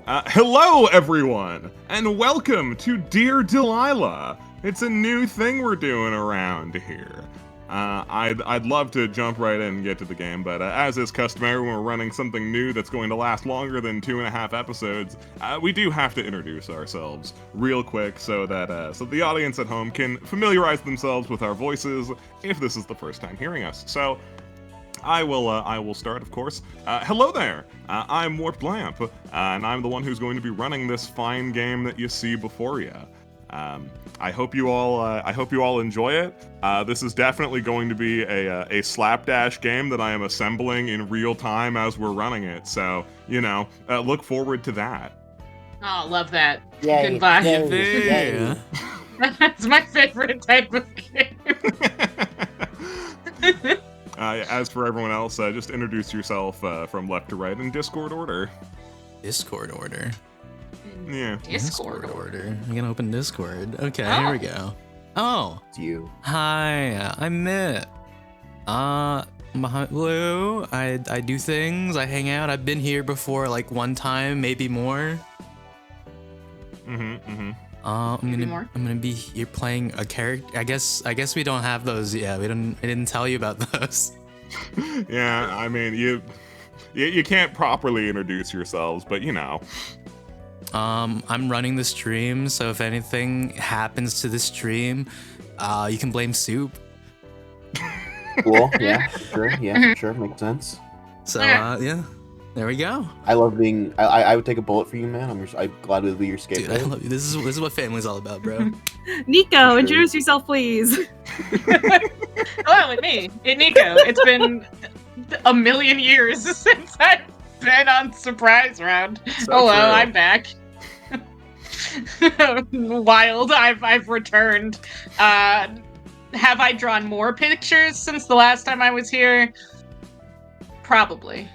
Hello, everyone, and welcome to Dear Delilah. It's a new thing we're doing around here. I'd love to jump right in and get to the game, but as is customary when we're running something new that's going to last longer than 2.5 episodes, we do have to introduce ourselves real quick so that so the audience at home can familiarize themselves with our voices if this is the first time hearing us. So I will start, of course. Hello there. I'm Warped Lamp, and I'm the one who's going to be running this fine game that you see before you. I hope you all enjoy it. This is definitely going to be a slapdash game that I am assembling in real time as we're running it. So look forward to that. Oh, love that. Yay, Goodbye. yay. That's my favorite type of game. As for everyone else, just introduce yourself from left to right in Discord order. Discord order? Yeah. Discord order. I'm gonna open Discord. Okay, here we go. Oh. It's you. Hi, I'm Mitt. Hello. I do things, I hang out. I've been here before like one time, maybe more. I'm gonna be here playing a character. I guess we don't have those. Yeah, I didn't tell you about those. Yeah, I mean you can't properly introduce yourselves, but I'm running the stream, so if anything happens to the stream, you can blame Soup. Cool. Yeah, sure, makes sense. So yeah. There we go. I love being. I would take a bullet for you, man. I'm glad to be your scapegoat. Dude, I love you. This is what family's all about, bro. Nico, introduce yourself, please. Hello, it's me. It's Nico. It's been a million years since I've been on Surprise Round. So Hello, true. I'm back. Wild, I've returned. Have I drawn more pictures since the last time I was here? Probably.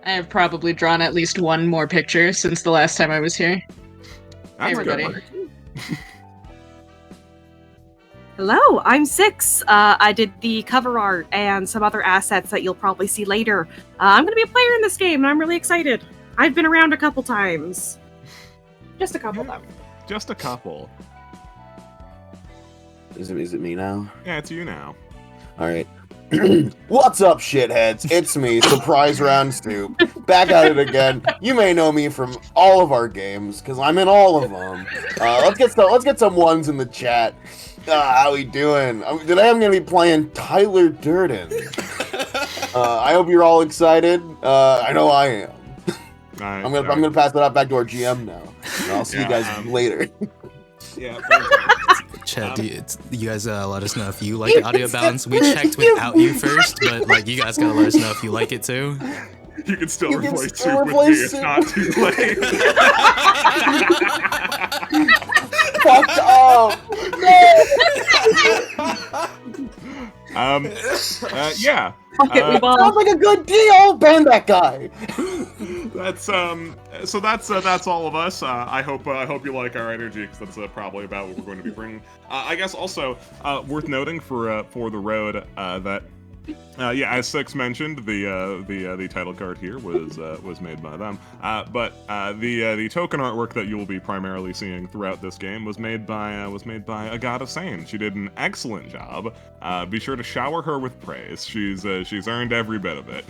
I have probably drawn at least one more picture since the last time I was here. That's everybody. good. Hello, I'm Six. I did the cover art and some other assets that you'll probably see later. I'm going to be a player in this game, and I'm really excited. I've been around a couple times. Just a couple, though. Just a couple. Is it me now? Yeah, it's you now. All right. What's up, shitheads? It's me, Surprise Round Soup. Back at it again. You may know me from all of our games, because I'm in all of them. Let's get some ones in the chat. How we doing? Today I'm going to be playing Tyler Durden. I hope you're all excited. I know I am. Nice. I'm gonna pass that out back to our GM now. And I'll see you guys later. Yeah. Chat, you guys let us know if you like audio balance. We checked without you first, but like you guys gotta let us know if you like it too. You can still You can replace still Soup with me. replace It's Soup. not too late. Fuck off! Yeah. Sounds like a good deal. Ban that guy. That's so that's all of us. I hope you like our energy, because that's probably about what we're going to be bringing. I guess also worth noting for the road that as Six mentioned, the title card here was made by them. But the token artwork that you will be primarily seeing throughout this game was made by Agata Sane. She did an excellent job. Be sure to shower her with praise. She's earned every bit of it.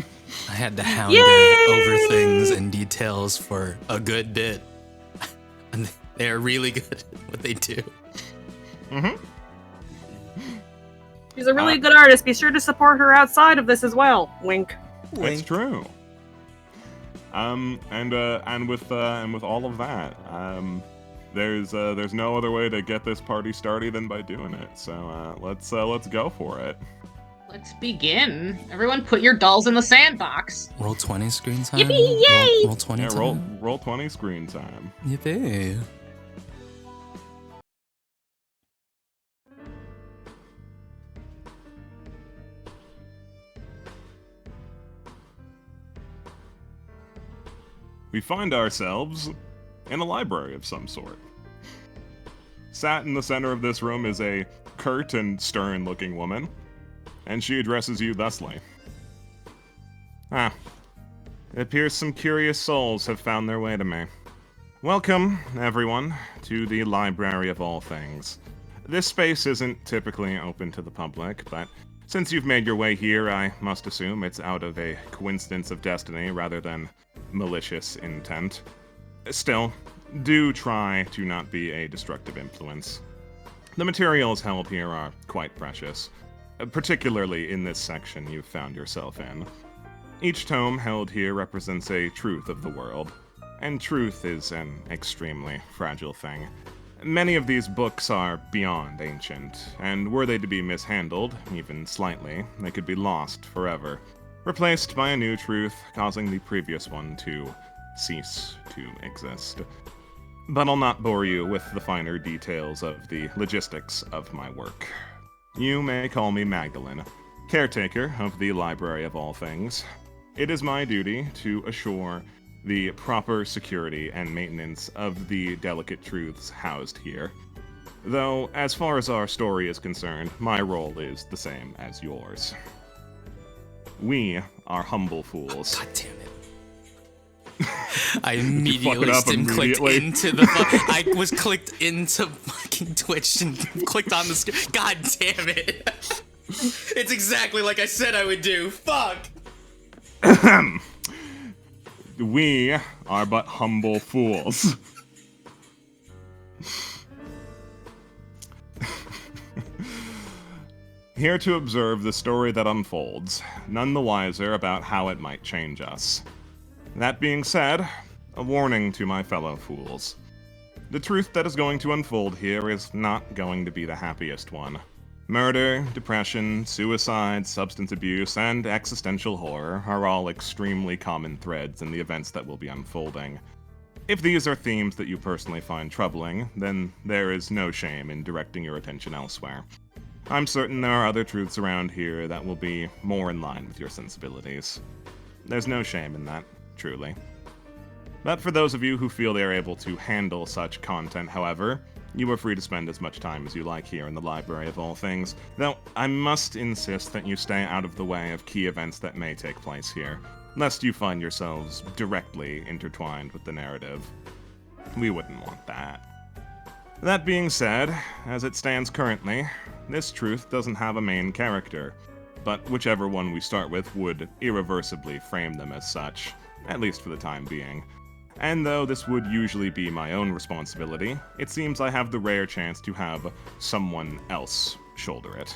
I had to hound her over things and details for a good bit. And they're really good at what they do. Mm-hmm. She's a really good artist. Be sure to support her outside of this as well. Wink. It's true. And with all of that, there's no other way to get this party started than by doing it. So let's go for it. Let's begin. Everyone put your dolls in the sandbox. Roll 20 screen time. Yippee, yay! Roll 20 Yeah, time. roll 20 screen time. Yippee. We find ourselves in a library of some sort. Sat in the center of this room is a curt and stern-looking woman, and she addresses you thusly. It appears some curious souls have found their way to me. Welcome, everyone, to the Library of All Things. This space isn't typically open to the public, but since you've made your way here, I must assume it's out of a coincidence of destiny rather than malicious intent. Still, do try to not be a destructive influence. The materials held here are quite precious, particularly in this section you've found yourself in. Each tome held here represents a truth of the world, and truth is an extremely fragile thing. Many of these books are beyond ancient, and were they to be mishandled, even slightly, they could be lost forever, replaced by a new truth, causing the previous one to cease to exist. But I'll not bore you with the finer details of the logistics of my work. You may call me Magdalene, caretaker of the Library of All Things. It is my duty to assure the proper security and maintenance of the delicate truths housed here. Though, as far as our story is concerned, my role is the same as yours. We are humble fools. God damn it. I immediately up clicked immediately. into the I was clicked into fucking Twitch and clicked on the screen. God damn it. It's exactly like I said I would do. Fuck. We are but humble fools. Here to observe the story that unfolds, none the wiser about how it might change us. That being said, a warning to my fellow fools. The truth that is going to unfold here is not going to be the happiest one. Murder, depression, suicide, substance abuse, and existential horror are all extremely common threads in the events that will be unfolding. If these are themes that you personally find troubling, then there is no shame in directing your attention elsewhere. I'm certain there are other truths around here that will be more in line with your sensibilities. There's no shame in that, truly. But for those of you who feel they are able to handle such content, however, you are free to spend as much time as you like here in the Library of All Things, though I must insist that you stay out of the way of key events that may take place here, lest you find yourselves directly intertwined with the narrative. We wouldn't want that. That being said, as it stands currently, this truth doesn't have a main character, but whichever one we start with would irreversibly frame them as such, at least for the time being. And though this would usually be my own responsibility, it seems I have the rare chance to have someone else shoulder it.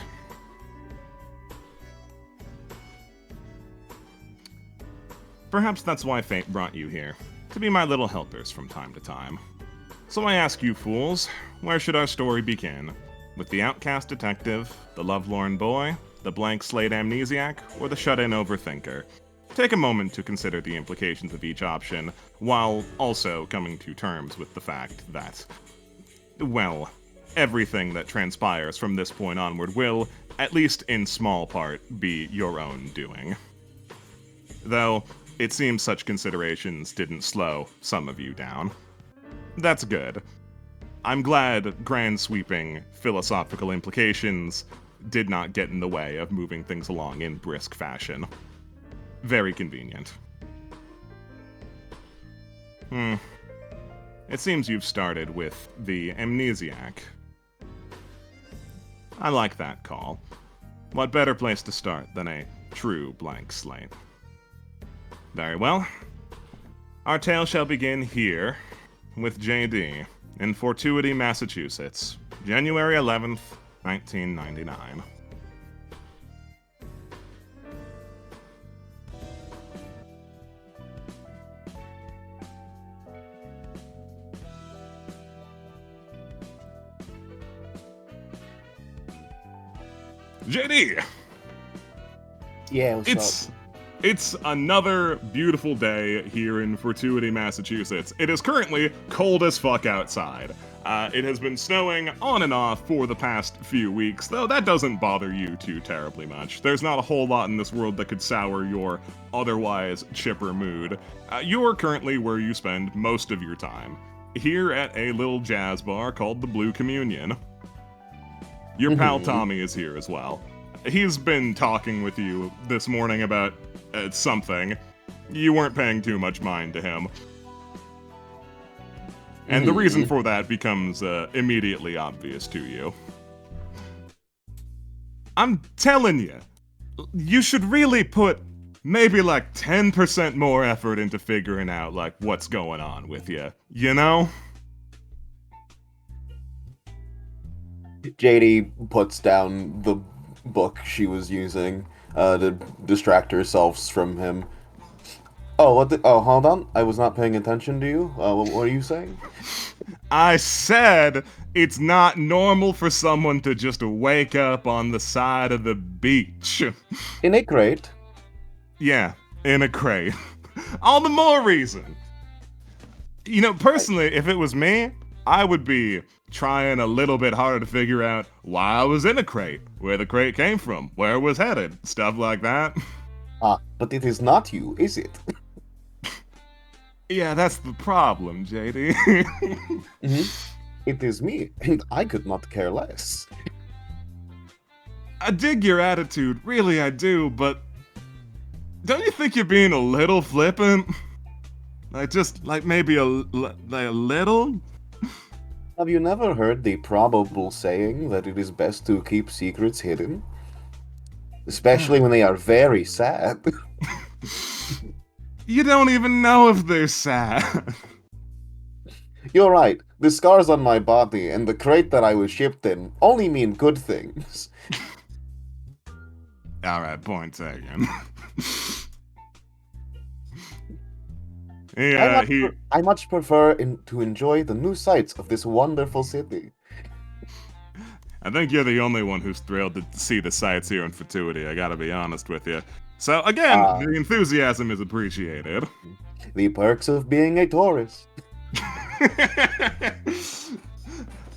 Perhaps that's why fate brought you here, to be my little helpers from time to time. So I ask you fools, where should our story begin? With the outcast detective, the lovelorn boy, the blank slate amnesiac, or the shut-in overthinker? Take a moment to consider the implications of each option, while also coming to terms with the fact that, well, everything that transpires from this point onward will, at least in small part, be your own doing. Though, it seems such considerations didn't slow some of you down. That's good. I'm glad grand sweeping philosophical implications did not get in the way of moving things along in brisk fashion. Very convenient. It seems you've started with the amnesiac. I like that call. What better place to start than a true blank slate? Very well. Our tale shall begin here, with JD, in Fortuity, Massachusetts, January 11th, 1999. JD! Yeah, what's up? It's another beautiful day here in Fortuity, Massachusetts. It is currently cold as fuck outside. It has been snowing on and off for the past few weeks, though that doesn't bother you too terribly much. There's not a whole lot in this world that could sour your otherwise chipper mood. You are currently where you spend most of your time, here at a little jazz bar called the Blue Communion. Your pal Tommy is here as well. He's been talking with you this morning about something. You weren't paying too much mind to him. And the reason for that becomes immediately obvious to you. I'm telling you, you should really put maybe like 10% more effort into figuring out like what's going on with you, you know? JD puts down the book she was using to distract herself from him. Oh, hold on. I was not paying attention to you. What are you saying? I said it's not normal for someone to just wake up on the side of the beach. In a crate. Yeah, in a crate. All the more reason. You know, personally, if it was me, I would be trying a little bit harder to figure out why I was in a crate, where the crate came from, where it was headed, stuff like that. But it is not you, is it? Yeah, that's the problem, JD. It is me, and I could not care less. I dig your attitude, really I do, but don't you think you're being a little flippant? Like maybe a little? Have you never heard the probable saying that it is best to keep secrets hidden? Especially when they are very sad. You don't even know if they're sad. You're right. The scars on my body and the crate that I was shipped in only mean good things. Alright, point taken. Yeah, I much prefer to enjoy the new sights of this wonderful city. I think you're the only one who's thrilled to see the sights here in Fatuity, I gotta be honest with you. So, again, the enthusiasm is appreciated. The perks of being a tourist.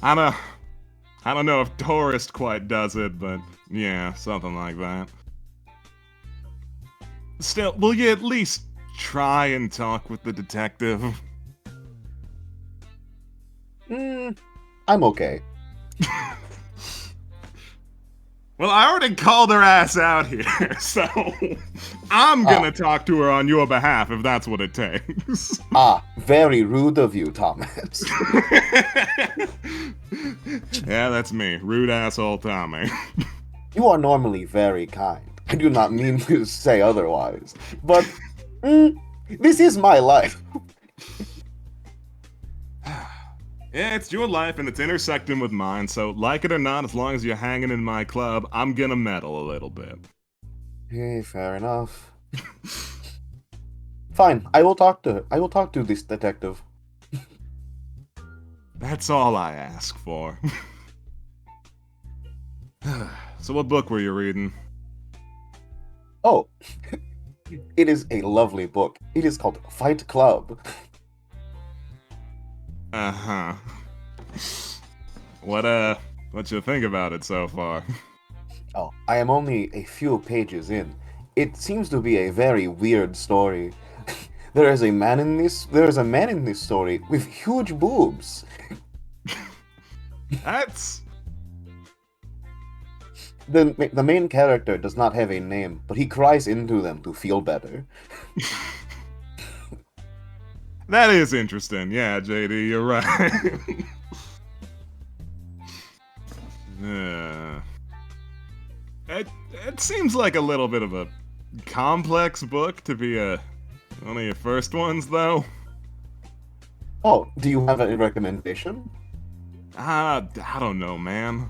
I don't know if tourist quite does it, but yeah, something like that. Still, will you at least try and talk with the detective? I'm okay. Well, I already called her ass out here, so I'm gonna talk to her on your behalf if that's what it takes. Very rude of you, Thomas. Yeah, that's me. Rude asshole Tommy. You are normally very kind. I do not mean to say otherwise. But, this is my life. Yeah, it's your life and it's intersecting with mine, so like it or not, as long as you're hanging in my club, I'm gonna meddle a little bit. Hey, fair enough. Fine, I will talk to this detective. That's all I ask for. So what book were you reading? Oh, it is a lovely book. It is called Fight Club. Uh-huh. What you think about it so far? Oh, I am only a few pages in. It seems to be a very weird story. There is a man in this story with huge boobs. That's... The main character does not have a name, but he cries into them to feel better. That is interesting. Yeah, JD, you're right. It seems like a little bit of a complex book to be one of your first ones, though. Oh, do you have a recommendation? I don't know, man.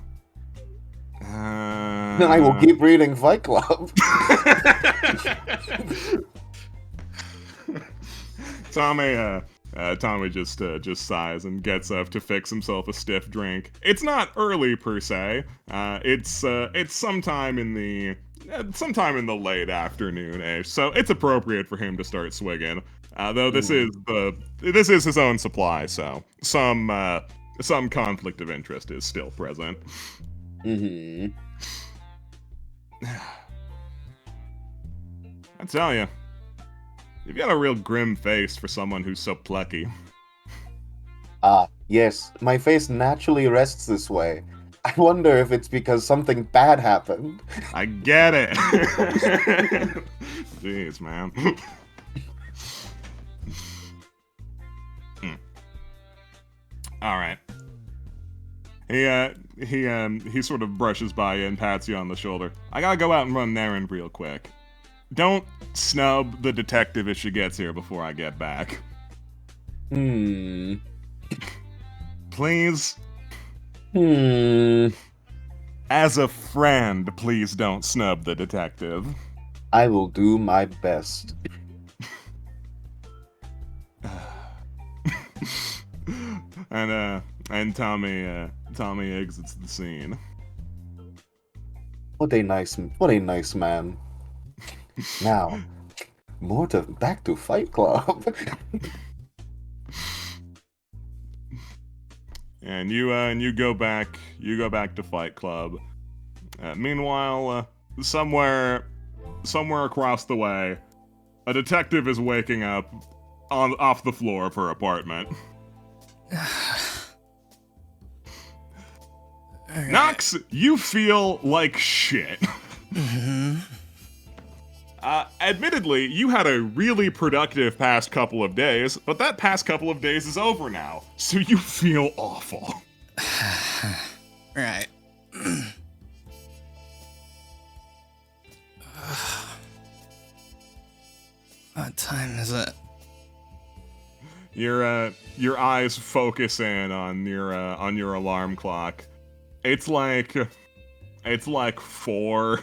Then I will keep reading Fight Club. Tommy just sighs and gets up to fix himself a stiff drink. It's not early per se. It's sometime in the late afternoon-ish, so it's appropriate for him to start swigging. Though this is his own supply, so some conflict of interest is still present. Mm-hmm. I tell you, you've got a real grim face for someone who's so plucky. Yes, my face naturally rests this way. I wonder if it's because something bad happened. I get it. Jeez, man. All right. He sort of brushes by you and pats you on the shoulder. I gotta go out and run an errand real quick. Don't snub the detective if she gets here before I get back. Please? As a friend, please don't snub the detective. I will do my best. And Tommy exits the scene. What a nice man. Now, back to Fight Club. And you go back to Fight Club. Meanwhile, somewhere across the way, a detective is waking up off the floor of her apartment. Right. Knox, you feel like shit. Admittedly, you had a really productive past couple of days, but that past couple of days is over now, so you feel awful. Right. What time is it? Your eyes focus in on your alarm clock. It's like 4.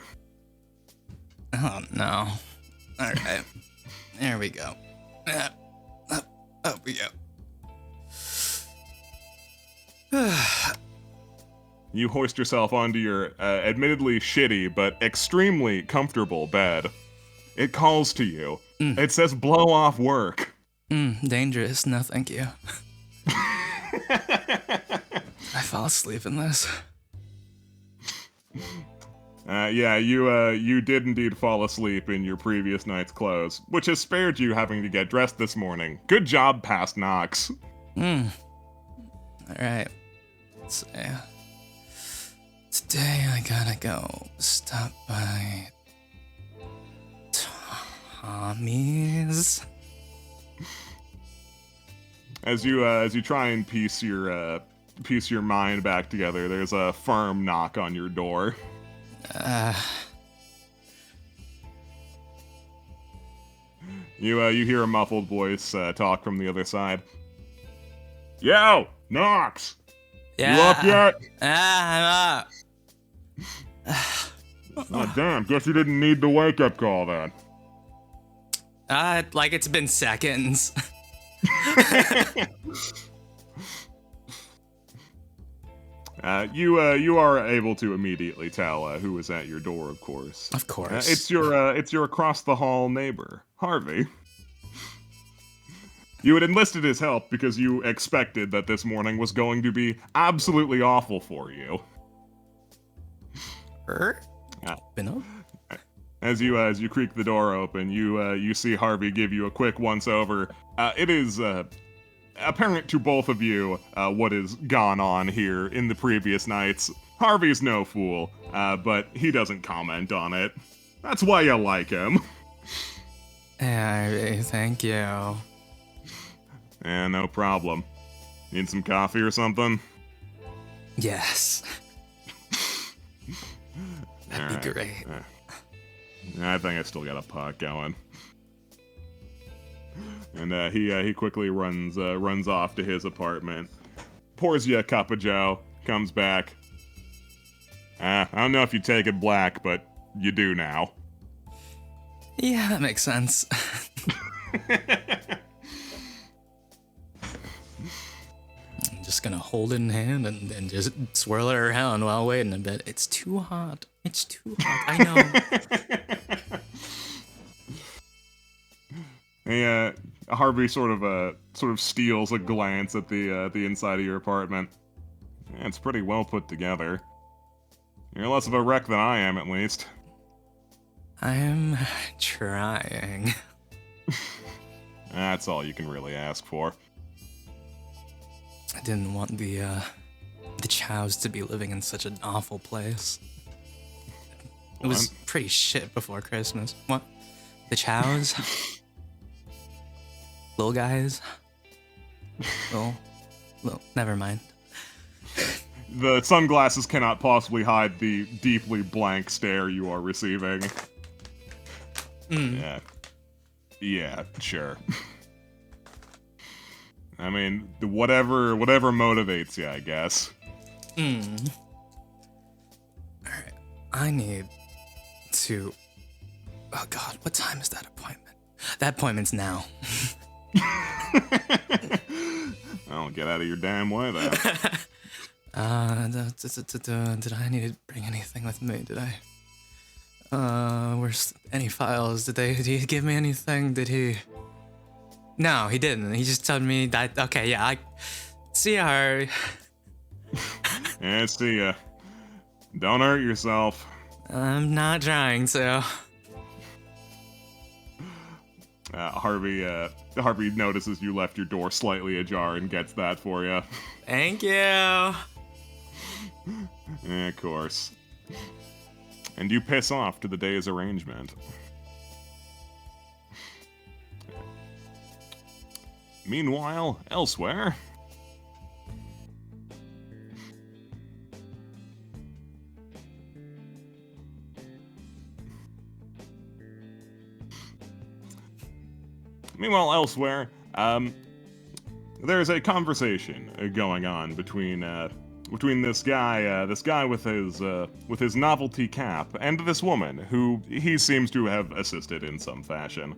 Oh no. Alright. There we go. Up we go. You hoist yourself onto your admittedly shitty but extremely comfortable bed. It calls to you. It says blow off work. Dangerous. No, thank you. I fall asleep in this. Yeah, you did indeed fall asleep in your previous night's clothes, which has spared you having to get dressed this morning. Good job, past Knox. Alright. So, today I gotta go stop by Tommy's. As you try and piece your mind back together, there's a firm knock on your door. You hear a muffled voice talk from the other side. Yo, Knox! Yeah. You up yet? I'm up. Oh, damn, guess you didn't need the wake-up call then. Like it's been seconds. You are able to immediately tell who was at your door, of course. Of course. It's your across the hall neighbor, Harvey. You had enlisted his help because you expected that this morning was going to be absolutely awful for you. Been up? As you creak the door open, you see Harvey give you a quick once-over. It is apparent to both of you what has gone on here in the previous nights. Harvey's no fool, but he doesn't comment on it. That's why you like him. Harvey, thank you. Yeah, no problem. Need some coffee or something? Yes. That'd be great. I think I still got a pot going. And he quickly runs off to his apartment, pours you a cup of joe, comes back. I don't know if you take it black, but you do now. Yeah, that makes sense. I'm just gonna hold it in hand and just swirl it around while waiting a bit. It's too hot. It's too hot. I know. Harvey sort of steals a glance at the inside of your apartment. Yeah, it's pretty well put together. You're less of a wreck than I am, at least. I'm trying. That's all you can really ask for. I didn't want the Chows to be living in such an awful place. It was pretty shit before Christmas. What? The Chows? Little guys? well, never mind. The sunglasses cannot possibly hide the deeply blank stare you are receiving. Mm. Yeah, sure. I mean, whatever motivates you, I guess. Alright, I need to... Oh god, what time is that appointment? That appointment's now. Well, get out of your damn way, then. Did I need to bring anything with me? Did I? Where's any files? Did he give me anything? Did he? No, he didn't. He just told me that. Okay, yeah, I see her. Yeah, see ya. Don't hurt yourself. I'm not trying to. Harvey notices you left your door slightly ajar and gets that for you. Thank you. Of course. And you piss off to the day's arrangement. Meanwhile, elsewhere... Meanwhile, elsewhere, there's a conversation going on between this guy with his novelty cap and this woman who he seems to have assisted in some fashion.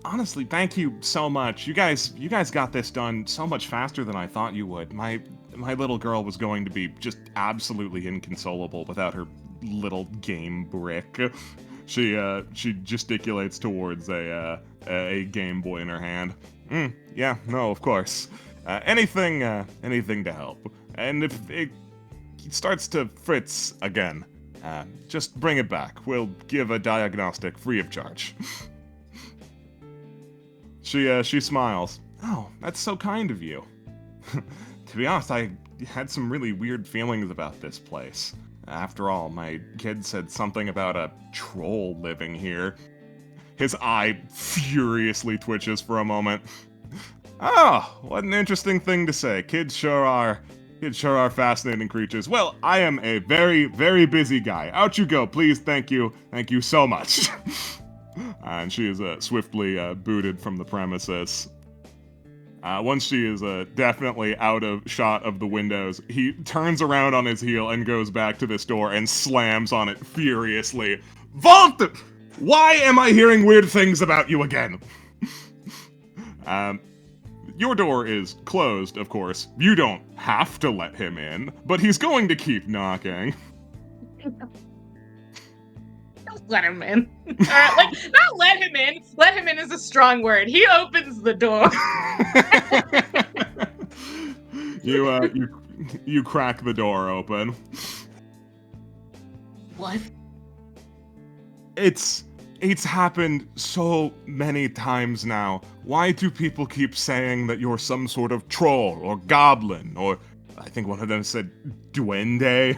Honestly, thank you so much. You guys got this done so much faster than I thought you would. My little girl was going to be just absolutely inconsolable without her little game brick. She gesticulates towards a Game Boy in her hand. Yeah, no, of course. Anything to help. And if it starts to fritz again, just bring it back. We'll give a diagnostic free of charge. She smiles. Oh, that's so kind of you. To be honest, I had some really weird feelings about this place. After all, my kid said something about a troll living here. His eye furiously twitches for a moment. Oh, what an interesting thing to say. Kids sure are fascinating creatures. Well, I am a very, very busy guy. Out you go, please. Thank you so much. And she is swiftly booted from the premises. Once she is definitely out of shot of the windows, he turns around on his heel and goes back to this door and slams on it furiously. Vault! Why am I hearing weird things about you again? Your door is closed, of course. You don't have to let him in, but he's going to keep knocking. Let him in. Not let him in. Let him in is a strong word. He opens the door. You crack the door open. What? It's happened so many times now. Why do people keep saying that you're some sort of troll or goblin or I think one of them said duende?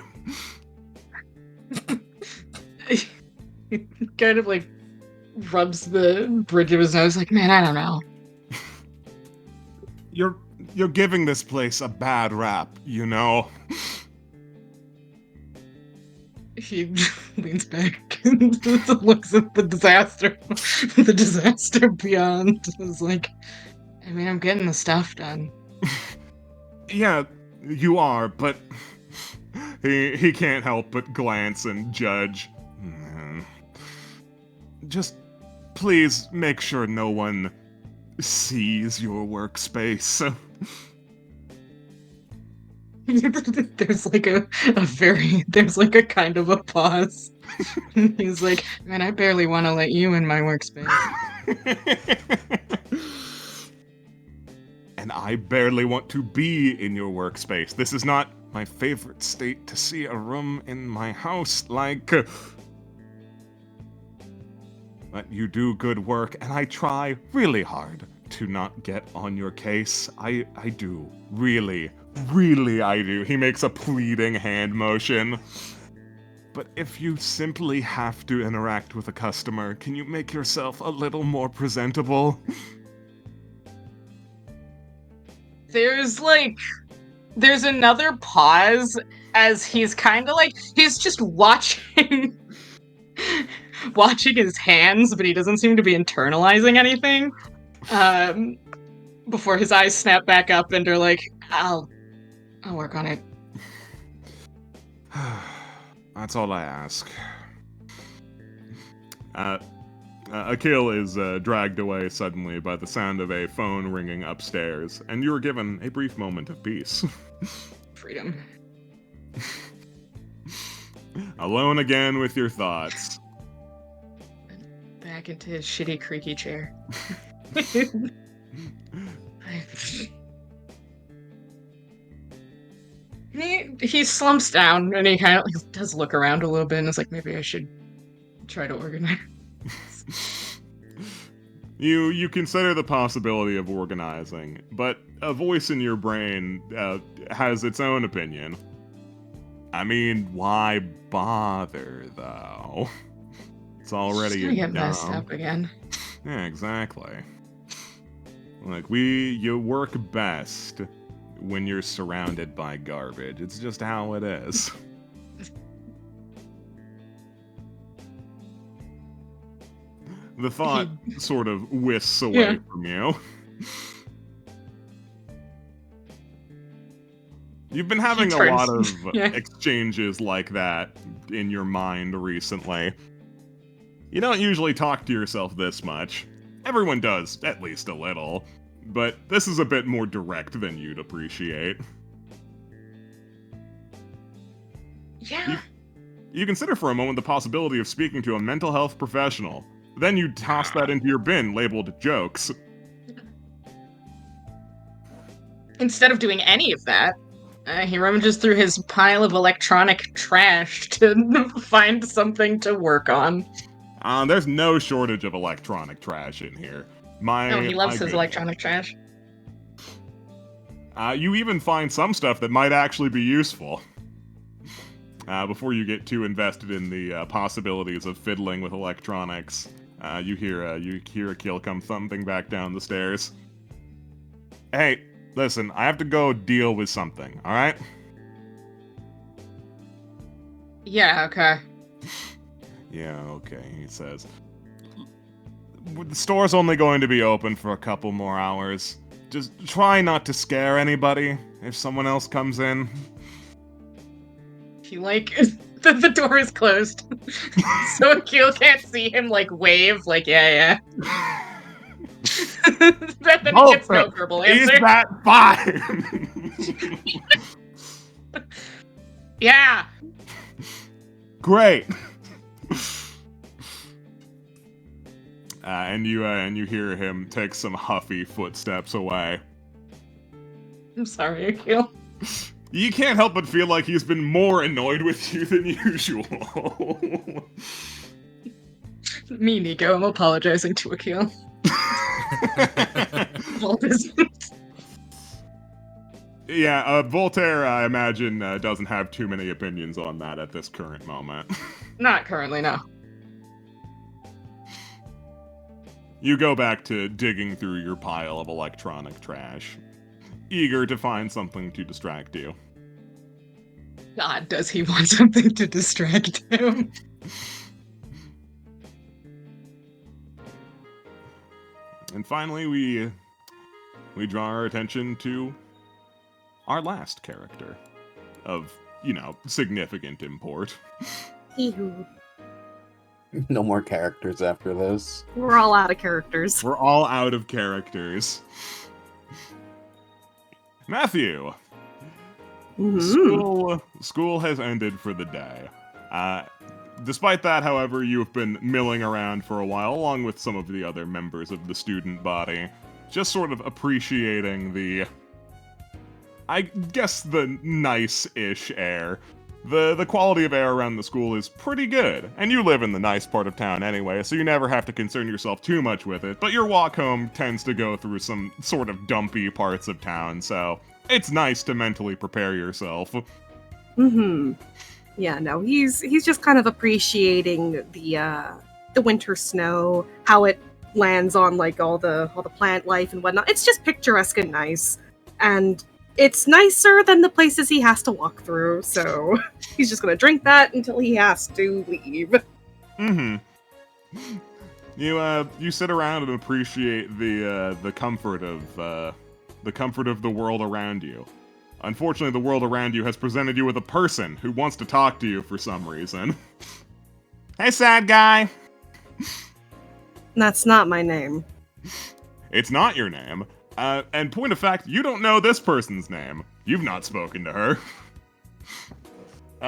Kind of like rubs the bridge of his nose like, man, I don't know. You're giving this place a bad rap, you know? He leans back and looks at the disaster beyond. It's like, I mean, I'm getting the stuff done. Yeah, you are, but he can't help but glance and judge. Just please make sure no one sees your workspace. There's like a kind of a pause. He's like, man, I barely want to let you in my workspace. And I barely want to be in your workspace. This is not my favorite state to see a room in my house, like... But you do good work, and I try really hard to not get on your case. I do. Really I do. He makes a pleading hand motion. But if you simply have to interact with a customer, can you make yourself a little more presentable? there's another pause as he's kind of like he's just watching watching his hands, but he doesn't seem to be internalizing anything. Before his eyes snap back up and are like, I'll work on it. That's all I ask. Akil is dragged away suddenly by the sound of a phone ringing upstairs, and you are given a brief moment of peace. Freedom. Alone again with your thoughts. Back into his shitty creaky chair. He slumps down and he kind of does look around a little bit and is like, maybe I should try to organize. You consider the possibility of organizing, but a voice in your brain has its own opinion. I mean, why bother, though? It's already Just gonna get messed up again. Yeah, exactly. Like, you work best when you're surrounded by garbage. It's just how it is. The thought sort of whisks away from you. You've been having a lot of exchanges like that in your mind recently. You don't usually talk to yourself this much. Everyone does, at least a little. But this is a bit more direct than you'd appreciate. Yeah. You consider for a moment the possibility of speaking to a mental health professional. Then you toss that into your bin labeled jokes. Instead of doing any of that, he rummages through his pile of electronic trash to find something to work on. There's no shortage of electronic trash in here. No, he loves his electronic trash. You even find some stuff that might actually be useful. Before you get too invested in the possibilities of fiddling with electronics, you hear Akil come thumping back down the stairs. Hey, listen, I have to go deal with something, alright? Yeah, okay. Yeah, okay, he says. The store's only going to be open for a couple more hours. Just try not to scare anybody if someone else comes in. He the door is closed. So Akil can't see him wave, yeah. Then he gets no verbal answer. Is that fine? Yeah. Great. And you hear him take some huffy footsteps away. I'm sorry, Akil. You can't help but feel like he's been more annoyed with you than usual. Me, Nico, I'm apologizing to Akil. Yeah, Voltaire, I imagine, doesn't have too many opinions on that at this current moment. Not currently, no. You go back to digging through your pile of electronic trash, eager to find something to distract you. God, does he want something to distract him? And finally, we draw our attention to our last character of, significant import. Eehoo. No more characters after this. We're all out of characters. We're all out of characters. Matthew! Mm-hmm. School has ended for the day. Despite that, however, you've been milling around for a while, along with some of the other members of the student body, just sort of appreciating the nice-ish air. The quality of air around the school is pretty good, and you live in the nice part of town anyway, so you never have to concern yourself too much with it, but your walk home tends to go through some sort of dumpy parts of town, so it's nice to mentally prepare yourself. Mm-hmm. Yeah, no, he's just kind of appreciating the winter snow, how it lands on all the plant life and whatnot. It's just picturesque and nice. And it's nicer than the places he has to walk through, so he's just gonna drink that until he has to leave. Mm-hmm. You sit around and appreciate the comfort of the world around you. Unfortunately, the world around you has presented you with a person who wants to talk to you for some reason. Hey, sad guy. That's not my name. It's not your name. And point of fact, you don't know this person's name. You've not spoken to her.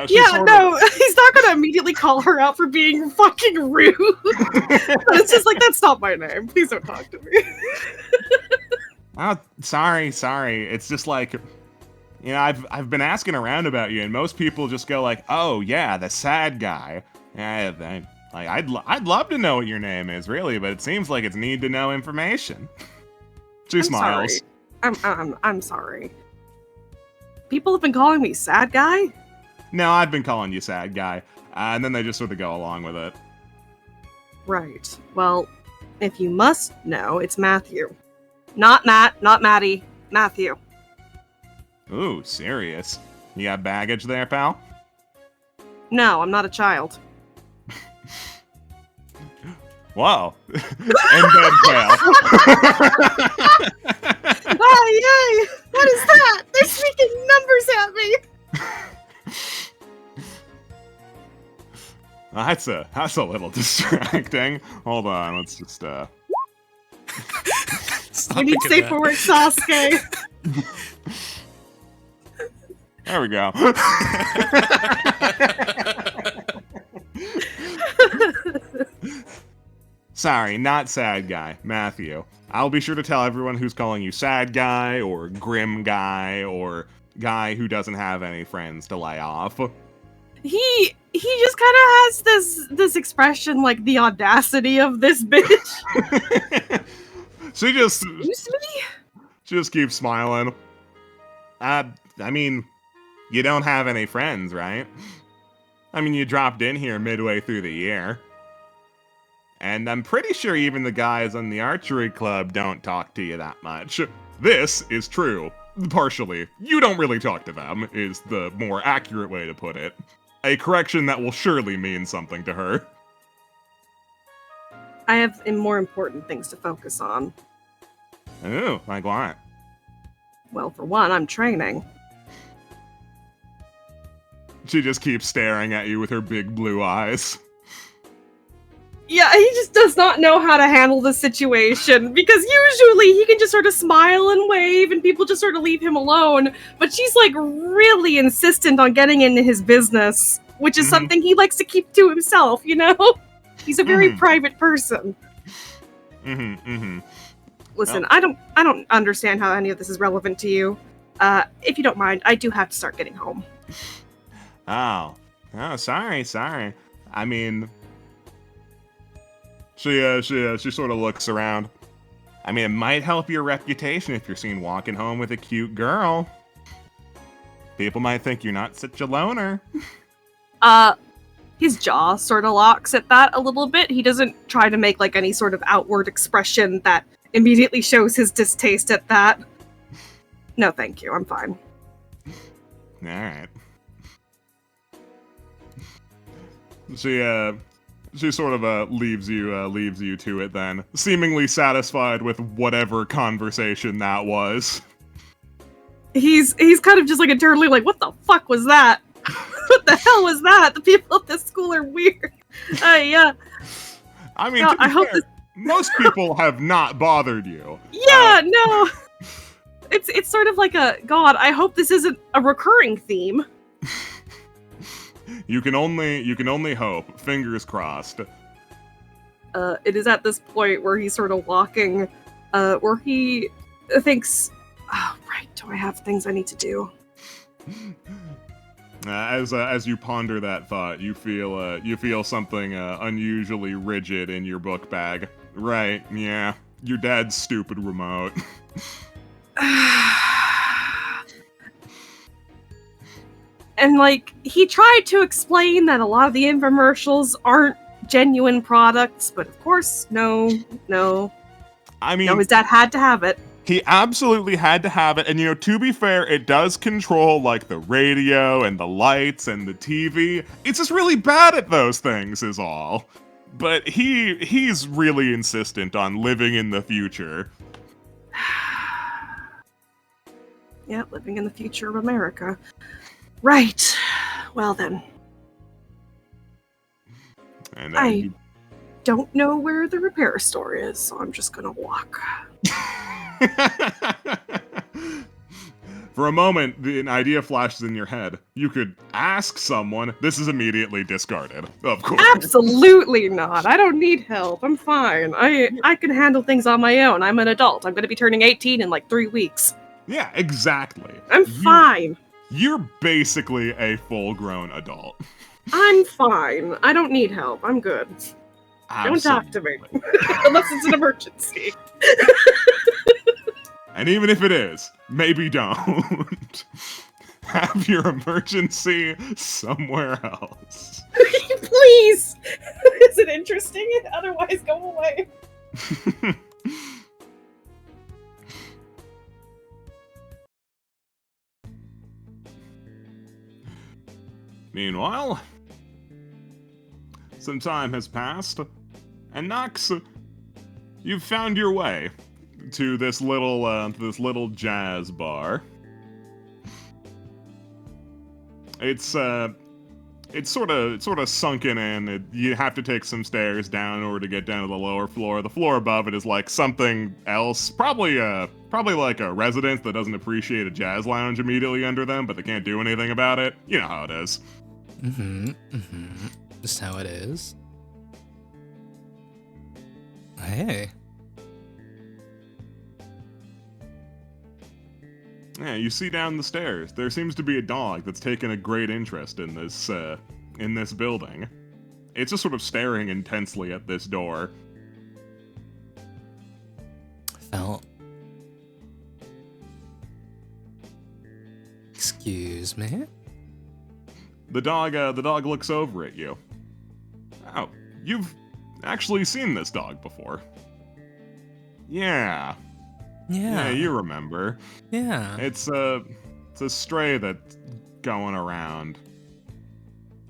He's not gonna immediately call her out for being fucking rude. But it's just like, that's not my name. Please don't talk to me. Oh, sorry. It's just like, I've been asking around about you, and most people just go like, "Oh yeah, the sad guy." I'd love to know what your name is, really, but it seems like it's need to know information. She smiles. Sorry. I'm sorry. People have been calling me sad guy? No, I've been calling you sad guy. And then they just sort of go along with it. Right. Well, if you must know, it's Matthew. Not Matt, not Maddie. Matthew. Ooh, serious. You got baggage there, pal? No, I'm not a child. Whoa. And then pal. Oh, yay! What is that? They're speaking numbers at me! That's a little distracting. Hold on, let's just We need safe for work, Sasuke. There we go. Sorry, not sad guy, Matthew. I'll be sure to tell everyone who's calling you sad guy, or grim guy, or guy who doesn't have any friends to lay off. He just kind of has this expression like the audacity of this bitch. She just Excuse me? just keeps smiling. I mean, you don't have any friends, right? I mean, you dropped in here midway through the year. And I'm pretty sure even the guys on the archery club don't talk to you that much. This is true. Partially. You don't really talk to them, is the more accurate way to put it. A correction that will surely mean something to her. I have more important things to focus on. Ooh, like what? Well, for one, I'm training. She just keeps staring at you with her big blue eyes. Yeah, he just does not know how to handle the situation, because usually he can just sort of smile and wave and people just sort of leave him alone, but she's like really insistent on getting into his business, which is something he likes to keep to himself, you know? He's a very private person. Listen, Well. I don't understand how any of this is relevant to you. If you don't mind, I do have to start getting home. Oh, sorry. I mean, she sort of looks around. I mean, it might help your reputation if you're seen walking home with a cute girl. People might think you're not such a loner. His jaw sort of locks at that a little bit. He doesn't try to make like any sort of outward expression that immediately shows his distaste at that. No, thank you. I'm fine. All right. She sort of leaves you to it then, seemingly satisfied with whatever conversation that was. He's kind of just like internally like, what the fuck was that? What the hell was that? The people at this school are weird. Yeah. I mean, No, to be I hope fair, most people have not bothered you. Yeah, no. It's sort of like a God, I hope this isn't a recurring theme. You can only hope. Fingers crossed. It is at this point where he's sort of walking, where he thinks, oh, right, do I have things I need to do? As you ponder that thought, you feel something unusually rigid in your book bag. Right? Yeah, your dad's stupid remote. And like he tried to explain that a lot of the infomercials aren't genuine products, but of course, no. I mean, No, his dad had to have it. He absolutely had to have it, and to be fair, it does control like the radio and the lights and the TV. It's just really bad at those things is all. But he's really insistent on living in the future. Yeah, living in the future of America. Right. Well then. And I don't know where the repair store is, so I'm just gonna walk. For a moment, an idea flashes in your head. You could ask someone. This is immediately discarded, of course. Absolutely not. I don't need help. I'm fine. I can handle things on my own. I'm an adult. I'm gonna be turning 18 in like 3 weeks. Yeah, exactly. I'm fine. You're basically a full-grown adult. I'm fine. I don't need help. I'm good. Don't talk to me. Unless it's an emergency. And even if it is, maybe don't. Have your emergency somewhere else. Please! Is it interesting? Otherwise, go away. Meanwhile, some time has passed, and Nox, you've found your way to this little jazz bar. It's sort of sunken in. You have to take some stairs down in order to get down to the lower floor. The floor above it is like something else, probably like a residence that doesn't appreciate a jazz lounge immediately under them, but they can't do anything about it. You know how it is. Just how it is. Hey. Yeah, you see down the stairs. There seems to be a dog that's taken a great interest in this building. It's just sort of staring intensely at this door. Excuse me? The dog looks over at you. Oh, you've actually seen this dog before. Yeah, you remember. Yeah. It's a stray that's going around.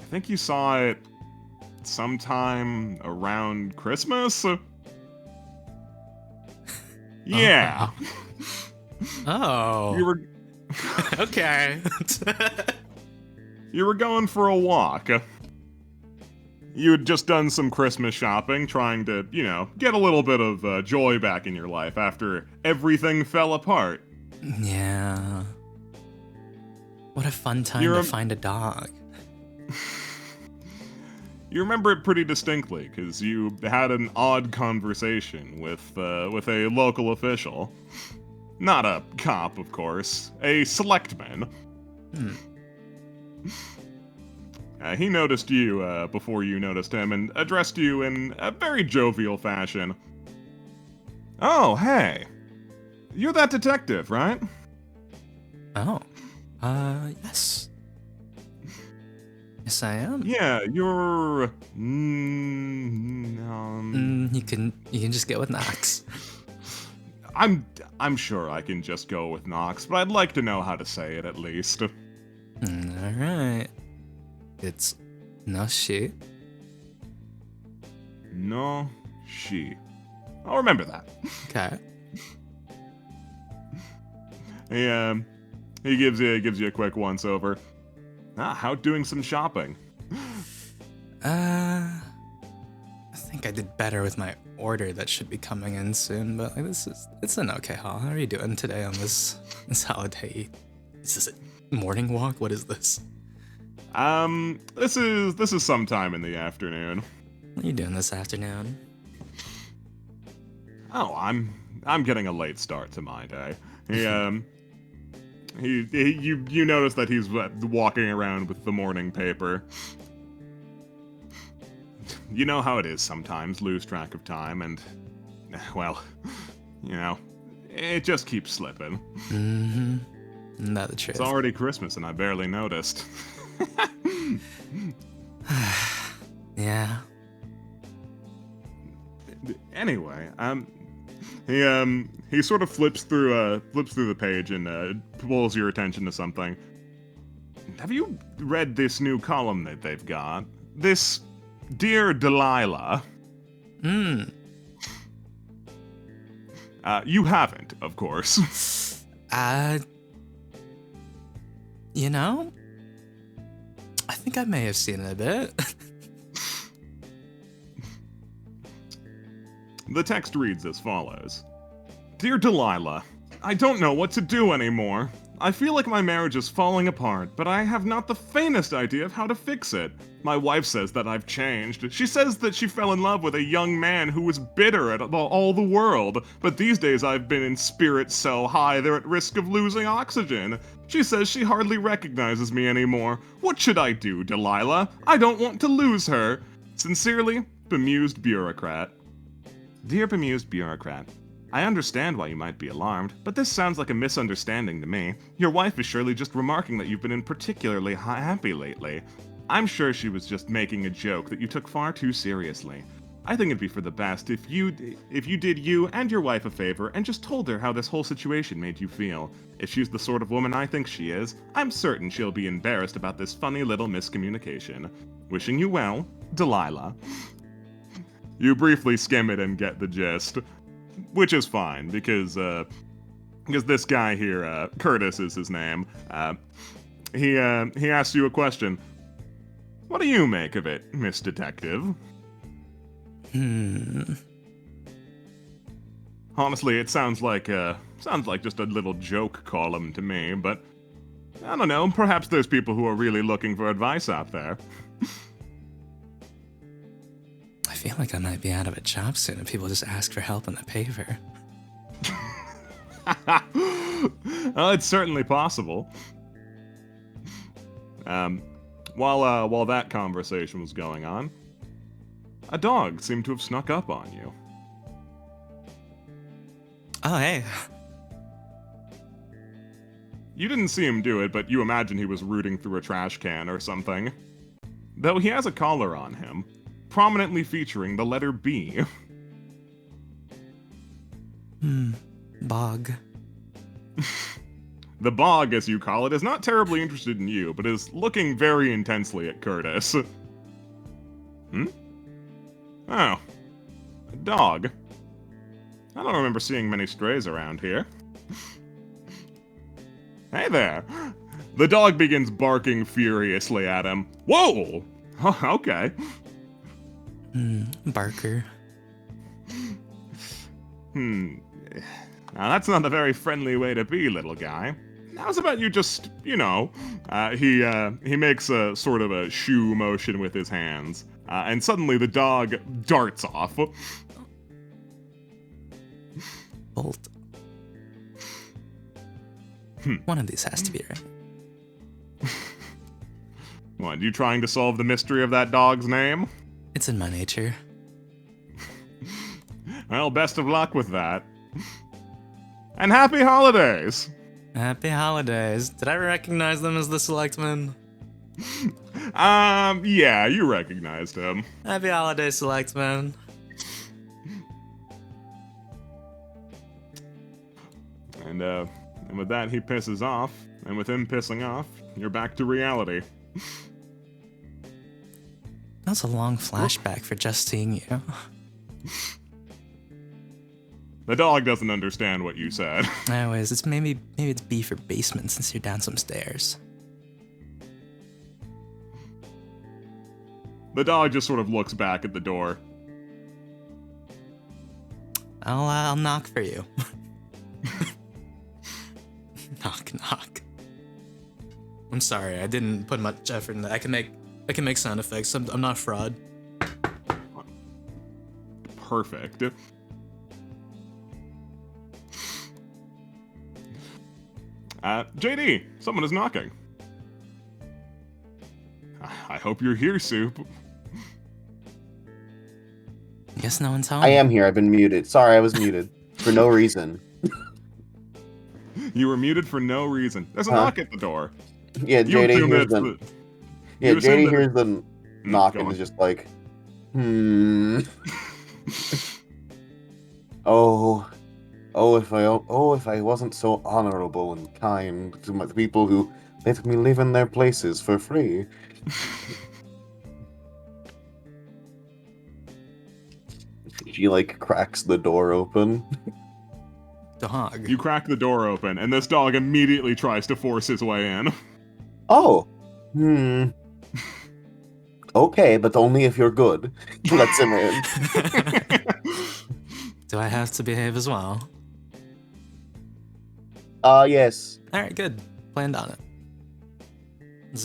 I think you saw it sometime around Christmas? Yeah. Oh. You were Okay. You were going for a walk. You had just done some Christmas shopping, trying to, get a little bit of joy back in your life after everything fell apart. Yeah. What a fun time to find a dog. You remember it pretty distinctly, because you had an odd conversation with a local official. Not a cop, of course. A selectman. He noticed you before you noticed him and addressed you in a very jovial fashion. Oh, hey. You're that detective, right? Oh. Yes. Yes, I am. Yeah, you're... You can just get with Nox. I'm sure I can just go with Nox, but I'd like to know how to say it at least. Alright. It's Nashi. No, she. I'll remember that. Okay. He gives you a quick once over. How doing some shopping? I think I did better with my order that should be coming in soon, but it's an okay haul. How are you doing today on this holiday? Is this a morning walk? What is this? This is sometime in the afternoon. What are you doing this afternoon? Oh, I'm getting a late start to my day. You notice that he's walking around with the morning paper. You know how it is sometimes, lose track of time, and, well, it just keeps slipping. Mm-hmm. Not the truth. It's already Christmas and I barely noticed. Yeah. Anyway, He sort of flips through the page and pulls your attention to something. Have you read this new column that they've got? This Dear Delilah. You haven't, of course. You know, I think I may have seen it a bit. The text reads as follows. Dear Delilah, I don't know what to do anymore. I feel like my marriage is falling apart, but I have not the faintest idea of how to fix it. My wife says that I've changed. She says that she fell in love with a young man who was bitter at all the world, but these days I've been in spirits so high they're at risk of losing oxygen. She says she hardly recognizes me anymore. What should I do, Delilah? I don't want to lose her. Sincerely, Bemused Bureaucrat. Dear Bemused Bureaucrat, I understand why you might be alarmed, but this sounds like a misunderstanding to me. Your wife is surely just remarking that you've been particularly happy lately. I'm sure she was just making a joke that you took far too seriously. I think it'd be for the best if you did you and your wife a favor and just told her how this whole situation made you feel. If she's the sort of woman I think she is, I'm certain she'll be embarrassed about this funny little miscommunication. Wishing you well, Delilah. You briefly skim it and get the gist. Which is fine, because this guy here, Curtis is his name, he asks you a question. What do you make of it, Miss Detective? Honestly, it sounds like just a little joke column to me, but I don't know, perhaps there's people who are really looking for advice out there. I feel like I might be out of a job soon if people just ask for help in the paper. Well, it's certainly possible. While that conversation was going on, a dog seemed to have snuck up on you. Oh, hey. You didn't see him do it, but you imagine he was rooting through a trash can or something. Though he has a collar on him, prominently featuring the letter B. Bog. The bog, as you call it, is not terribly interested in you, but is looking very intensely at Curtis. Oh. A dog. I don't remember seeing many strays around here. Hey there! The dog begins barking furiously at him. Whoa! Oh, okay. Barker. Now that's not a very friendly way to be, little guy. How's about you just, he makes a sort of a shoo motion with his hands, and suddenly the dog darts off. Bolt. One of these has to be right. What, you trying to solve the mystery of that dog's name? It's in my nature. Well, best of luck with that. And happy holidays! Happy holidays. Did I recognize them as the Selectmen? Yeah, you recognized him. Happy holidays, Selectmen. And with that, he pisses off. And with him pissing off, you're back to reality. That's a long flashback for just seeing you. The dog doesn't understand what you said. Anyways, it's maybe it's B for basement since you're down some stairs. The dog just sort of looks back at the door. I'll knock for you. Knock, knock. I'm sorry, I didn't put much effort in that. I can make sound effects. I'm not a fraud. Perfect. JD, someone is knocking. I hope you're here, Soup. Guess no one's home. I am here. I've been muted. Sorry, I was muted for no reason. You were muted for no reason. There's a knock at the door. Yeah, You JD assume hears that's the. the- Yeah, you assume JD that- hears the knock go and on. is just like, Oh, if I wasn't so honorable and kind to the people who let me live in their places for free. She like cracks the door open. Dog. You crack the door open, and this dog immediately tries to force his way in. Oh, okay, but only if you're good. Lets him in. Do I have to behave as well? Yes. All right, good. Planned on it. Is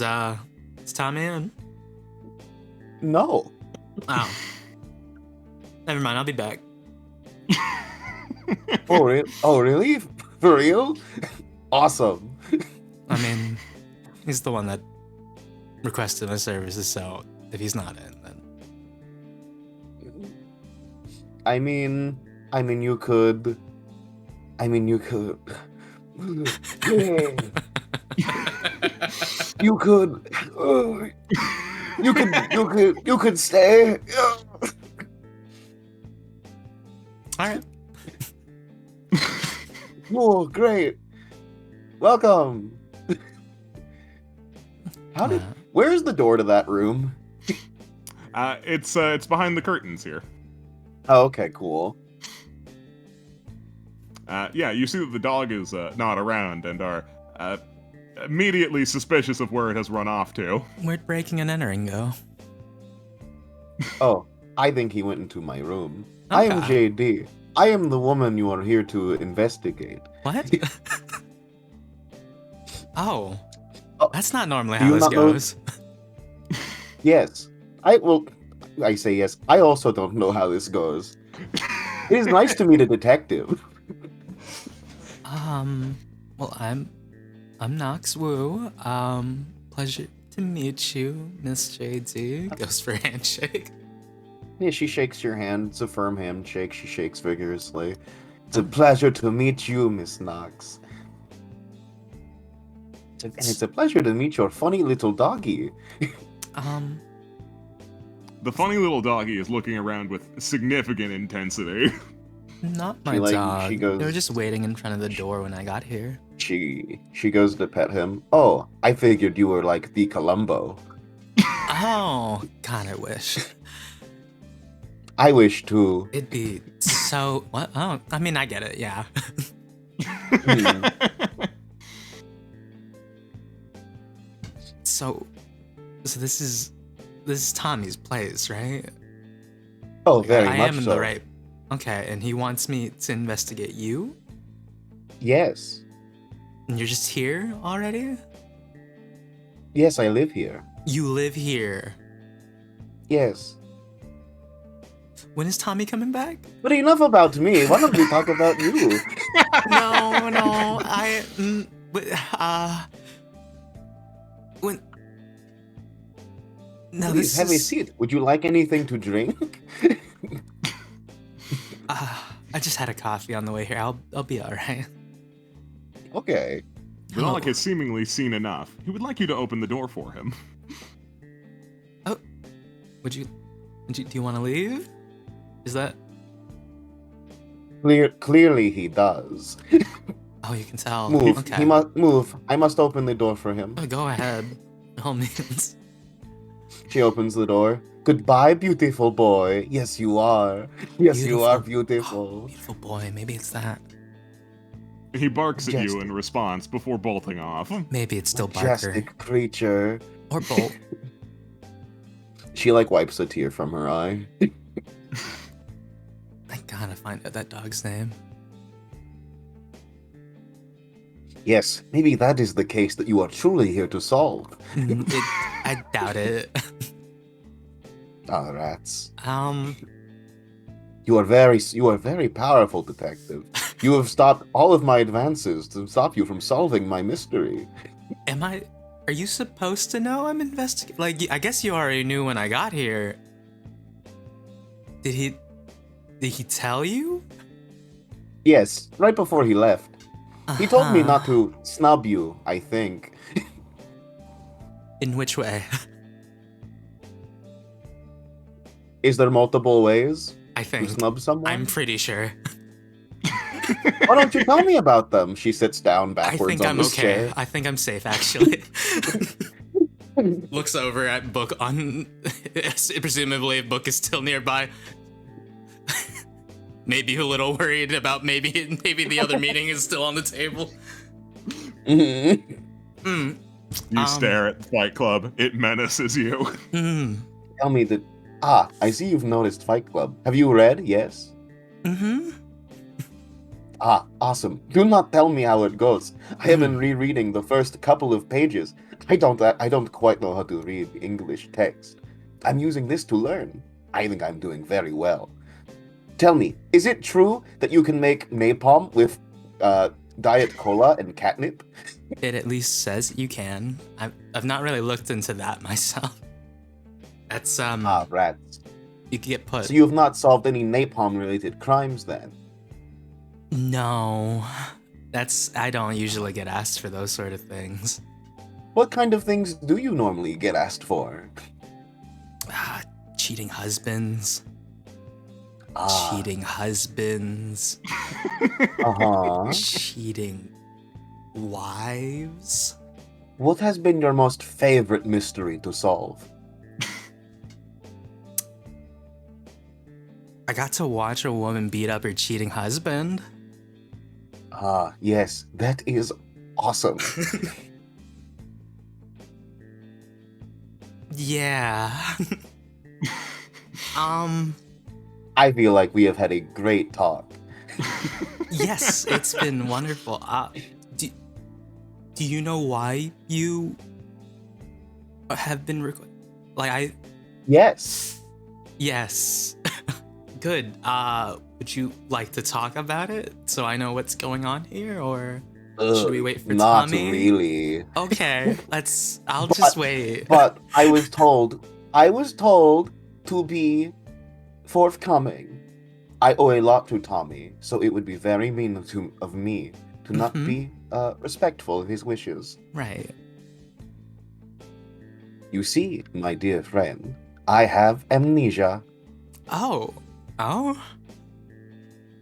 Tommy in? No. Oh. Never mind, I'll be back. Oh, really? For real? Awesome. I mean, he's the one that requested my services, so if he's not in, then... I mean, you could. You could. You could stay. All right. Oh, great. Welcome. Where's the door to that room? It's behind the curtains here. Oh, okay, cool. Yeah, you see that the dog is not around and are immediately suspicious of where it has run off to. Where'd breaking and entering go? Oh, I think he went into my room. I am JD. I am the woman you are here to investigate. What? Oh. Oh, That's not normally do how you this not know- goes. Yes. I say yes. I also don't know how this goes. It is nice to meet a detective. Well, I'm Nox Wu. Pleasure to meet you, Miss JD. Goes for handshake. Yeah, she shakes your hand. It's a firm handshake. She shakes vigorously. It's a pleasure to meet you, Miss Knox. And it's a pleasure to meet your funny little doggy. The funny little doggy is looking around with significant intensity. Not my She dog. goes- They were just waiting in front of the door when I got here. She goes to pet him. Oh, I figured you were like the Columbo. Oh, God, I wish. I wish too. It'd be so... What? Oh, I mean, I get it, yeah. So this is Tommy's place, right? Oh, very I much am in so. the right. Okay, and he wants me to investigate you? Yes. And you're just here already? Yes, I live here. You live here. Yes. When is Tommy coming back? But enough about me. Why don't we talk about you? No, when... No, Please have a seat. Would you like anything to drink? I just had a coffee on the way here. I'll be all right. Okay. The dog has seemingly seen enough. He would like you to open the door for him. Oh, do you want to leave? Is that? Clearly he does. Oh, you can tell. Move. Okay. He must move. I must open the door for him. Oh, go ahead. By all means. She opens the door. Goodbye, beautiful boy. Yes, you are. Yes, you are beautiful. Oh, beautiful boy. Maybe it's that. He barks at you Majestic. in response before bolting off. Maybe it's still Barker. Majestic creature. Or Bolt. She like wipes a tear from her eye. I gotta find out that dog's name. Yes, maybe that is the case that you are truly here to solve. I doubt it. Ah, rats. You You are very powerful, detective. You have stopped all of my advances to stop you from solving my mystery. Are you supposed to know I'm investigating? Like, I guess you already knew when I got here. Did he tell you? Yes, right before he left. He told me Uh-huh. not to snub you, I think. In which way? Is there multiple ways I to think. snub someone? I'm pretty sure. Why don't you tell me about them? She sits down I backwards think on I'm this okay. chair. I think I'm safe, actually. Looks over at book on. Presumably, a book is still nearby. Maybe a little worried about maybe the other meeting is still on the table. Mhm. You stare at Fight Club. It menaces you. Tell me that. Ah, I see you've noticed Fight Club. Have you read? Yes. Ah, awesome. Do not tell me how it goes. I have been rereading the first couple of pages. I don't quite know how to read English text. I'm using this to learn. I think I'm doing very well. Tell me, is it true that you can make napalm with diet cola and catnip? It at least says you can. I've not really looked into that myself. That's Ah, rats. you could get put. So you have not solved any napalm-related crimes then? No, I don't usually get asked for those sort of things. What kind of things do you normally get asked for? Cheating husbands. Ah, Cheating husbands. uh-huh. Cheating wives. What has been your most favorite mystery to solve? I got to watch a woman beat up her cheating husband. Ah, yes, that is awesome. Yeah. I feel like we have had a great talk. Yes, it's been wonderful. Do you know why you have been Yes. Yes. Good. Would you like to talk about it so I know what's going on here, or should we wait for not Tommy? Not really. Okay, I'll just wait. But I was told to be forthcoming. I owe a lot to Tommy, so it would be very mean of me to not be respectful of his wishes. Right. You see, my dear friend, I have amnesia. Oh.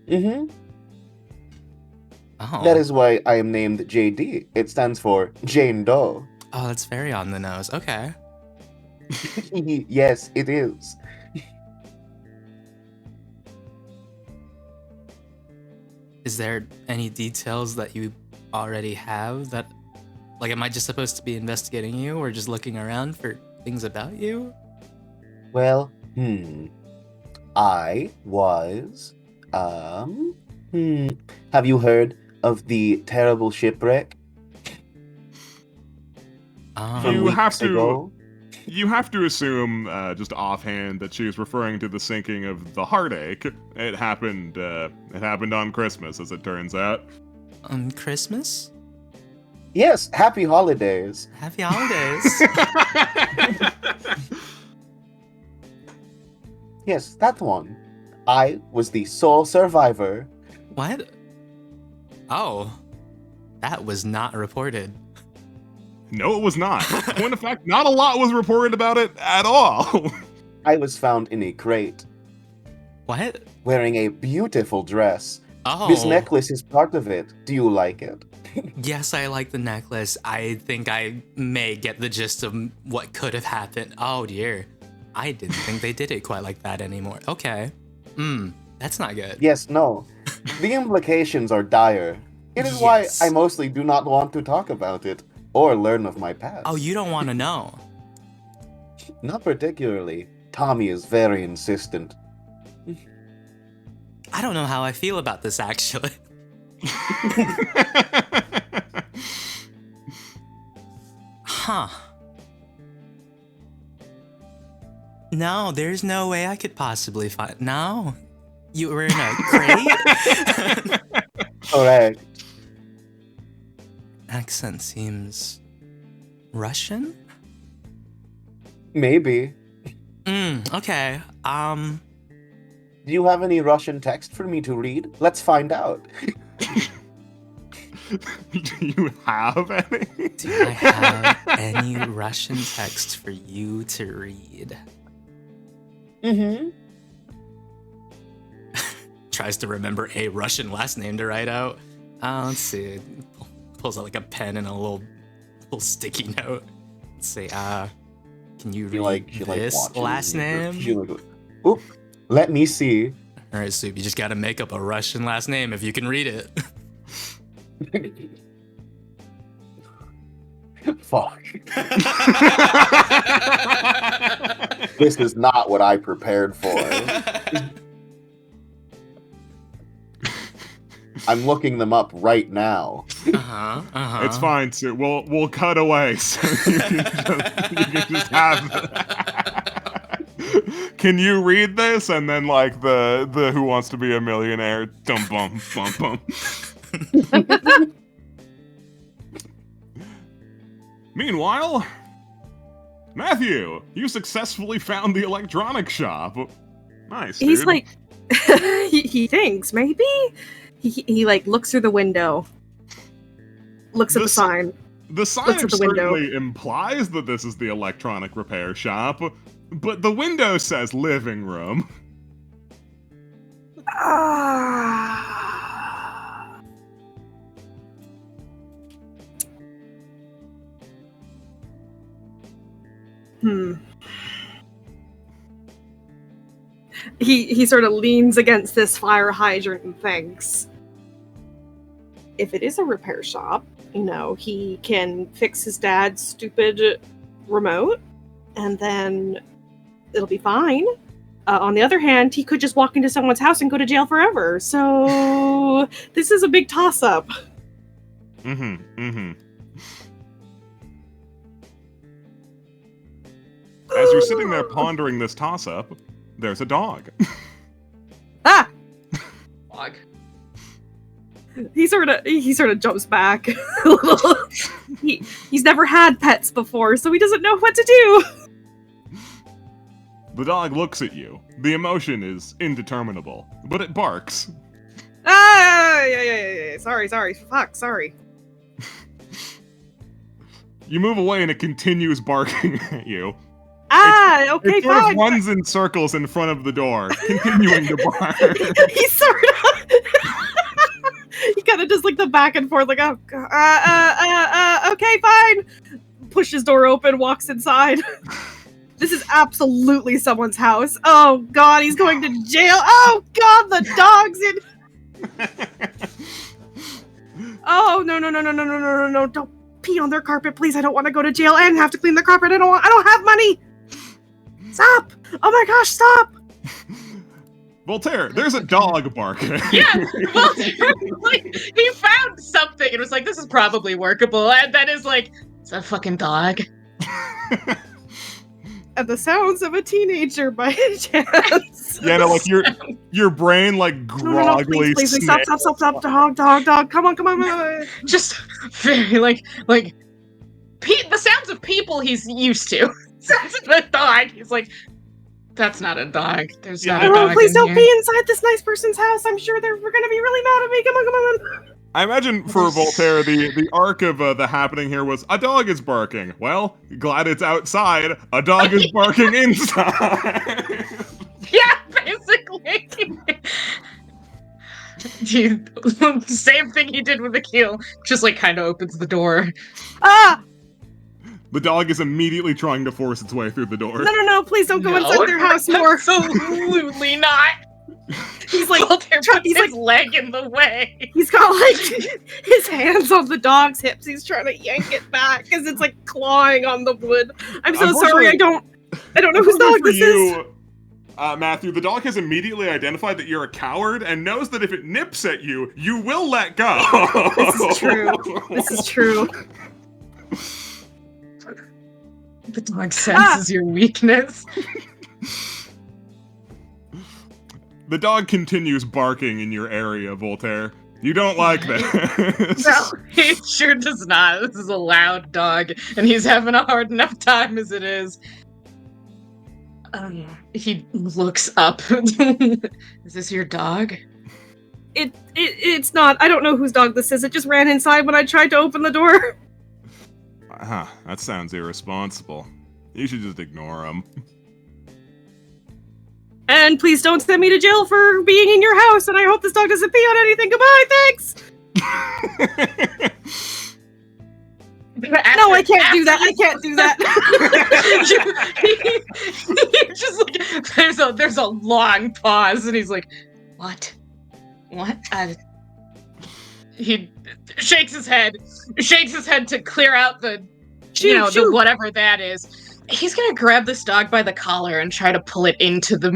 Mm-hmm. Oh. That is why I am named JD. It stands for Jane Doe. Oh, that's very on the nose. Okay. Yes, it is. Is there any details that you already have that, like, am I just supposed to be investigating you or just looking around for things about you? Well, I was, have you heard of the terrible shipwreck? From You weeks have to- ago? You have to assume, just offhand, that she was referring to the sinking of the Heartache. It happened on Christmas, as it turns out. On Christmas? Yes, happy holidays. Happy holidays. Yes, that one. I was the sole survivor. What? Oh. That was not reported. No, it was not. Point of fact, not a lot was reported about it at all. I was found in a crate, What? wearing a beautiful dress. Oh. This necklace is part of it. Do you like it? Yes, I like the necklace. I think I may get the gist of what could have happened. Oh dear. I didn't think they did it quite like that anymore. Okay. That's not good. Yes, no. The implications are dire. It is why Yes. I mostly do not want to talk about it or learn of my past. Oh, you don't want to know. Not particularly. Tommy is very insistent. I don't know how I feel about this, actually. Huh. No, there's no way I could possibly find. No. You were in a crate? Correct. Accent seems Russian? Maybe. Okay. Do you have any Russian text for me to read? Let's find out. Do you have any? Do I have any Russian text for you to read? Mm-hmm. tries to remember a Russian last name to write out. Let's see. Pulls out like a pen and a little sticky note. Let's see. Can you read this last name? Oop. Let me see. All right, Soup. You just gotta make up a Russian last name if you can read it. Fuck. This is not what I prepared for. I'm looking them up right now. It's fine, Sue. We'll cut away so you can just have. Can you read this? And then like the Who Wants to Be a Millionaire? Dum bum bum bum. Meanwhile, Matthew, you successfully found the electronic shop. Nice. He's dude. like, he thinks maybe. He like looks through the window, looks at the sign. The sign certainly implies that this is the electronic repair shop, but the window says living room. He sort of leans against this fire hydrant and thinks, if it is a repair shop, you know, he can fix his dad's stupid remote, and then it'll be fine. On the other hand, he could just walk into someone's house and go to jail forever. So this is a big toss-up. As you're sitting there pondering this toss-up, there's a dog. Ah! Dog. He sort of jumps back a little. He's never had pets before, so he doesn't know what to do. The dog looks at you. The emotion is indeterminable, but it barks. Ah, yeah. Sorry. Fuck, sorry. You move away and it continues barking at you. Okay, it sort fine. of runs in circles in front of the door, continuing to bark. He's sort of... he kind of does like the back and forth, like, okay, fine. Pushes door open, walks inside. This is absolutely someone's house. Oh god, he's going to jail. Oh god, the dog's in. Oh no! Don't pee on their carpet, please. I don't want to go to jail and have to clean the carpet. I don't have money. Stop! Oh my gosh, stop! Voltaire, there's a dog barking. Yeah, Voltaire, like, he found something and was like, this is probably workable. And that is like, it's a fucking dog. And the sounds of a teenager by chance. Yeah, no, like your brain like groggily. No, please, stop, dog. Come on. Just very like the sounds of people he's used to. Sounds of a dog. He's like, that's not a dog. There's not a dog. Please don't here. be inside this nice person's house. I'm sure they're gonna be really mad at me. Come on. I imagine for Voltaire, the arc of the happening here was a dog is barking. Well, glad it's outside. A dog is barking inside. Yeah, basically. Dude, same thing he did with the keel. Just like kind of opens the door. Ah! The dog is immediately trying to force its way through the door. No, please don't go inside their house more. Absolutely not. He's like, he's his leg in the way. He's got like his hands on the dog's hips. He's trying to yank it back because it's like clawing on the wood. I'm so sorry. I don't know whose dog this is. Matthew, the dog has immediately identified that you're a coward and knows that if it nips at you, you will let go. This is true. The dog senses your weakness. The dog continues barking in your area, Voltaire. You don't like this. No, he sure does not. This is a loud dog, and he's having a hard enough time as it is. He looks up. Is this your dog? It's not. I don't know whose dog this is. It just ran inside when I tried to open the door. That sounds irresponsible. You should just ignore him. And please don't send me to jail for being in your house, and I hope this dog doesn't pee on anything. Goodbye, thanks! No, I can't do that. I can't do that. Just like there's a long pause, and he's like, "What? What?" He shakes his head to clear out the, the whatever that is. He's gonna grab this dog by the collar and try to pull it into the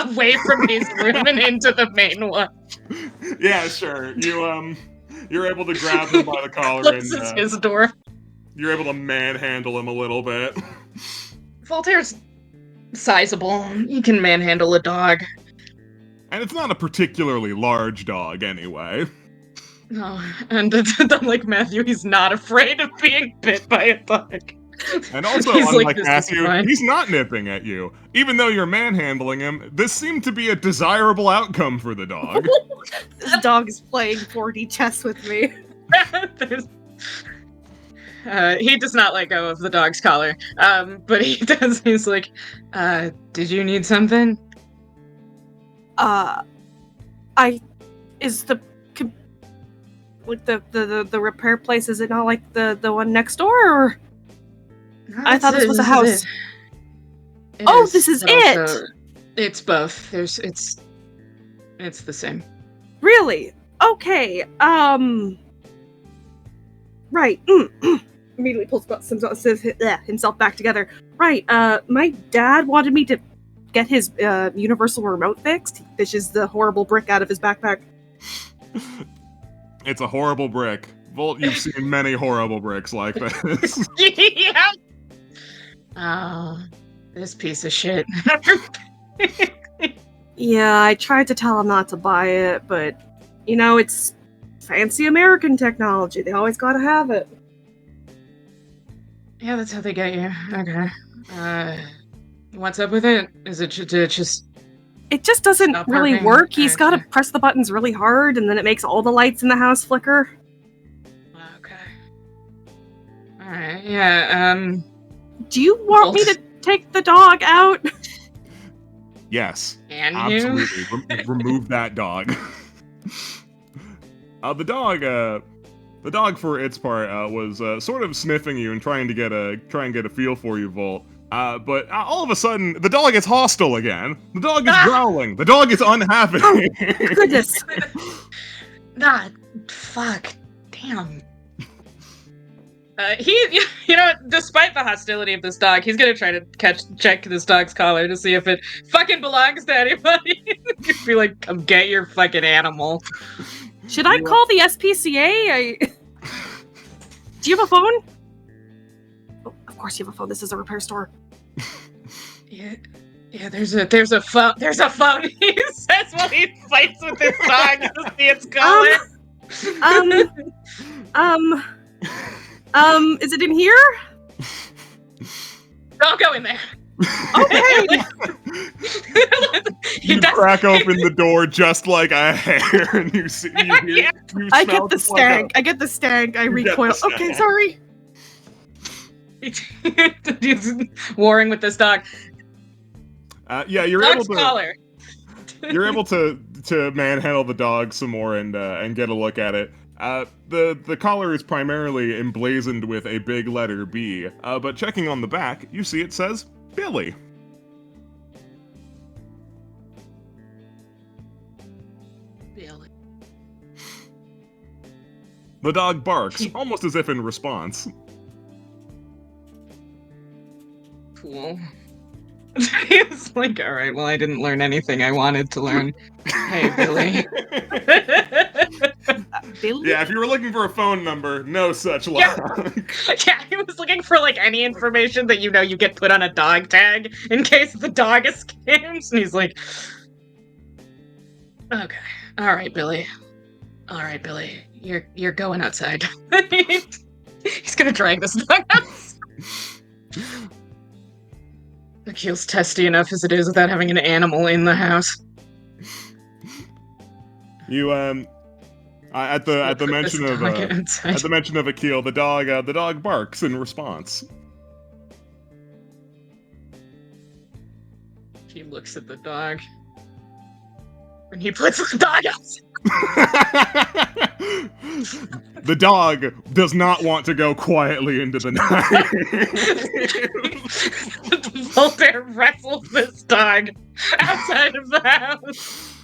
away from his room and into the main one. Yeah, sure. You're able to grab him by the collar Closes his door. You're able to manhandle him a little bit. Voltaire's sizable. He can manhandle a dog. And it's not a particularly large dog, anyway. No, and unlike Matthew, he's not afraid of being bit by a dog. And also, unlike Matthew, he's not nipping at you. Even though you're manhandling him, this seemed to be a desirable outcome for the dog. This dog is playing 4D chess with me. He does not let go of the dog's collar. But he does. He's like, did you need something? Is the repair place, is it not like the one next door, or? No, I thought this was a house. This is it! It's both. It's the same. Really? Okay, right. Immediately pulls himself back together. Right, my dad wanted me to get his universal remote fixed. He fishes the horrible brick out of his backpack. It's a horrible brick. Volt, you've seen many horrible bricks like this. Yeah. Oh, this piece of shit. Yeah, I tried to tell him not to buy it, but, it's fancy American technology. They always gotta have it. Yeah, that's how they get you. Okay. What's up with it? Is it just... It just doesn't really work. He's got to press the buttons really hard, and then it makes all the lights in the house flicker. Okay. Alright, yeah, Do you want me to take the dog out? Yes. Can absolutely. Remove that dog. The dog for its part was sort of sniffing you and trying to get a feel for you, Volt. But all of a sudden, the dog is hostile again. The dog is growling. The dog is unhappy. Oh, goodness. Fuck. Damn. Despite the hostility of this dog, he's gonna try to check this dog's collar to see if it fucking belongs to anybody. Be like, come get your fucking animal. Should I call the SPCA? Do you have a phone? Oh, of course you have a phone. This is a repair store. Yeah, there's a phone. There's a phone. He says while he fights with his dog to see its collar. Is it in here? Don't go in there. Okay. You crack open the door just like a hare, and you see. I get the stank. I get the stank. I recoil. Okay, sorry. He's warring with this dog. Yeah, you're Dog's able to. Collar. You're able to manhandle the dog some more and get a look at it. The collar is primarily emblazoned with a big letter B, but checking on the back, you see it says Billy. Billy. The dog barks, almost as if in response. Cool. He's like, alright, well, I didn't learn anything I wanted to learn. Hey, Billy. Billy? Yeah, if you were looking for a phone number, no such luck. Yeah, he was looking for, any information that you get put on a dog tag in case the dog escapes. And he's like, okay, alright, Billy. Alright, Billy. You're going outside. He's gonna drag this dog outside. The keel's testy enough as it is without having an animal in the house. You at the mention of Akil, the dog barks in response. He looks at the dog. And he puts the dog outside. The dog does not want to go quietly into the night. Voltaire wrestles this dog outside of the house.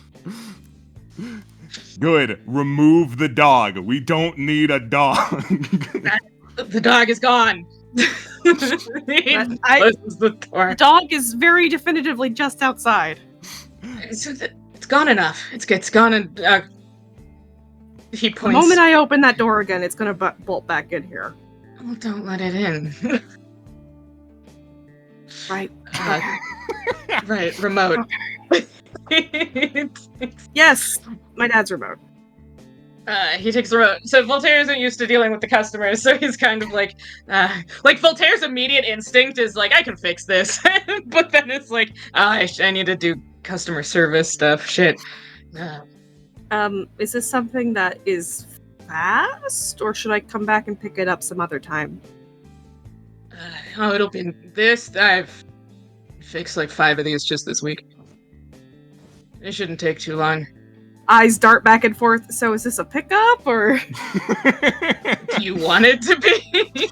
Good. Remove the dog. We don't need a dog. The dog is gone. He closes the door. The dog is very definitively just outside. It's gone enough. It's gone and he The points. moment I open that door again, it's gonna bolt back in here. Oh, don't let it in. Right. Right, remote. Yes, my dad's remote. He takes the remote. So Voltaire isn't used to dealing with the customers, so he's kind of like Voltaire's immediate instinct is like, I can fix this, but then it's like, I need to do customer service stuff. Shit. Is this something that is fast, or should I come back and pick it up some other time? It'll be this. I've fixed like 5 of these just this week. It shouldn't take too long. Eyes dart back and forth. So is this a pickup, or? Do you want it to be?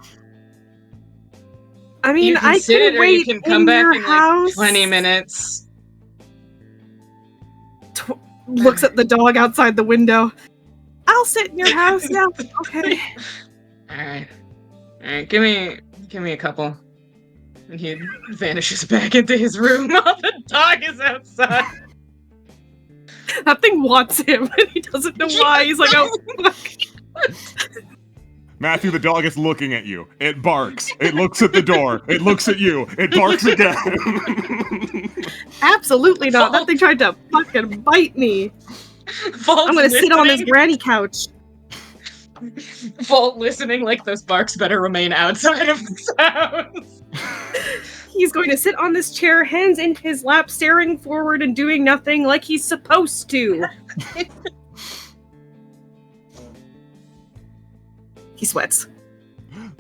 I mean, You can I sit can or wait you can come in back your in house. like 20 minutes. Looks at the dog outside the window. I'll sit in your house. Yeah. Okay. Alright. Give me a couple. And he vanishes back into his room while the dog is outside. That thing wants him, and he doesn't know why. He's like, oh, fuck. Matthew, the dog is looking at you. It barks. It looks at the door. It looks at you. It barks again. Absolutely not. That thing tried to fucking bite me. Vault's I'm gonna sit on this listening. granny couch. Vault listening like those barks better remain outside of the house. He's going to sit on this chair, hands in his lap, staring forward and doing nothing like he's supposed to. He sweats.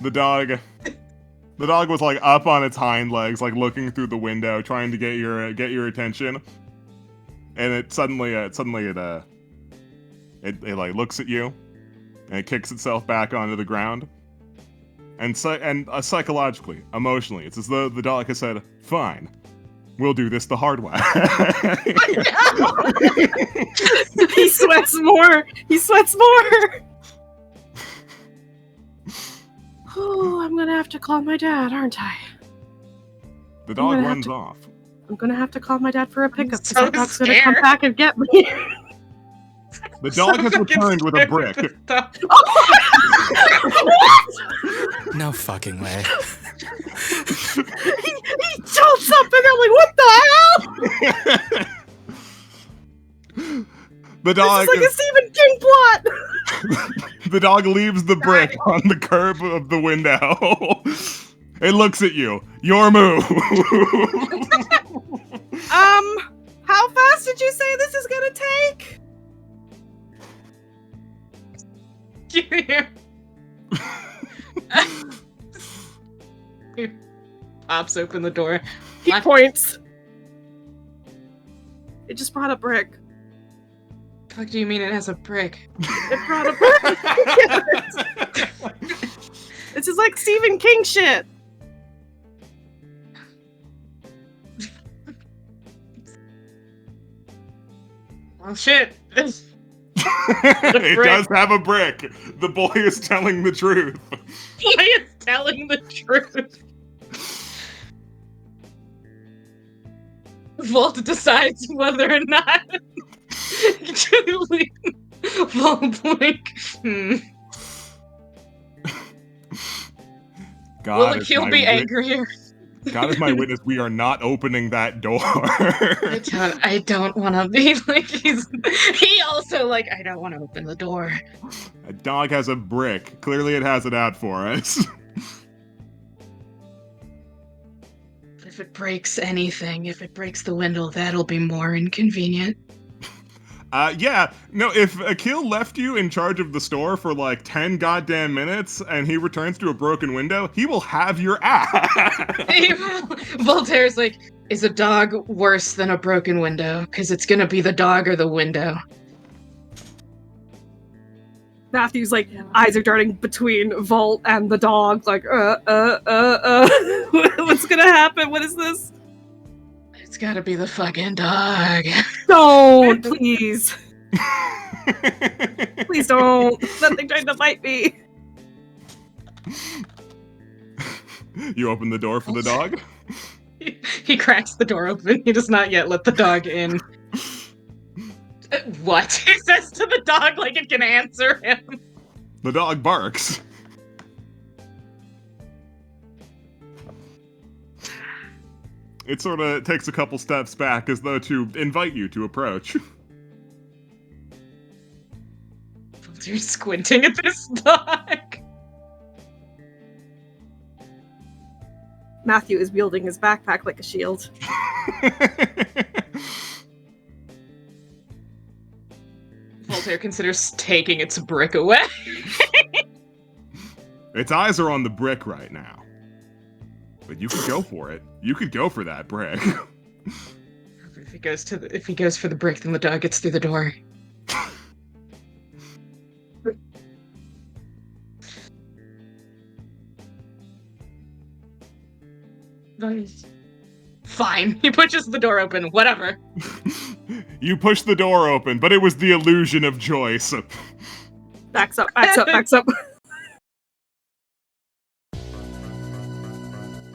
The dog was like up on its hind legs, like looking through the window, trying to get your attention. And it suddenly it like looks at you, and it kicks itself back onto the ground. And psychologically, emotionally, it's as though the dog has said, "Fine, we'll do this the hard way." He sweats more. He sweats more. Oh, I'm gonna have to call my dad, aren't I? The dog gonna have runs to- off. I'm gonna have to call my dad for a pickup because so that dog's gonna come scared. back and get me. The dog has Fucking returned with a scared brick. of the dog. No fucking way. He jolts up and I'm like, what the hell? The dog. This is like a Stephen King plot. The dog leaves the brick on the curb of the window. It looks at you. Your move. How fast did you say this is gonna take? He pops open the door. He What? points. It just brought a brick. Fuck do you mean it has a brick? It brought a brick. This is like Stephen King shit. Oh shit. It brick. does have a brick. The boy is telling the truth. He is telling the truth. Vault decides whether or not to leave. Vault like, God is he'll my be wit- angrier. God is my witness. We are not opening that door. I don't want to be like he also like I don't want to open the door. A dog has a brick. Clearly, it has it out for us. If it breaks anything, if it breaks the window, that'll be more inconvenient. Yeah, no, if Akil left you in charge of the store for like 10 goddamn minutes and he returns to a broken window, he will have your ass. Voltaire's like, is a dog worse than a broken window? Because it's gonna be the dog or the window. Matthew's like, eyes are darting between Volt and the dog, like, what's gonna happen? What is this? It's gotta be the fucking dog. Don't, please. Please don't. That thing tried to bite me. You open the door for the dog? He cracks the door open. He does not yet let the dog in. What? He says to the dog like it can answer him. The dog barks. It sort of takes a couple steps back as though to invite you to approach. You're squinting at this dog. Matthew is wielding his backpack like a shield. Voltaire considers taking its brick away. Its eyes are on the brick right now. But you could go for it. You could go for that brick. If he goes for the brick, then the dog gets through the door. Fine. He pushes the door open. Whatever. You push the door open, but it was the illusion of Joyce. Backs up, backs up, backs up.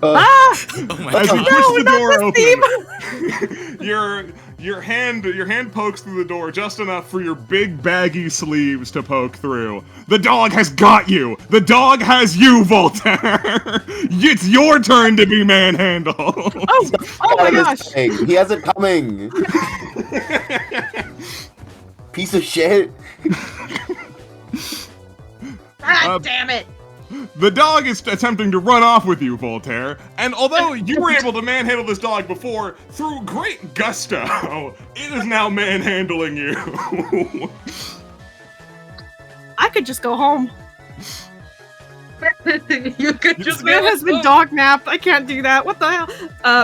Oh my As you god. push the door not open, your hand pokes through the door just enough for your big baggy sleeves to poke through. The dog has got you. The dog has you, Voltaire. It's your turn to be manhandled. Oh my gosh. He has it coming. Piece of shit. God damn it! The dog is attempting to run off with you, Voltaire, and although you were able to manhandle this dog before, through great gusto, it is now manhandling you. I could just go home. You could just Man has been dog napped. I can't do that. What the hell?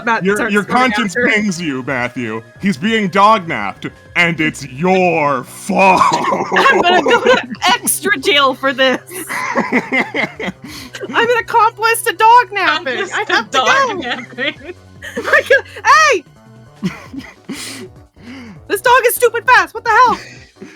Matt, Your conscience pings you, Matthew. He's being dog napped, and it's your fault. I'm gonna go to extra jail for this. I'm an accomplice to dog napping. I have to go. napping. Hey! This dog is stupid fast. What the hell?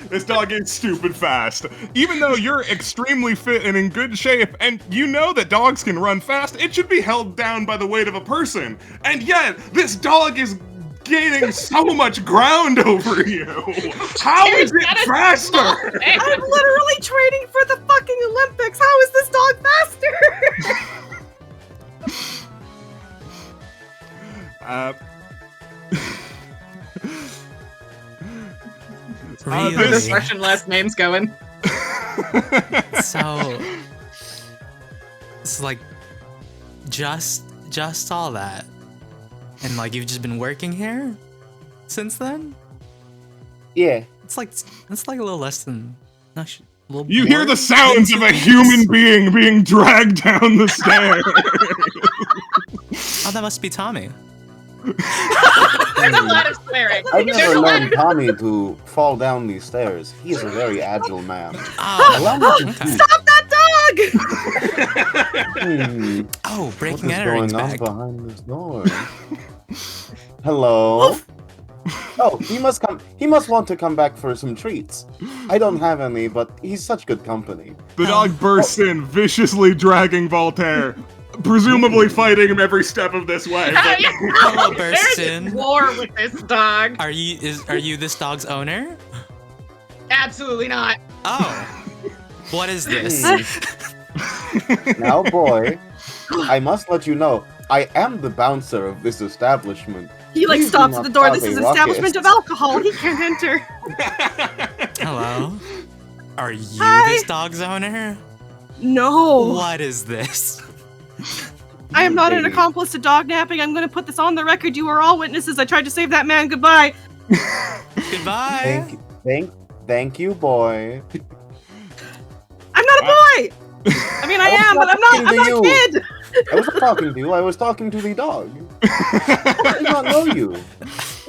This dog is stupid fast. Even though you're extremely fit and in good shape, and you know that dogs can run fast, it should be held down by the weight of a person. And yet, this dog is gaining so much ground over you. How is it faster? I'm literally training for the fucking Olympics. How is this dog faster? Really? This Russian last name's going. So it's like just all that, and like you've just been working here since then. Yeah. It's like a little less than. No, a little You more hear the than sounds 2 of a weeks. human being being dragged down the stairs. Oh, that must be Tommy. There's a lot of swearing. I've There's never a lot known Tommy to fall down these stairs. He is a very agile man. Oh, Allow me to okay. see. Stop that dog! Oh, What breaking is and entering's going on back. behind this door? Hello? Oh, he must come. He must want to come back for some treats. I don't have any, but he's such good company. The dog bursts in, viciously dragging Voltaire, presumably fighting him every step of this way. but- Hello, bursts There's in. a war with this dog. Are you this dog's owner? Absolutely not. Oh, what is this? Now, boy, I must let you know, I am the bouncer of this establishment. He like Please do stops at not the door. cause This a is ruckus. establishment of alcohol. He can't enter. Hello. Are you Hi. this dog's owner? No. What is this? I am not an accomplice to dog napping. I'm going to put this on the record. You are all witnesses. I tried to save that man. Goodbye. Goodbye. Thank you, boy. I'm not a boy! I mean, I am, but I'm not a kid! I wasn't talking to you. I was talking to the dog. I did not know you.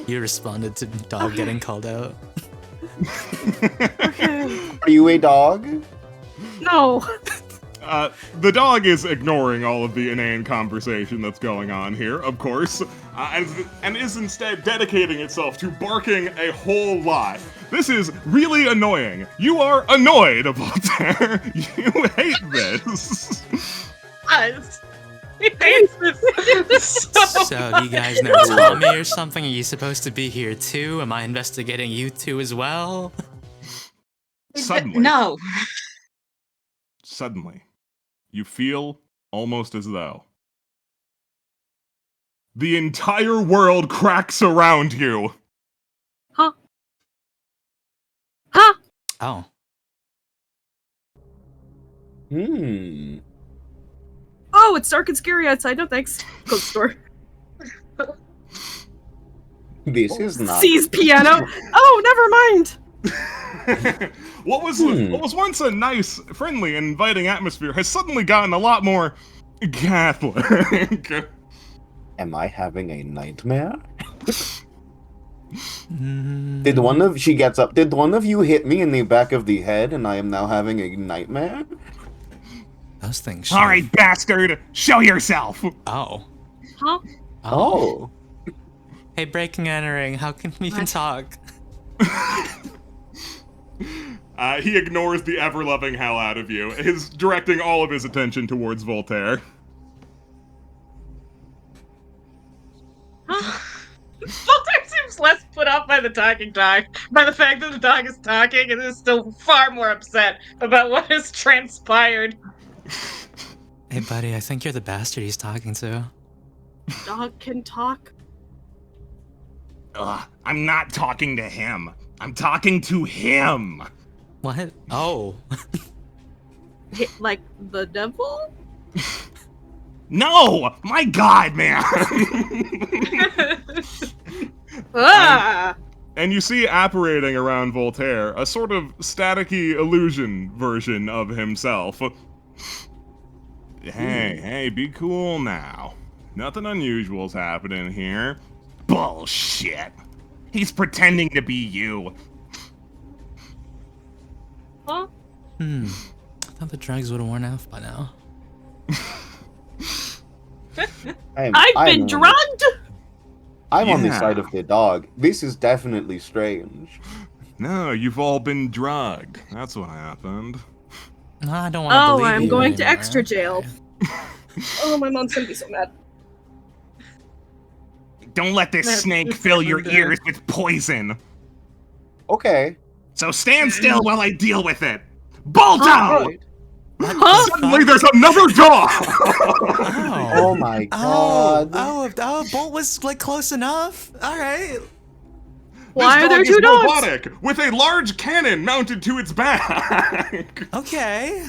You responded to dog getting called out. Okay. Are you a dog? No. The dog is ignoring all of the inane conversation that's going on here, of course, and is instead dedicating itself to barking a whole lot. This is really annoying. You are annoyed, Voltaire. You hate this. He hates this so So, do you guys know Tommy or something? Are you supposed to be here too? Am I investigating you two as well? Suddenly, you feel almost as though the entire world cracks around you. Huh? Huh? Oh. Oh, it's dark and scary outside. No thanks. Close the door. This is not. Seize piano. Oh, never mind. What was once a nice, friendly, and inviting atmosphere has suddenly gotten a lot more Catholic. Am I having a nightmare? Did one of you hit me in the back of the head and I am now having a nightmare? Those things. All right, bastard, show yourself. Oh. Huh? Oh. Hey, breaking entering. How can we can talk? He ignores the ever-loving hell out of you, is directing all of his attention towards Voltaire. Voltaire seems less put off by the talking dog, by the fact that the dog is talking, and is still far more upset about what has transpired. Hey, buddy, I think you're the bastard he's talking to. Dog can talk. I'm not talking to him. I'm talking to him. What? Oh. Like the devil? No! My God, man! Ah! And you see apparating around Voltaire a sort of staticky illusion version of himself. Hey, be cool now. Nothing unusual's happening here. Bullshit. He's pretending to be you. Huh? I thought the drugs would have worn off by now. I've been drugged? I'm on the Yeah. side of the dog. This is definitely strange. No, you've all been drugged. That's what happened. No, I don't want to believe I'm you going to anymore. extra jail. Oh, my mom's gonna be so mad. Don't let this snake fill your ears with poison. Okay. So stand still while I deal with it. Bolt out! Right. Huh? Suddenly there's another dog! Oh my god. Oh, Bolt was like close enough. All right. Why This are there dog two is dogs? robotic, with a large cannon mounted to its back. Okay.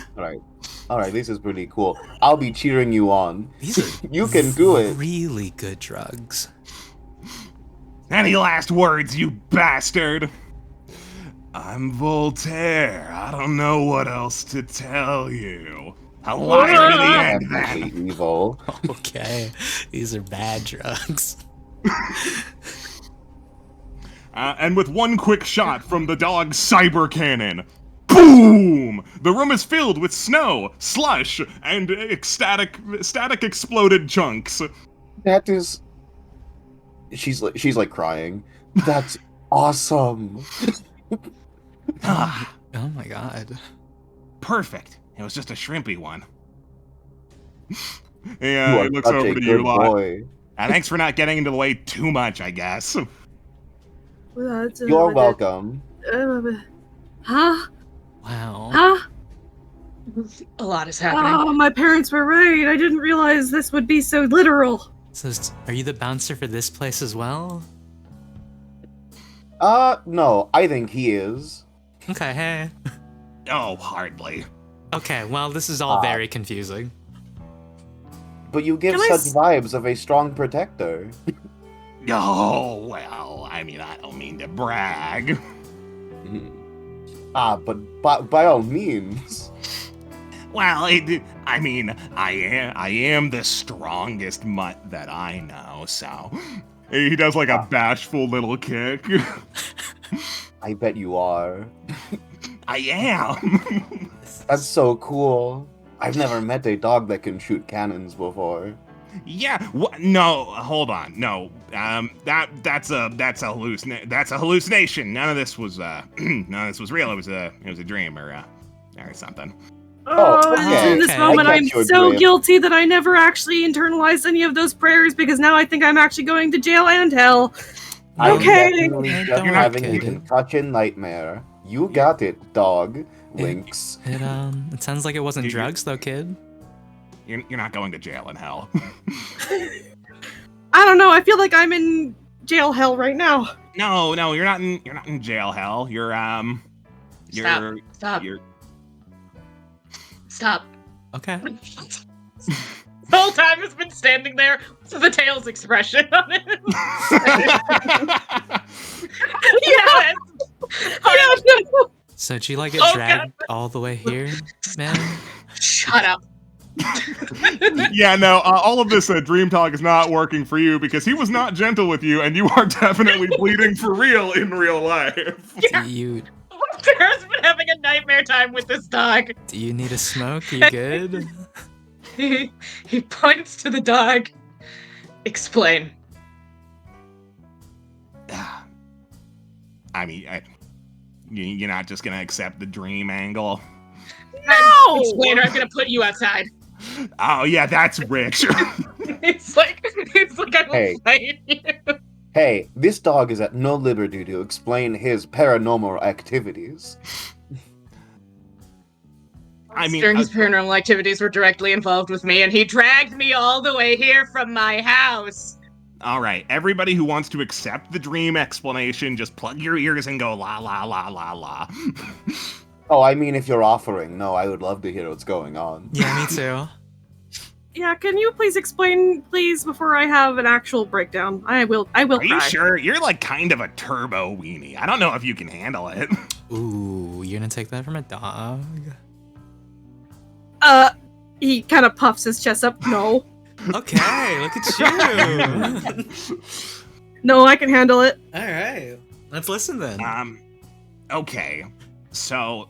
Alright, this is pretty cool. I'll be cheering you on. These are You can do it. really good drugs. Any last words, you bastard? I'm Voltaire. I don't know what else to tell you. I'll lie to the end Definitely then. evil. Okay. These are bad drugs. And with one quick shot from the dog's cyber cannon, boom! The room is filled with snow, slush, and static exploded chunks. That is. She's like crying. That's awesome. Ah, Oh my god. perfect. It was just a shrimpy one. You Yeah, are he looks such over a to you, good Lot. boy. Thanks for not getting into the way too much, I guess. You're welcome. Huh? Wow. Huh? A lot is happening. Oh, my parents were right. I didn't realize this would be so literal. So, are you the bouncer for this place as well? No, I think he is. Okay, hey. Oh, hardly. Okay, well, this is all very confusing. But you give Can I such vibes of a strong protector. Oh, well, I mean, I don't mean to brag. But by all means. Well, I mean, I am the strongest mutt that I know, so... He does like a bashful little kick. I bet you are. I am. That's so cool. I've never met a dog that can shoot cannons before. Yeah. No. Hold on. No. That's a hallucination. None of this was none of this was real. It was a dream or something. okay. In this Okay. moment, I I'm get you, so Andrea. guilty that I never actually internalized any of those prayers because now I think I'm actually going to jail and hell. I'm Okay. definitely Don't just worry, having a kid. concussion nightmare. You got it, dog. Winks. It sounds like it wasn't You- drugs though, kid. You're not going to jail in hell. I don't know. I feel like I'm in jail hell right now. No, you're not in jail hell. You're Stop. You're, Stop. Okay. The whole time has been standing there with the tails expression on it. Yeah. Yes. So did you like get Oh, dragged all the way here, man? Shut up. yeah, no, all of this dream talk is not working for you because he was not gentle with you, and you are definitely bleeding for real in real life. Do you Tara's been having a nightmare time with this dog. need a smoke? Are you good? He points to the dog. Explain. I mean, you're not just gonna accept the dream angle. No! Explain or I'm gonna put you outside. Oh yeah, that's rich. It's like I will Hey. fight you. Hey, this dog is at no liberty to explain his paranormal activities. I mean, During his paranormal activities were directly involved with me, and he dragged me all the way here from my house. all right, everybody who wants to accept the dream explanation, just plug your ears and go la la la la la. Oh, I mean, if you're offering, no, I would love to hear what's going on. Yeah, me too. Yeah, can you please explain, please, before I have an actual breakdown? I will Are cry. you sure? You're like kind of a turbo weenie. I don't know if you can handle it. Ooh, you're gonna take that from a dog? He kind of puffs his chest up. No. Okay, look at you. No, I can handle it. All right, let's listen then. Okay. So,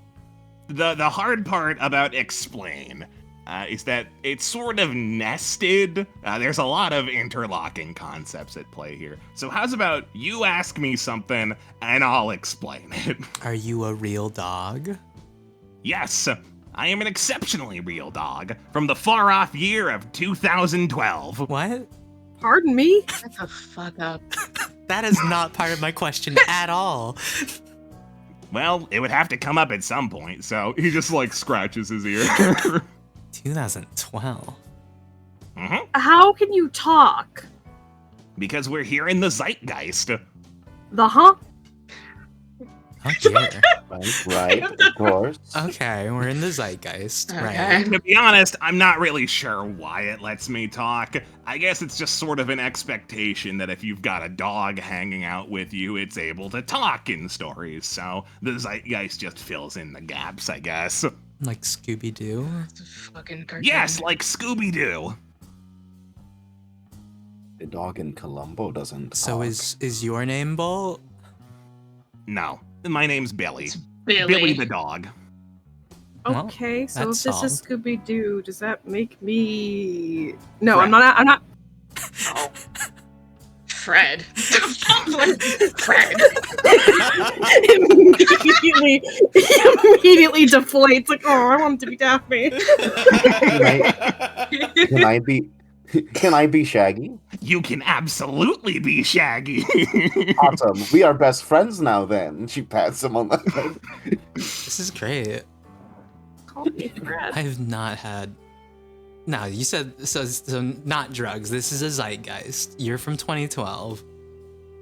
the hard part about explain is that it's sort of nested. There's a lot of interlocking concepts at play here. So how's about you ask me something and I'll explain it? Are you a real dog? Yes, I am an exceptionally real dog from the far-off year of 2012. What? Pardon me? Shut the fuck up. That is not part of my question at all. Well, it would have to come up at some point, so he just like scratches his ear. 2012. How can you talk? Because we're here in the zeitgeist. The huh? Oh dear. Right, of course. Okay, we're in the zeitgeist. Okay. Right. To be honest, I'm not really sure why it lets me talk. I guess it's just sort of an expectation that if you've got a dog hanging out with you, it's able to talk in stories. So the zeitgeist just fills in the gaps, I guess. Like Scooby-Doo? It's a fucking cartoon. Yes, like Scooby-Doo. The dog in Columbo doesn't So talk. is your name Bolt? No, my name's Billy. Billy. Billy the dog. Well, Okay, so if that's this is solved. Scooby-Doo, does that make me... No, Fred. I'm not... Fred. Fred. immediately deflates. Like, oh, I want him to be Daphne. Can I be Shaggy? You can absolutely be Shaggy. Awesome. We are best friends now then. She pats him on the head. This is great. Call me Fred. I've not had. No, you said so not drugs. This is a zeitgeist. You're from 2012.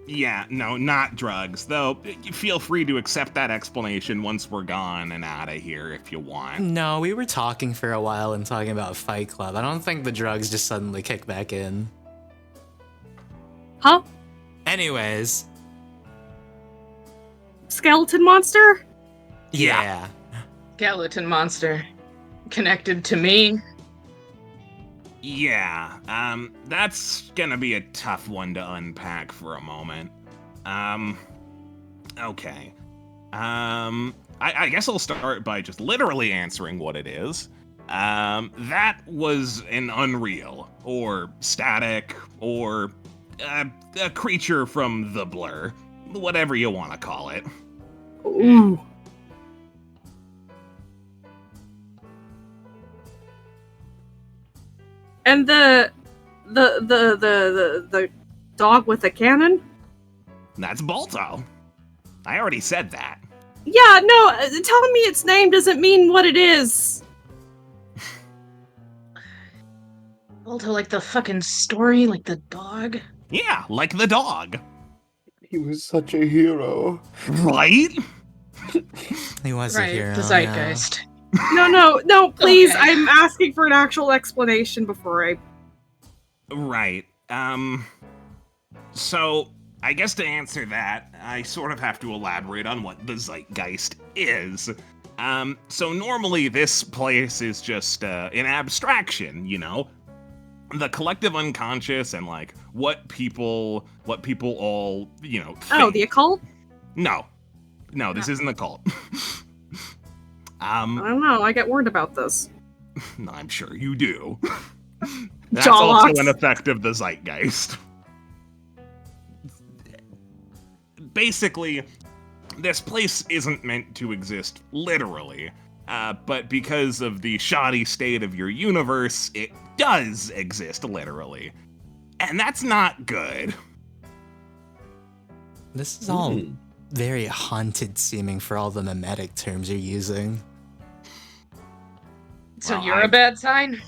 Yeah, no, not drugs. Though, feel free to accept that explanation once we're gone and out of here if you want. No, we were talking for a while and talking about Fight Club. I don't think the drugs just suddenly kick back in. Huh? Anyways, Skeleton monster? Yeah. Skeleton monster. Connected to me. Yeah, that's gonna be a tough one to unpack for a moment. Okay. I guess I'll start by just literally answering what it is. That was an unreal, or static, or a creature from the blur. Whatever you want to call it. Ooh. And the dog with the cannon? That's Balto. I already said that. Yeah, no, telling me its name doesn't mean what it is. Balto, like the fucking story, like the dog. Yeah, like the dog. He was such a hero. Right? He was a Right, hero. the zeitgeist. No, please, Okay. I'm asking for an actual explanation before I... Right. So, I guess to answer that, I sort of have to elaborate on what the zeitgeist is. So normally this place is just an abstraction, you know? The collective unconscious and like what people all, you know, think. Oh, the occult? No, this isn't a cult. I don't know, I get worried about this. I'm sure you do. That's Jaw also locks. an effect of the zeitgeist. Basically, this place isn't meant to exist literally, but because of the shoddy state of your universe, it does exist literally. And that's not good. This is all very haunted seeming for all the mimetic terms you're using. So Well, you're a bad sign?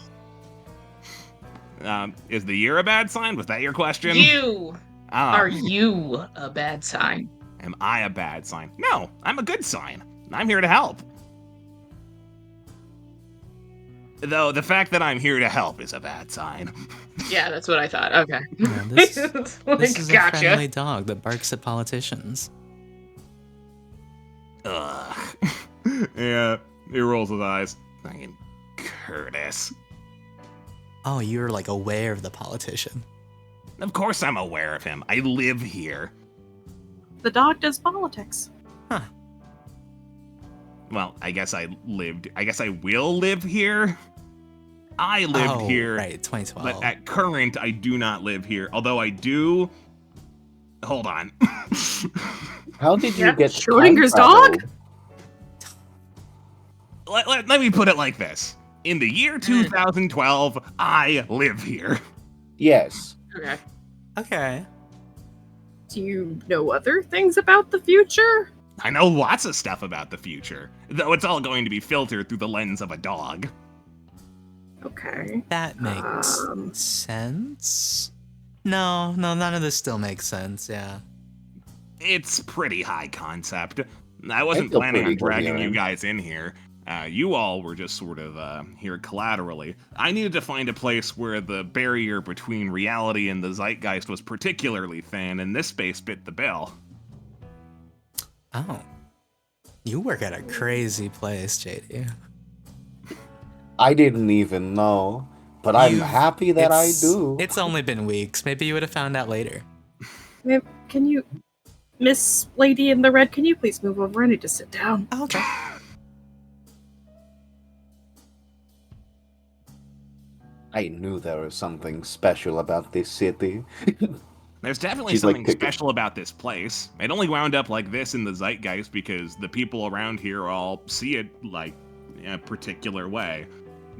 Is the year a bad sign? Was that your question? You! Ah, Are you a bad sign? am I a bad sign? No, I'm a good sign. I'm here to help. Though the fact that I'm here to help is a bad sign. Yeah, that's what I thought. Okay. Yeah, this Like, this is a gotcha. friendly dog that barks at politicians. Ugh. Yeah, he rolls his eyes. Fucking Curtis. Oh, you're like aware of the politician. Of course I'm aware of him. I live here. The dog does politics. Well, I guess I will live here. I lived here, Right, 2012. but at current, I do not live here. Although I do... Hold on. How did you Yeah, get Schrodinger's time dog? travel? Let me put it like this. In the year 2012, I live here. Yes. Okay. Okay. Do you know other things about the future? I know lots of stuff about the future, though it's all going to be filtered through the lens of a dog. Okay. That makes sense. No, none of this still makes sense, yeah. It's pretty high concept. I wasn't feel planning on pretty good dragging here. you guys in here. You all were just sort of here collaterally. I needed to find a place where the barrier between reality and the zeitgeist was particularly thin, and this space bit the bill. Oh. You work at a crazy place, JD. I didn't even know, but I'm happy that I do. It's only been weeks. Maybe you would have found out later. Can you... Miss Lady in the Red, can you please move over? I need to sit down. Okay. I knew there was something special about this city. There's definitely She's like something picking- special about this place. It only wound up like this in the zeitgeist because the people around here all see it like a particular way.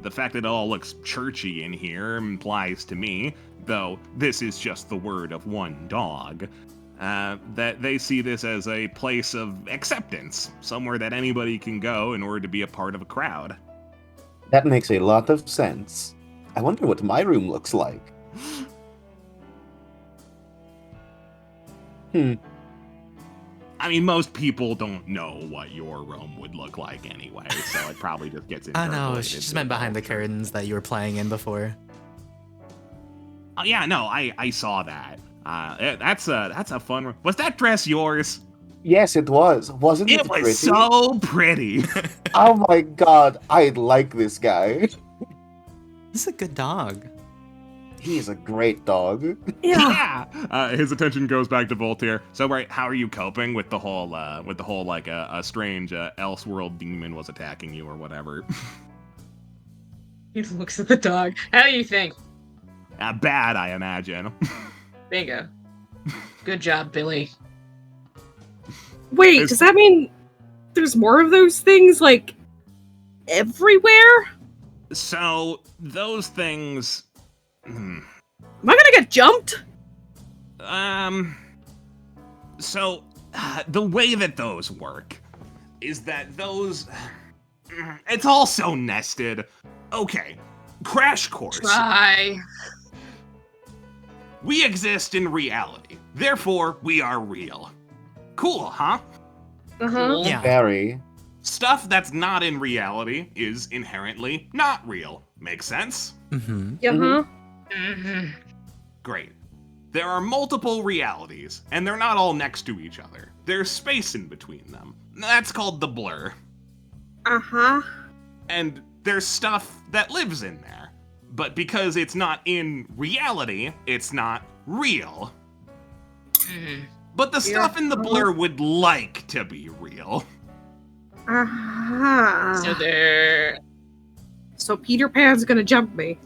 The fact that it all looks churchy in here implies to me, though this is just the word of one dog, that they see this as a place of acceptance, somewhere that anybody can go in order to be a part of a crowd. That makes a lot of sense. I wonder what my room looks like. I mean, most people don't know what your room would look like anyway, so it probably just gets I know, interpolated she just into meant the behind the culture. curtains that you were playing in before. Oh, yeah, no, I saw that. That's a fun one. Was that dress yours? Yes, it was. Wasn't it It was pretty? so pretty. Oh my god, I like this guy. This is a good dog. He's a great dog. Yeah. His attention goes back to Voltaire. So, right, how are you coping with the whole like a strange Elseworld demon was attacking you or whatever? He looks at the dog. How do you think? Bad, I imagine. Bingo. Good job, Billy. Wait, does that mean there's more of those things, like, everywhere? So, those things... Am I gonna get jumped? So, the way that those work is that those... It's all so nested. Okay, crash course. Try. We exist in reality. Therefore, we are real. Cool, huh? Uh-huh. Yeah. Very. Stuff that's not in reality is inherently not real. Makes sense? Mm-hmm. Uh-huh. Mm-hmm. Great. There are multiple realities, and they're not all next to each other. There's space in between them. That's called the blur. Uh-huh. And there's stuff that lives in there. But because it's not in reality, it's not real. Mm-hmm. But the stuff in the blur would like to be real. Uh-huh. So they're... So Peter Pan's gonna jump me.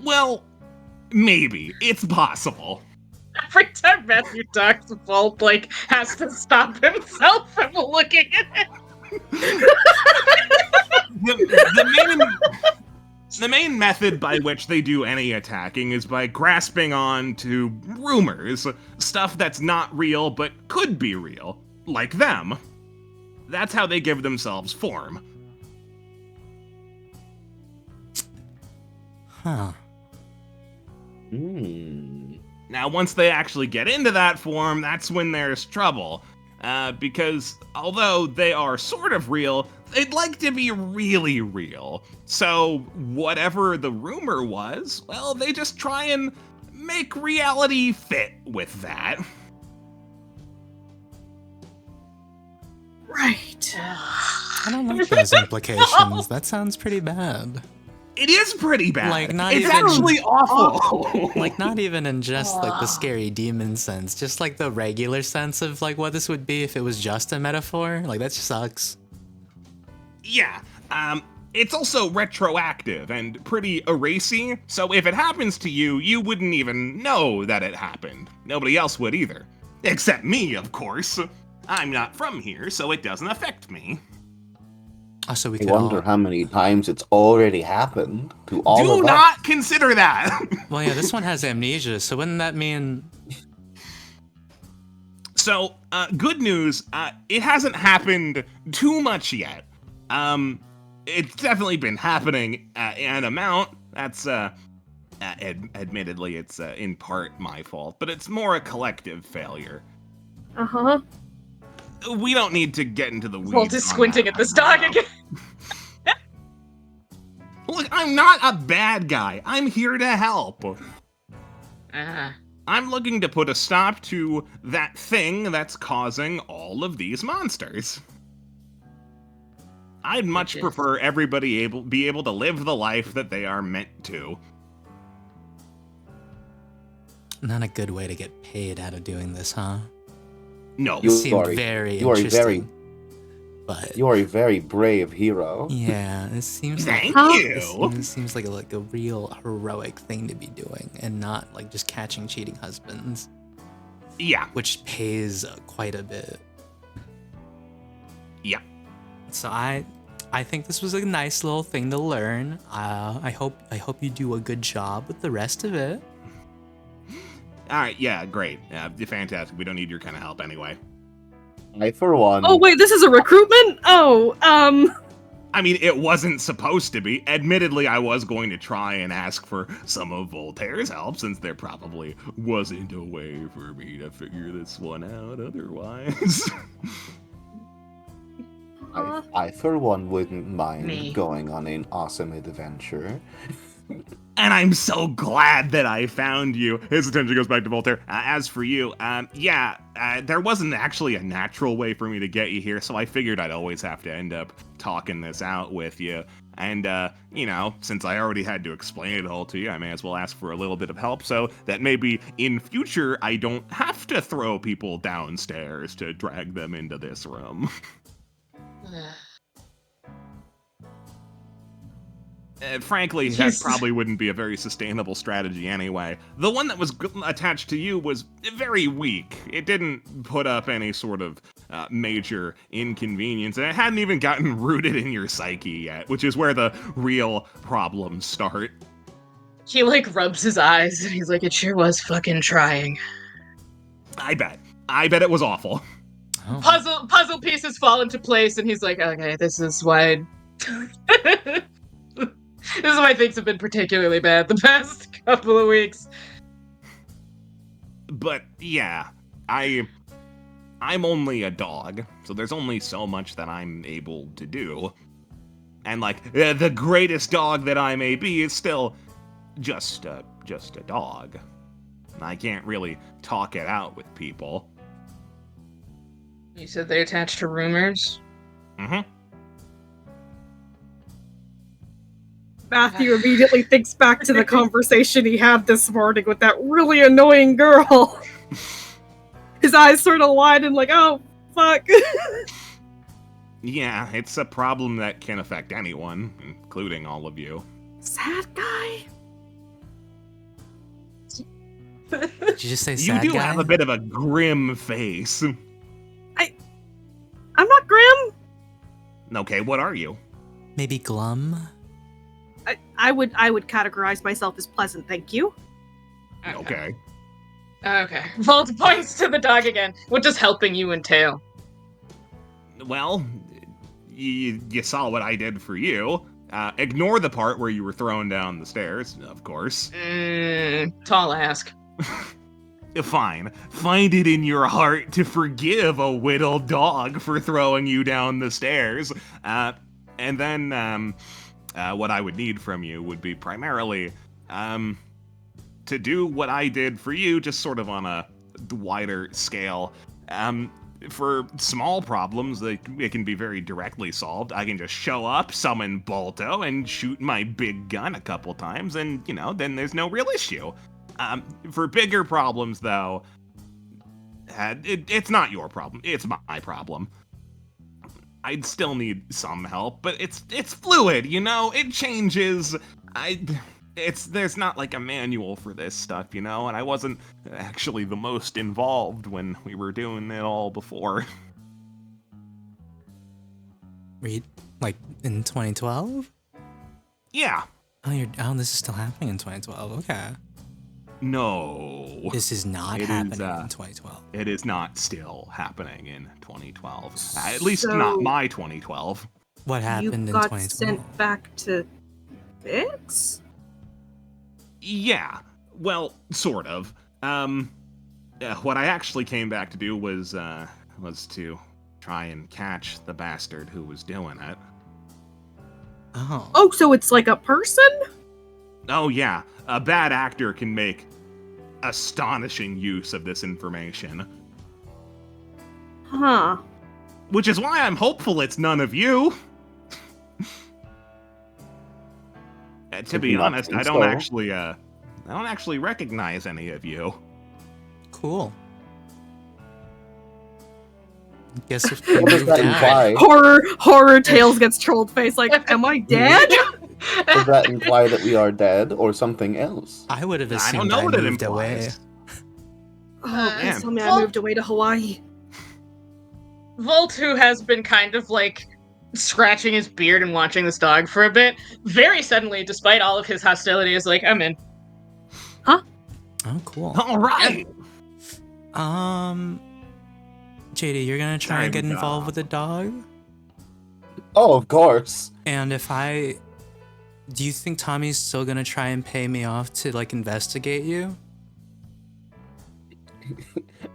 Well, maybe. It's possible. Every time Matthew talks, Volt, like, has to stop himself from looking at it. The main method by which they do any attacking is by grasping on to rumors, stuff that's not real but could be real, like them. That's how they give themselves form. Huh. Now, once they actually get into that form, that's when there's trouble. Because although they are sort of real, they'd like to be really real. So whatever the rumor was, well, they just try and make reality fit with that. Right. I don't like those implications. That sounds pretty bad. It is pretty bad. Like, not it's even- actually awful. Like, not even in just, like, the scary demon sense. Just, like, the regular sense of, like, what this would be if it was just a metaphor. Like, that sucks. Yeah. It's also retroactive and pretty erasy, so if it happens to you, you wouldn't even know that it happened. Nobody else would either. Except me, of course. I'm not from here, so it doesn't affect me. Oh, so we I could wonder all... how many times it's already happened to all Do of us. not consider that! Well, yeah, this one has amnesia, so wouldn't that mean... So, good news, it hasn't happened too much yet. It's definitely been happening an amount. That's, admittedly, it's in part my fault, but it's more a collective failure. Uh-huh. We don't need to get into the weeds. Volt is on squinting that at this right dog now. again. Look, I'm not a bad guy. I'm here to help. I'm looking to put a stop to that thing that's causing all of these monsters. I'd much Okay. prefer everybody be able to live the life that they are meant to. Not a good way to get paid out of doing this, huh? No. You Seemed are- very you are interesting. But... You are a very brave hero. Yeah, it seems like... Thank Huh? you. This seems like a real heroic thing to be doing, and not like just catching cheating husbands, Yeah. which pays quite a bit. Yeah. So I think this was a nice little thing to learn. I hope you do a good job with the rest of it. All right. Yeah. Great. Fantastic. We don't need your kind of help anyway. I, for one, Oh, wait, this is a recruitment? Oh, I mean, it wasn't supposed to be. Admittedly, I was going to try and ask for some of Voltaire's help, since there probably wasn't a way for me to figure this one out otherwise. I for one wouldn't mind Me. going on an awesome adventure. And I'm so glad that I found you. His attention goes back to Voltaire. As for you, there wasn't actually a natural way for me to get you here, so I figured I'd always have to end up talking this out with you. And, since I already had to explain it all to you, I may as well ask for a little bit of help so that maybe in future I don't have to throw people downstairs to drag them into this room. Frankly, that probably wouldn't be a very sustainable strategy anyway. The one that was attached to you was very weak. It didn't put up any sort of major inconvenience, and it hadn't even gotten rooted in your psyche yet, which is where the real problems start. He, rubs his eyes, and he's like, it sure was fucking trying. I bet it was awful. Oh. Puzzle pieces fall into place, and he's like, okay, this is why... This is why things have been particularly bad the past couple of weeks. But yeah, I'm only a dog, so there's only so much that I'm able to do. And the greatest dog that I may be is still just a dog. I can't really talk it out with people. You said they attached to rumors? Mm-hmm. Matthew immediately thinks back to the conversation he had this morning with that really annoying girl. His eyes sort of widen oh, fuck. Yeah, it's a problem that can affect anyone, including all of you. Sad guy? Did you just say sad guy? You do have a bit of a grim face. I'm not grim. Okay, what are you? Maybe glum? I would categorize myself as pleasant, thank you. Okay. Volt points to the dog again. What does helping you entail? Well, you saw what I did for you. Ignore the part where you were thrown down the stairs, of course. Tall ask. Fine. Find it in your heart to forgive a whittled dog for throwing you down the stairs. And then, what I would need from you would be primarily, to do what I did for you, just sort of on a wider scale. For small problems, it can be very directly solved. I can just show up, summon Balto, and shoot my big gun a couple times, and, then there's no real issue. For bigger problems, though, it's not your problem. It's my problem. I'd still need some help, but it's fluid, It changes. There's not a manual for this stuff, and I wasn't actually the most involved when we were doing it all before. In 2012? Yeah. Oh, this is still happening in 2012. Okay. No. This is not happening in 2012. It is not still happening in 2012. At least not my 2012. What happened in 2012? You got sent back to Bix? Yeah. Well, sort of. What I actually came back to do was to try and catch the bastard who was doing it. Oh. Oh, so it's like a person? Oh, yeah. A bad actor can make astonishing use of this information. Huh. Which is why I'm hopeful it's none of you. To be honest, I don't actually recognize any of you. Cool. Guess if What does that imply? Horror Tails gets trolled face am I dead? Does that imply that we are dead or something else? I would have assumed I don't know what it moved away. implies. Oh, please man. tell me I moved away to Hawaii. Volt, who has been kind of scratching his beard and watching this dog for a bit, very suddenly, despite all of his hostility, is I'm in. Huh? Oh, cool. All right. JD, you're gonna try and get involved with the dog? Oh, of course. And do you think Tommy's still gonna try and pay me off to investigate you?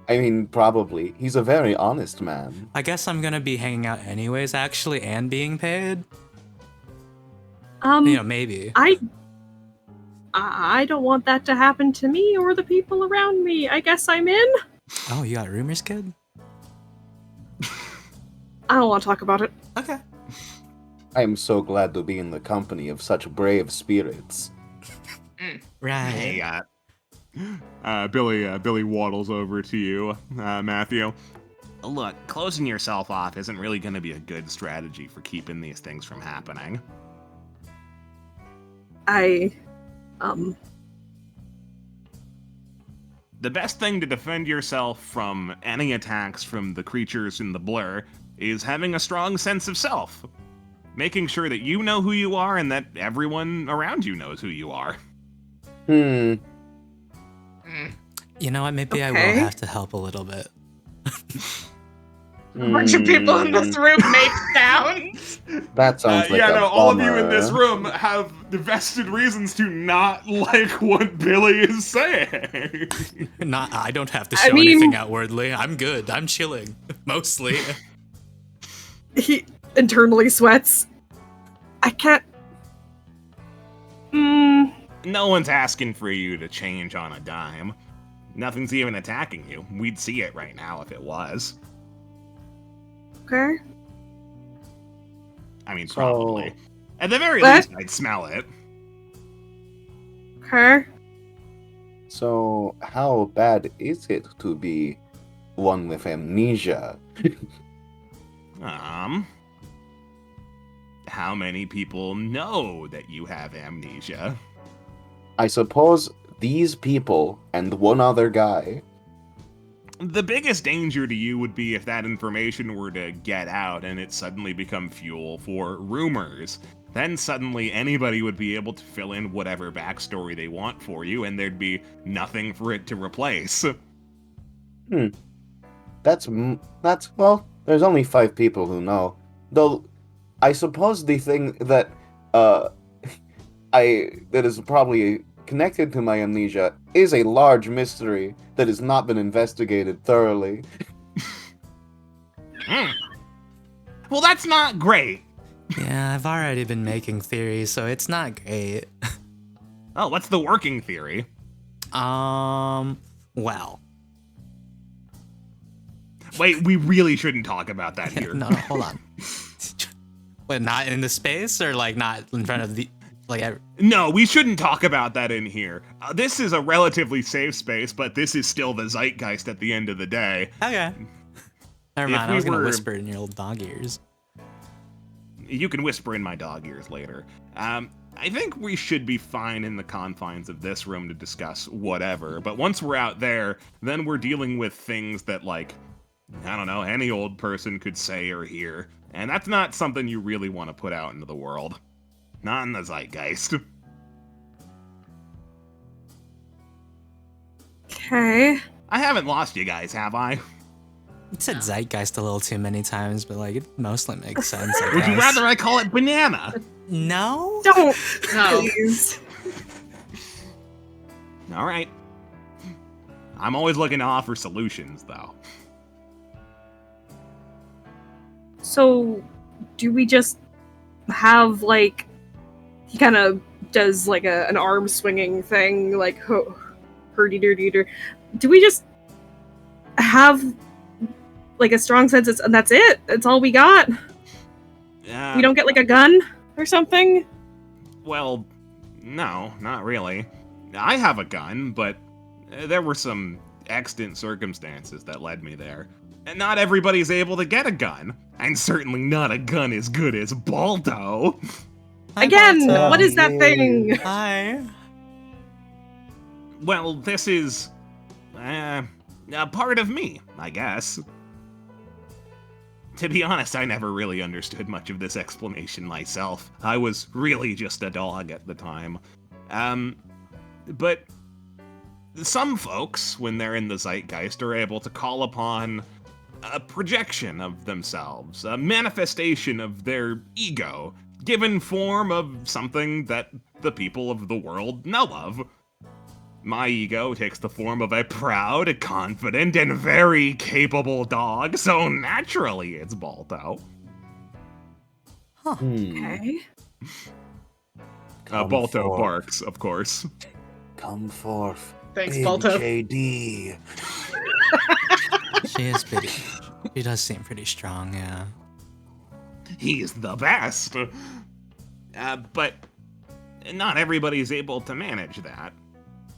I mean, probably. He's a very honest man. I guess I'm gonna be hanging out anyways, actually, and being paid. Maybe. I don't want that to happen to me or the people around me. I guess I'm in. Oh, you got rumors, kid? I don't want to talk about it. Okay. I am so glad to be in the company of such brave spirits. Right. Hey, Billy waddles over to you, Matthew. Look, closing yourself off isn't really going to be a good strategy for keeping these things from happening. The best thing to defend yourself from any attacks from the creatures in the blur is having a strong sense of self. Making sure that you know who you are and that everyone around you knows who you are. You know what? Maybe I will Okay. have to help a little bit. A bunch of people in this room make sounds. That sounds like a all of you in this bummer. room have vested reasons to not like what Billy is saying. I don't have to I show mean- anything outwardly. I'm good. I'm chilling. Mostly. He internally sweats. I can't. No one's asking for you to change on a dime. Nothing's even attacking you. We'd see it right now if it was. Okay. I mean, So- probably. At the very What? least, I'd smell it. Okay. So, how bad is it to be one with amnesia? How many people know that you have amnesia? I suppose these people and one other guy. The biggest danger to you would be if that information were to get out and it suddenly become fuel for rumors. Then suddenly anybody would be able to fill in whatever backstory they want for you, and there'd be nothing for it to replace. That's well, there's only 5 people who know. Though, I suppose the thing that, that is probably connected to my amnesia is a large mystery that has not been investigated thoroughly. Well, that's not great. Yeah, I've already been making theories, so it's not great. Oh, what's the working theory? Well. Wait, we really shouldn't talk about that here. No, hold on. What, not in the space or like not in front of the No, we shouldn't talk about that in here. This is a relatively safe space, but this is still the zeitgeist at the end of the day. Okay. Never If mind, we I was gonna were- whisper in your old dog ears. You can whisper in my dog ears later. I think we should be fine in the confines of this room to discuss whatever, but once we're out there, then we're dealing with things that, like, I don't know, any old person could say or hear, and that's not something you really want to put out into the world. Not in the zeitgeist. Okay. I haven't lost you guys, have I? You said zeitgeist a little too many times, but like it mostly makes sense. I Would you guess. rather I call it banana? No? Don't. No. Please. All right. I'm always looking to offer solutions, though. So, do we just have like he kind of does like an arm swinging thing, like hurdy-durdy-dur. Do we just have like a strong sense and that's it? That's all we got? We don't get like a gun or something? Well, no, not really. I have a gun, but there were some extant circumstances that led me there. And not everybody's able to get a gun. And certainly not a gun as good as Baldo. Again, Balto. what is that thing? Hi. Well, this is... a part of me, I guess. To be honest, I never really understood much of this explanation myself. I was really just a dog at the time. But some folks, when they're in the zeitgeist, are able to call upon a projection of themselves, a manifestation of their ego, given form of something that the people of the world know of. My ego takes the form of a proud, confident, and very capable dog, so naturally it's Balto. Okay. Come Balto forth. barks, of course. Come forth. Thanks, Big Balto. JD. She is pretty. She does seem pretty strong, yeah. He's the best. But not everybody's able to manage that.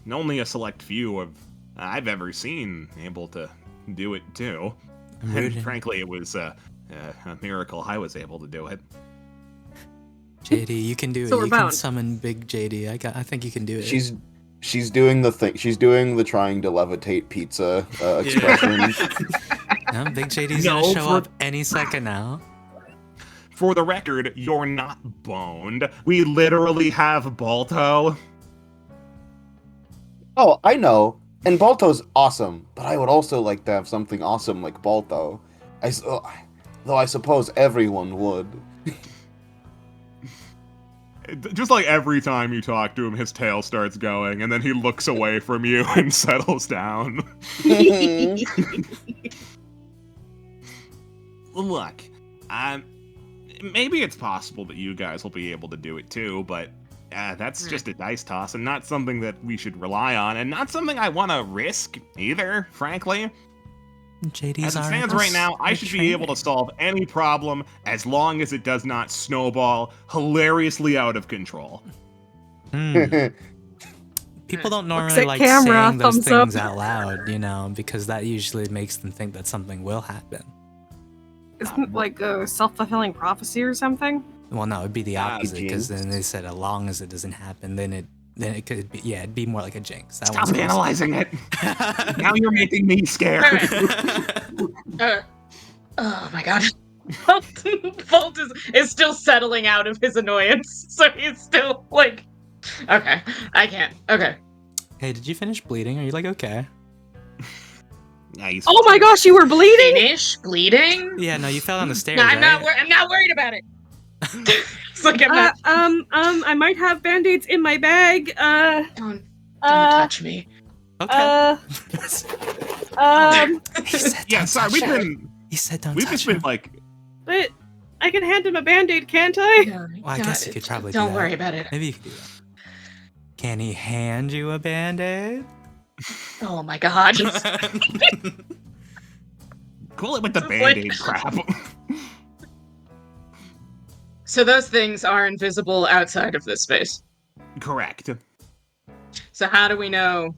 Only a select few I've ever seen able to do it too. I'm And rooting. frankly, it was a miracle I was able to do it. JD, you can do it. So we're You can bound. summon Big JD. I think you can do it. She's doing the thing. She's doing the trying to levitate pizza expression. Yeah, Big JD's No, gonna show for- up any second now. For the record, you're not boned. We literally have Balto. Oh, I know. And Balto's awesome, but I would also like to have something awesome like Balto. Though I suppose everyone would. Just like every time you talk to him, his tail starts going, and then he looks away from you and settles down. Look, maybe it's possible that you guys will be able to do it too, but that's just a dice toss and not something that we should rely on, and not something I want to risk either, frankly. JD's As it stands right now, I should be able to solve any problem as long as it does not snowball hilariously out of control. People don't Looks normally at like camera, saying those thumbs up. things out loud, you know, because that usually makes them think that something will happen. Isn't it like a self-fulfilling prophecy or something? Well, no, it'd be the opposite, because jinx. then they said as long as it doesn't happen, then it could be, yeah, it'd be more like a jinx. That Stop one's analyzing it. Now you're making me scared. Oh my god. Volt is still settling out of his annoyance, so he's still like, okay, I can't. Okay. Hey, did you finish bleeding? Are you like okay? Nice. Oh my gosh, you were bleeding? Finish bleeding? Yeah, no, you fell down the stairs, No, I'm right? not worried about it. It's like I'm not. I might have band-aids in my bag. Don't Uh, touch me. Okay. He said, Yeah, "Don't sorry, touch we've me." been He said, "Don't we've touch just been me." like but I can hand him a band-aid, can't I? No, Well, I guess you could probably do Don't that. worry about it. Maybe you could do that. Can he hand you a band-aid? Oh my god. cool it with the It's like- band-aid crap. So those things are invisible outside of this space. Correct. So how do we know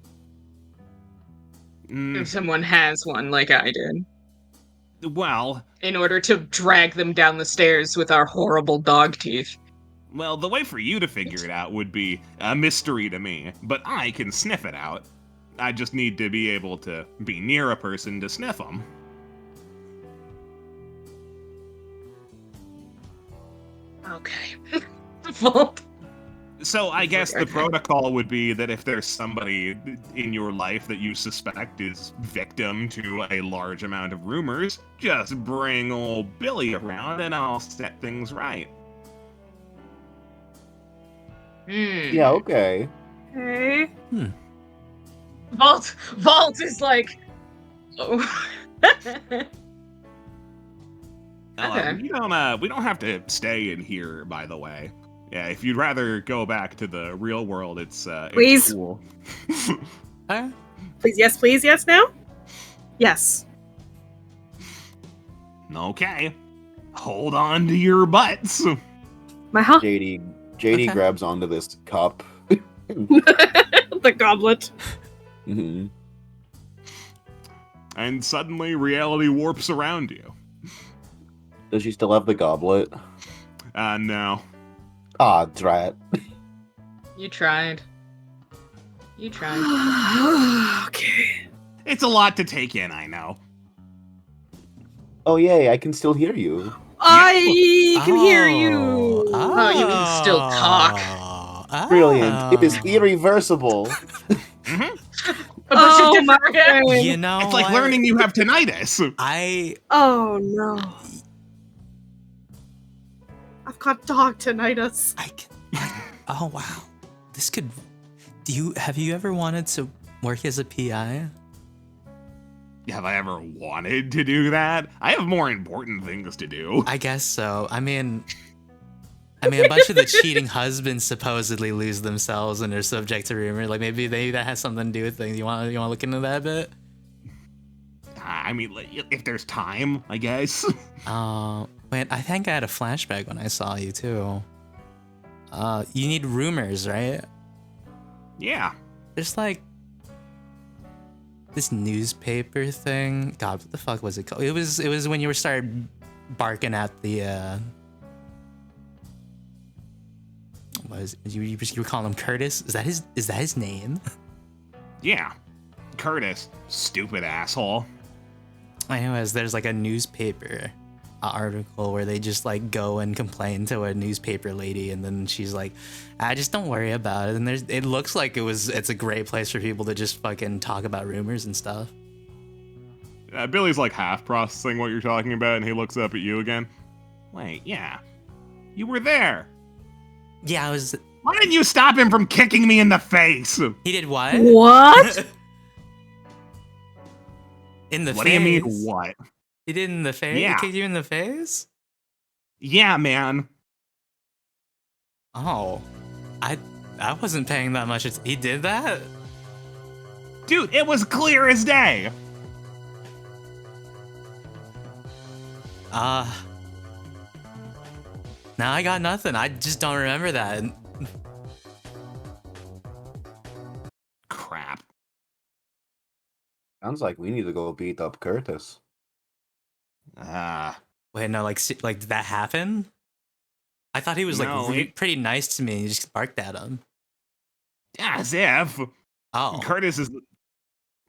Mm, if someone has one like I did? well, In order to drag them down the stairs with our horrible dog teeth. the way for you to figure it out would be a mystery to me, but I can sniff it out. I just need to be able to be near a person to sniff them. Okay. Volt. So I guess the Okay. protocol would be that if there's somebody in your life that you suspect is victim to a large amount of rumors, just bring old Billy around and I'll set things right. Yeah, okay. Okay. Volt is like. Oh. Okay. We don't have to stay in here, by the way. Yeah, if you'd rather go back to the real world, it's Please. cool. Please, yes, now? Yes. Okay. Hold on to your butts. My huh? JD Okay. grabs onto this cup. The goblet. hmm And suddenly reality warps around you. Does she still have the goblet? No. Ah, drat. You tried. You Okay. It's a lot to take in, I know. Oh yay, I can still hear you. I can hear you. Oh, you can still talk. Brilliant. It is Oh. irreversible. Mhm. A bunch Oh of my different reactions. brain. You know, It's like what? learning you have tinnitus. Oh no. I've got dog tinnitus. I can. Oh wow, this could. Have you ever wanted to work as a PI? Have I ever wanted to do that? I have more important things to do. I guess so. I mean, I mean, a bunch of the cheating husbands supposedly lose themselves and are subject to rumor. Like maybe that has something to do with things. You want to look into that a bit? I mean, like, if there's time, I guess. Wait, I think I had a flashback when I saw you too. You need rumors, right? Yeah. There's like this newspaper thing. God, what the fuck was it called? It was when you were started barking at the you were calling him Curtis? Is that his name? Yeah. Curtis, stupid asshole. Anyways, there's like a newspaper article where they just like go and complain to a newspaper lady, and then she's like, just don't worry about it. And it looks like it's a great place for people to just fucking talk about rumors and stuff. Billy's like half processing what you're talking about, and he looks up at you again. Wait, yeah. You were there. Yeah, I was. Why didn't you stop him from kicking me in the face? He did what? What? In the What face? do you mean, what? He did in the face? Yeah. He kicked you in the face? Yeah, man. Oh. I wasn't paying that much. He did that? Dude, it was clear as day. Now I got nothing. I just don't remember that. Crap. Sounds like we need to go beat up Curtis. Wait, no, like did that happen? I thought he was No, like pretty nice to me. And you just barked at him. As if. Oh. Curtis is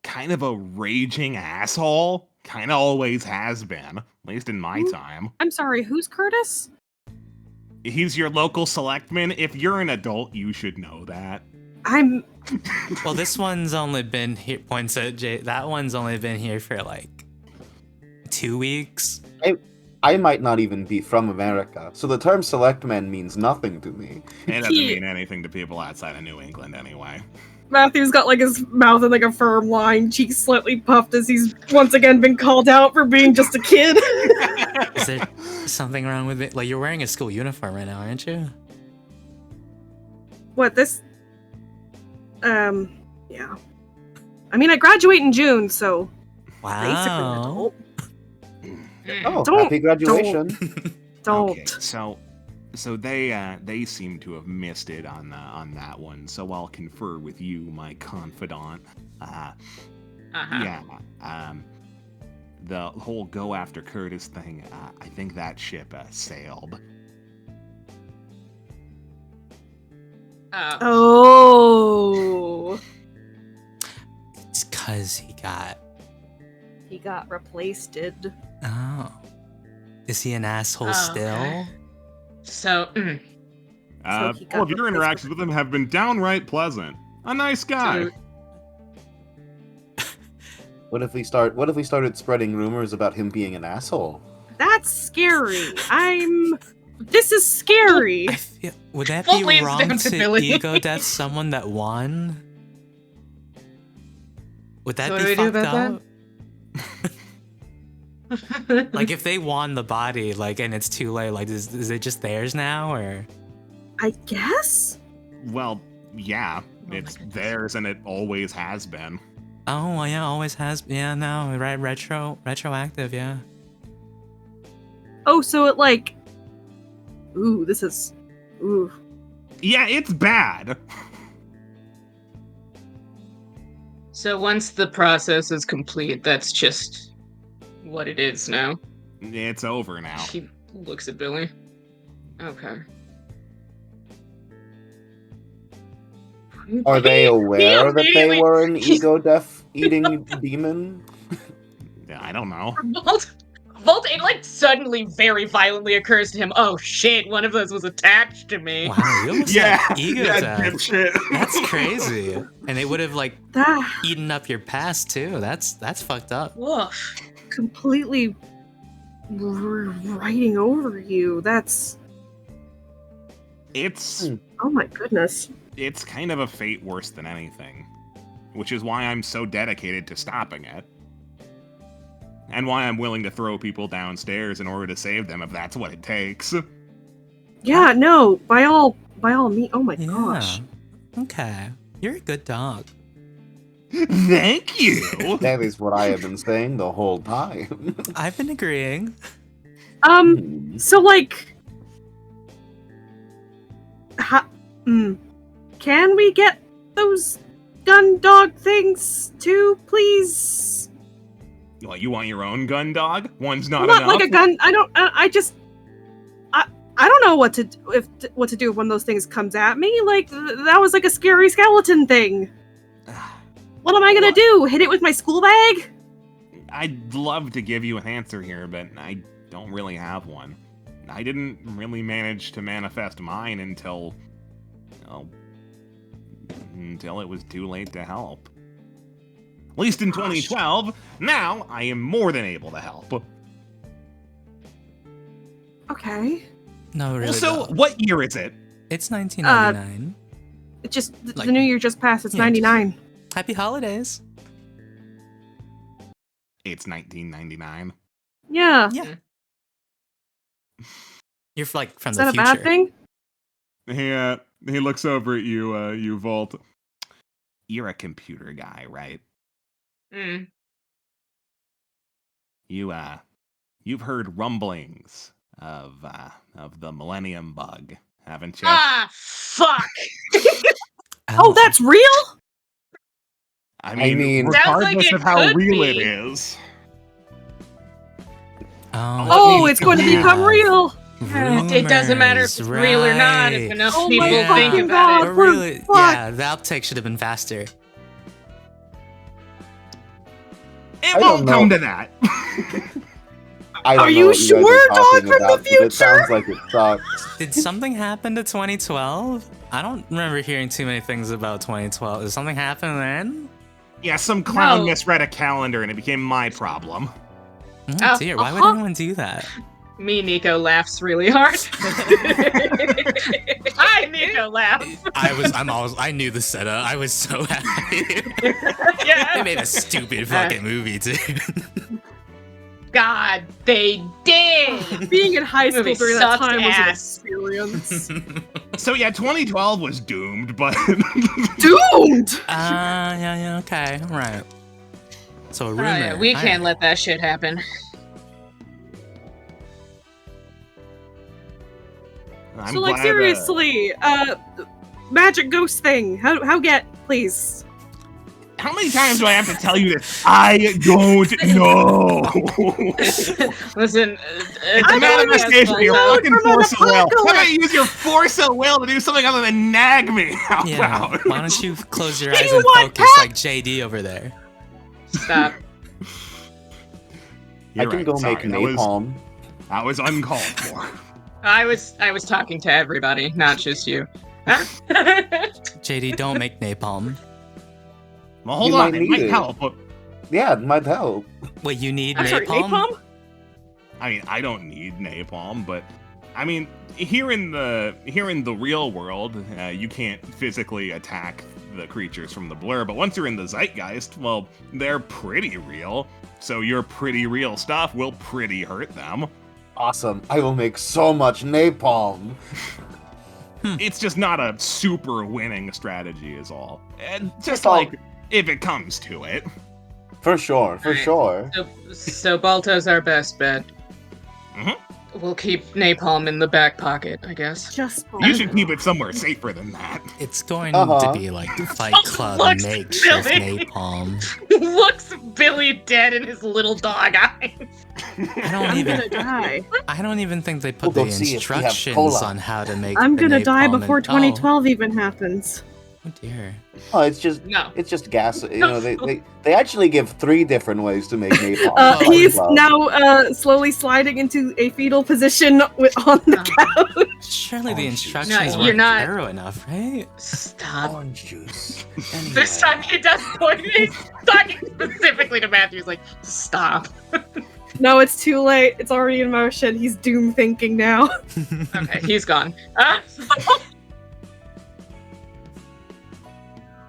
kind of a raging asshole. Kind of always has been. At least in my time. I'm sorry, who's Curtis? He's your local selectman. If you're an adult, you should know that. I'm... Well, this one's only been here, points at Jay. That one's only been here for like 2 weeks. I might not even be from America, so the term selectman means nothing to me. It doesn't mean anything to people outside of New England anyway. Matthew's got like his mouth in like a firm line, cheeks slightly puffed as he's once again been called out for being just a kid. Is there something wrong with it? Like, you're wearing a school uniform right now, aren't you? What, this? Yeah. I mean, I graduate in June, so basically an Wow. adult. Oh, Don't- happy graduation. Don't. Okay, so they seem to have missed it on that one. So I'll confer with you, my confidant. Yeah. The whole go after Curtis thing. I think that ship sailed. Oh. It's because he got. He got replaced. Oh. Is he an asshole Oh, still? okay. So, he All got of your replaced interactions with him have been downright pleasant. A nice guy. So- What if we started spreading rumors about him being an asshole? That's scary. This is scary. I feel, would that Full be leans wrong down to to Billy. ego death someone that won? Would that So be what do we do fucked about up? Like, if they won the body, like, and it's too late, like, is it just theirs now, or? I guess? Well, yeah, my it's goodness. theirs and it always has been. Oh, well, yeah, always has. Yeah, no, right, retroactive, yeah. Oh, so it like... Ooh, this is... Ooh. Yeah, it's bad. So once the process is complete, that's just what it is now. It's over now. She looks at Billy. Okay. Are they aware that they immediately- were an ego death eating demon? I don't know. Volt, it like suddenly very violently occurs to him, oh shit, one of those was attached to me. Wow, you almost Yeah, had ego yeah, death. dipshit. That's crazy. And it would have, like, That eaten up your past, too. That's fucked up. Woof. completely... writing over you. That's... It's Oh my goodness. it's kind of a fate worse than anything, which is why I'm so dedicated to stopping it. And why I'm willing to throw people downstairs in order to save them if that's what it takes. Yeah, no, by all means. Oh my Yeah. gosh. Okay. You're a good dog. Thank you. That is what I have been saying the whole time. I've been agreeing. So like, can we get those gun dog things too, please? Well, you want your own gun dog? One's not Not enough. like a gun. I don't. I don't know what to do when those things comes at me. Like that was like a scary skeleton thing. What am I gonna do? Hit it with my school bag? I'd love to give you an answer here, but I don't really have one. I didn't really manage to manifest mine until it was too late to help. At least in 2012. Now I am more than able to help. Okay. No, really. So, though. what year is it? It's 1999. It just Like- the new year just passed. It's Yeah, 99. Happy holidays. It's 1999. Yeah. Yeah. You're like from Is the that a future. bad thing? He looks over at you, you Vault. You're a computer guy, right? Mm. You've heard rumblings of the Millennium Bug, haven't you? Ah, fuck! Oh, that's real? I mean, mean, Sounds regardless like it of how could real it be. is. Oh, it's going to become real. It doesn't matter if it's real or not. If enough Oh people my think fucking about God. it. But really, Fuck. yeah, the uptake should have been faster. It I won't don't know. come to that. I don't Are know you what you guys sure, are dog talking from the about, but it future? sounds like it sucks. Did something happen to 2012? I don't remember hearing too many things about 2012. Did something happen then? Yeah, some clown No. misread a calendar and it became my problem. Oh, Oh, dear, why would uh-huh. anyone do that? Me, Nico, laughs really hard. Hi, Nico, laugh. I knew the setup. I was so happy. They Yeah. made a stupid fucking movie too. God, they did. Being in high school Movie during that sucked time ass. was an experience. So yeah, 2012 was doomed, but Doomed! Yeah, okay, all right. So a rumor. Oh, yeah, we all can't right. let that shit happen. I'm So, like, glad, seriously, magic ghost thing. How get, please? how many times do I have to tell you this? I don't know. Listen, It's a manifestation of your fucking from an force of will. Why apocalypse. don't you use your force of will to do something other than nag me out Yeah, loud? why don't you close your Hey, eyes you and want focus like JD over there? Stop. You're I can right, go sorry, make that was- napalm. That was uncalled for. I was talking to everybody, not just you. JD, don't make napalm. Well, hold You on, might it need might it. help. But, Yeah, it might help. Wait, you need I'm sorry, napalm? napalm? I mean, I don't need napalm, but I mean, here in the real world, you can't physically attack the creatures from the blur. But once you're in the zeitgeist, well, they're pretty real. So your pretty real stuff will pretty hurt them. Awesome. I will make so much napalm. It's just not a super winning strategy, is all. And just It's all- like if it comes to it. For sure, for Alright. sure. So Balto's our best bet. Mhm. We'll keep napalm in the back pocket, I guess. Just You should keep it somewhere safer than that. It's going Uh-huh. to be like Fight Club Looks makeshift silly. napalm. Looks Billy dead in his little dog eyes. I'm gonna die. I don't even think they put We'll the go see if we have instructions cola. on how to make. I'm the gonna die napalm before and- 2012 even happens. Oh dear. Oh, it's just No. gas. You know, they actually give 3 different ways to make napalm. Oh, He's Well, now slowly sliding into a fetal position on the couch. Surely the Oh, instructions No, weren't you're not- thorough enough, right? Stop. orange juice. This time he does point. He's talking specifically to Matthew. He's like, stop. No, it's too late. It's already in motion. He's doom thinking now. Okay, he's gone.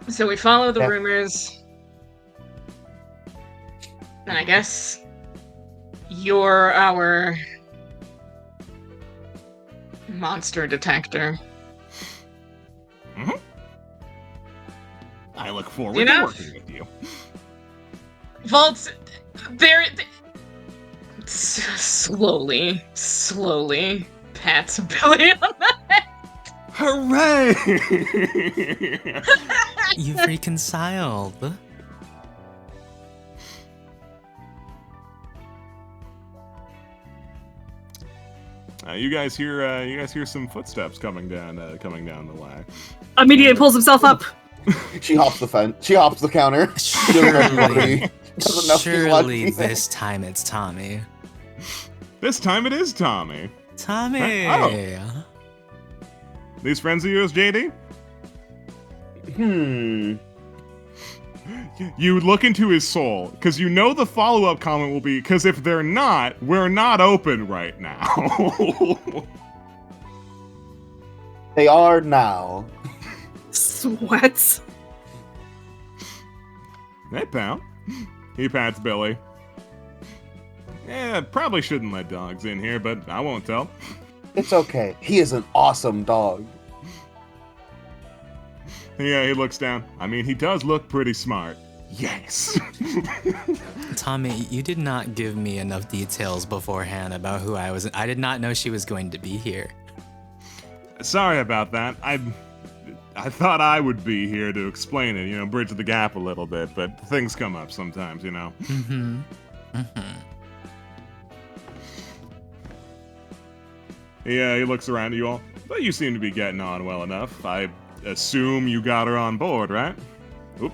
So we follow the Yeah. rumors. And I guess you're our Monster detector. I look forward You to know- working with you. Vaults, they're slowly pats Billy on the head. Hooray! You've reconciled. You guys hear some footsteps coming down the way. Immediately pulls himself up. She hops the fence. She hops the counter. She doesn't know Surely, doesn't know if she's allowed to surely be there. this time it's Tommy. This time it is Tommy. Tommy! Oh. These friends of yours, JD? You look into his soul, because you know the follow-up comment will be, because if they're not, we're not open right now. They are now. Sweats. Hey, pal. He pats Billy. Yeah, probably shouldn't let dogs in here, but I won't tell. It's okay. He is an awesome dog. Yeah, he looks down. I mean, he does look pretty smart. Yes. Tommy, you did not give me enough details beforehand about who I was. I did not know she was going to be here. Sorry about that. I thought I would be here to explain it, bridge the gap a little bit, but things come up sometimes, Mm-hmm. Mm-hmm. Yeah, he looks around at you all. But you seem to be getting on well enough. I assume you got her on board, right? Oop.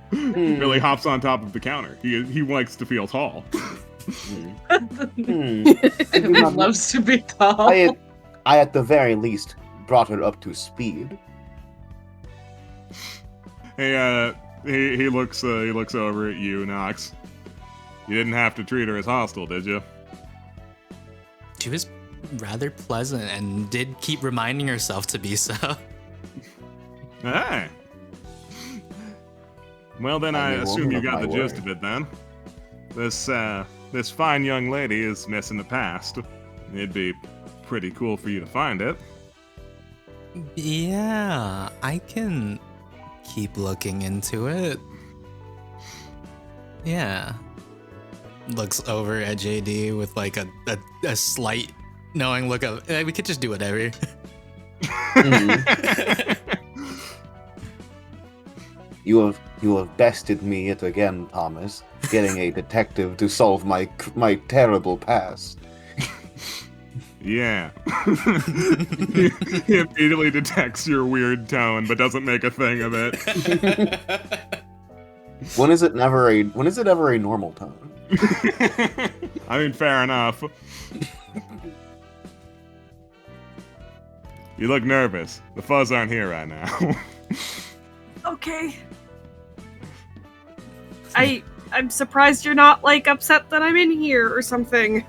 Billy hops on top of the counter. He likes to feel tall. He loves to be tall. I at the very least brought her up to speed. Hey, he looks over at you, Nox. You didn't have to treat her as hostile, did you? She was rather pleasant and did keep reminding herself to be so. Hey. Well, then I I'm a assume you woman got of the my gist word. of it then. This fine young lady is missing the past. It'd be pretty cool for you to find it. Yeah, I can keep looking into it. Yeah. Looks over at JD with like a slight knowing look of, we could just do whatever. You have bested me yet again, Thomas. Getting a detective to solve my terrible past. Yeah. He immediately detects your weird tone, but doesn't make a thing of it. When is it ever a normal tone? I mean, fair enough. You look nervous. The fuzz aren't here right now. Okay. I'm surprised you're not like upset that I'm in here or something.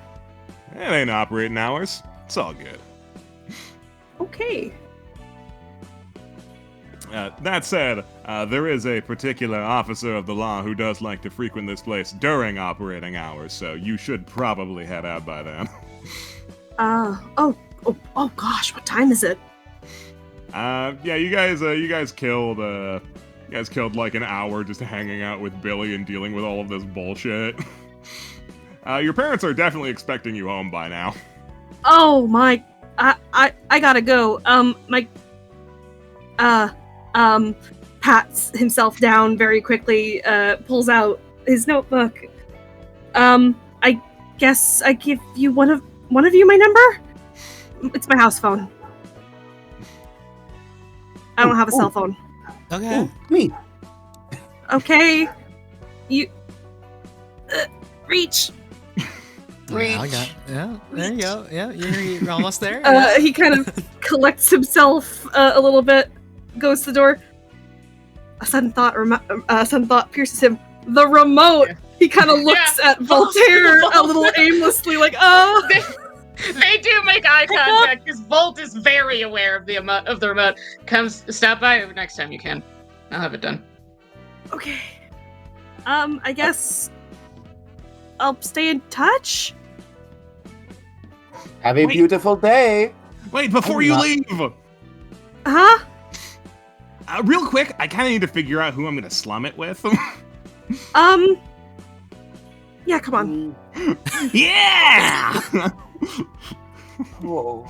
It ain't operating hours. It's all good. Okay. That said, there is a particular officer of the law who does like to frequent this place during operating hours, so you should probably head out by then. Oh gosh, what time is it? Yeah, you guys killed like an hour just hanging out with Billy and dealing with all of this bullshit. Your parents are definitely expecting you home by now. Oh my, I gotta go. Pats himself down very quickly, pulls out his notebook. I guess I give you one of you my number? It's my house phone. I don't have a cell phone. Okay. Ooh, me. Okay. You reach. Yeah, I got, yeah, there you go. Yeah, you're almost there. Yeah. He kind of collects himself a little bit, goes to the door. A sudden thought pierces him. The remote. He kind of looks at Voltaire a little aimlessly, like, oh. They do make eye contact because Volt is very aware of the remote. Stop by next time you can. I'll have it done. Okay. I guess I'll stay in touch. Have a Wait. beautiful day. Wait, before I'm you not- leave, Huh? real quick, I kind of need to figure out who I'm gonna slum it with. Yeah, come on. Yeah! Whoa.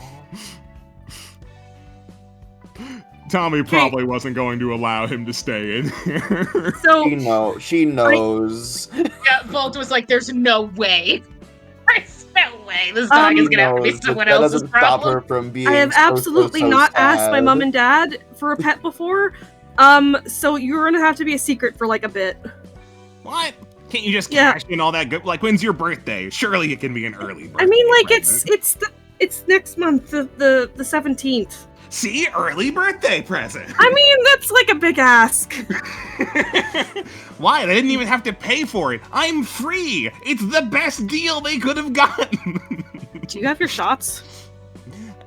Tommy probably wasn't going to allow him to stay in here. So, She knows. Yeah, Volt was like, "There's no way. There's no way. This dog is gonna have to be Knows, but someone that else's doesn't stop problem." her from being I have so, absolutely so not asked my sad. mom and dad for a pet before. So you're gonna have to be a secret for like a bit. What? Can't you just Yeah. cash in all that good? Like, when's your birthday? Surely it can be an early birthday. I mean, like present. it's next month, the 17th. See, early birthday present. I mean, that's like a big ask. Why? They didn't even have to pay for it. I'm free. It's the best deal they could have gotten. Do you have your shots?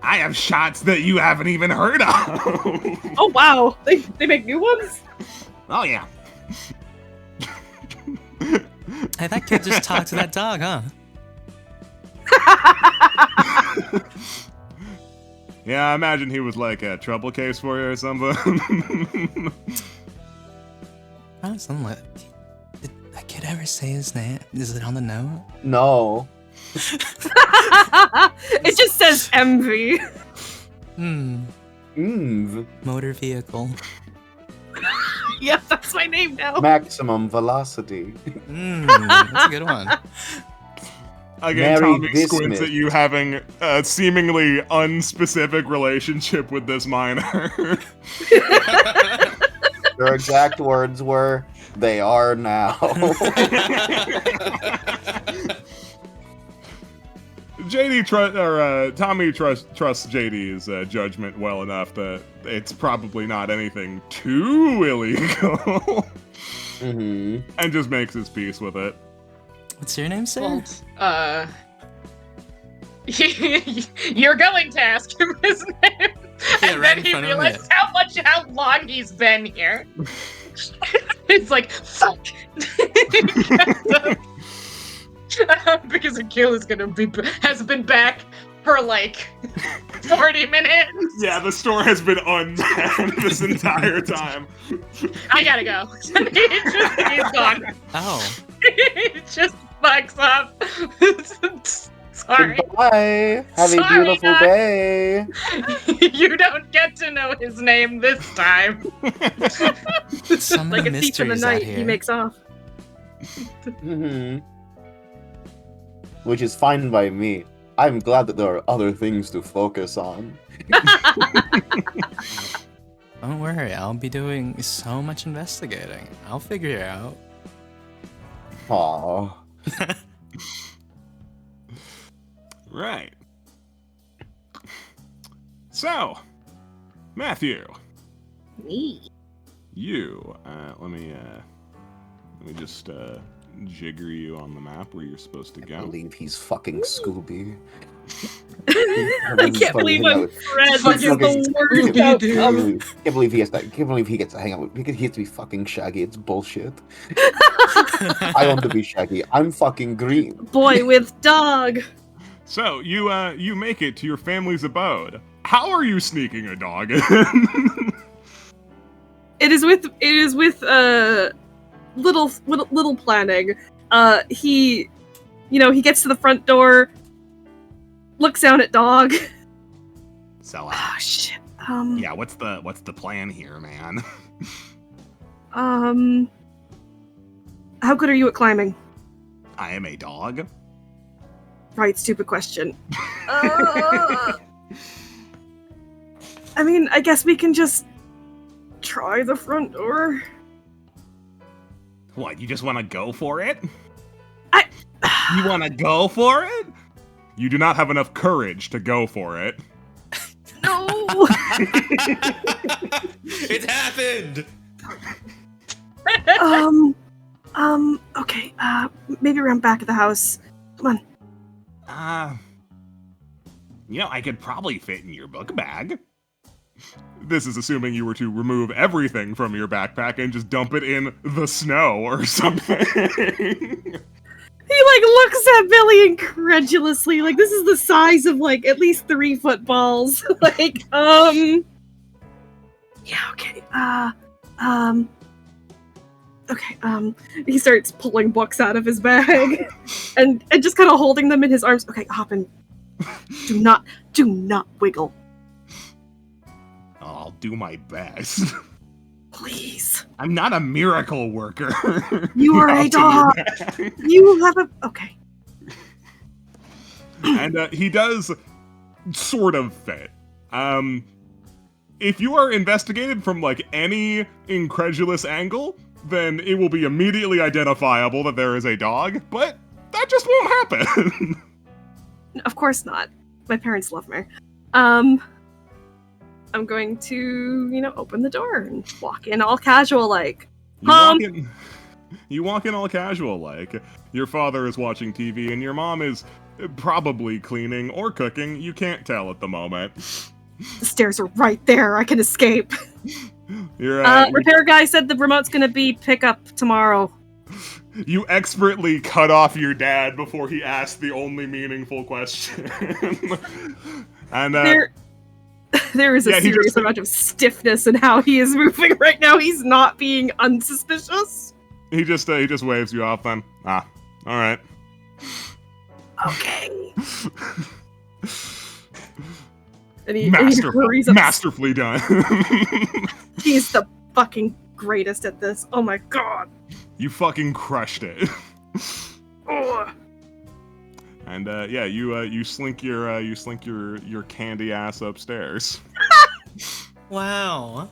I have shots that you haven't even heard of. Oh wow, they make new ones. Oh yeah. Hey, that kid just talked to that dog, huh? Yeah, I imagine he was like a trouble case for you or something. Oh, something like. Did that kid ever say his name? Is it on the note? No. It just says envy. Motor vehicle. Yeah, that's my name now. Maximum velocity. That's a good one. Again, Marry Tommy this squints myth. at you having a seemingly unspecific relationship with this minor. Their exact words were, "They are now." Tommy trusts JD's judgment well enough that it's probably not anything too illegal, Mm-hmm. and just makes his peace with it. What's your name, sir? Volt, you're going to ask him his name, Yeah, and right then in he front of me. realizes how long he's been here. It's like, fuck. Because Akil is has been back for like 40 minutes. Yeah, the store has been unmanned this entire time. I gotta go. He's gone. Oh. It just fucks up. Sorry. Goodbye. Have a Sorry, beautiful guys. day. You don't get to know his name this time. Some Like of the a thief in the mysteries out night, here. he makes off. Mm-hmm. Which is fine by me. I'm glad that there are other things to focus on. Don't worry, I'll be doing so much investigating. I'll figure it out. Aww. Right. So, Matthew, Me. you, let me just jigger you on the map where you're supposed to I go. believe he's fucking Scooby. I can't believe I'm Fred. Fuck This is you, the worst Scooby-Doo. outcome. Can't believe he has that. Can't believe he gets to hang out with. He gets to be fucking Shaggy. It's bullshit. I want to be Shaggy. I'm fucking green. Boy with dog. So, you make it to your family's abode. How are you sneaking a dog in? It is with little planning. He gets to the front door, looks down at dog. So, Ah, shit. yeah, what's the plan here, man? How good are you at climbing? I am a dog. Right, stupid question. I mean, I guess we can just try the front door. What, you just want to go for it? I- You want to go for it? You do not have enough courage to go for it. No. It happened! Okay. Maybe around back of the house. Come on. I could probably fit in your book bag. This is assuming you were to remove everything from your backpack and just dump it in the snow or something. He like looks at Billy incredulously, like this is the size of like at least 3 footballs. Like, yeah, okay. Okay, he starts pulling books out of his bag and just kind of holding them in his arms. Okay, Hoppin, do not wiggle. I'll do my best. Please. I'm not a miracle worker. You are a have to do dog. that. You have a... Okay. And he does sort of fit. If you are investigated from like any incredulous angle, then it will be immediately identifiable that there is a dog, but that just won't happen. Of course not. My parents love me. I'm going to, open the door and walk in all casual like. You walk in all casual like. Your father is watching TV and your mom is probably cleaning or cooking. You can't tell at the moment. The stairs are right there. I can escape. Repair guy said the remote's gonna be pickup tomorrow. You expertly cut off your dad before he asked the only meaningful question. And there is a serious amount of stiffness in how he is moving right now. He's not being unsuspicious. He just waves you off then. All right. Okay. And he hurries up. Masterfully done. He's the fucking greatest at this. Oh my god. You fucking crushed it. Oh. And you slink your candy ass upstairs. Wow.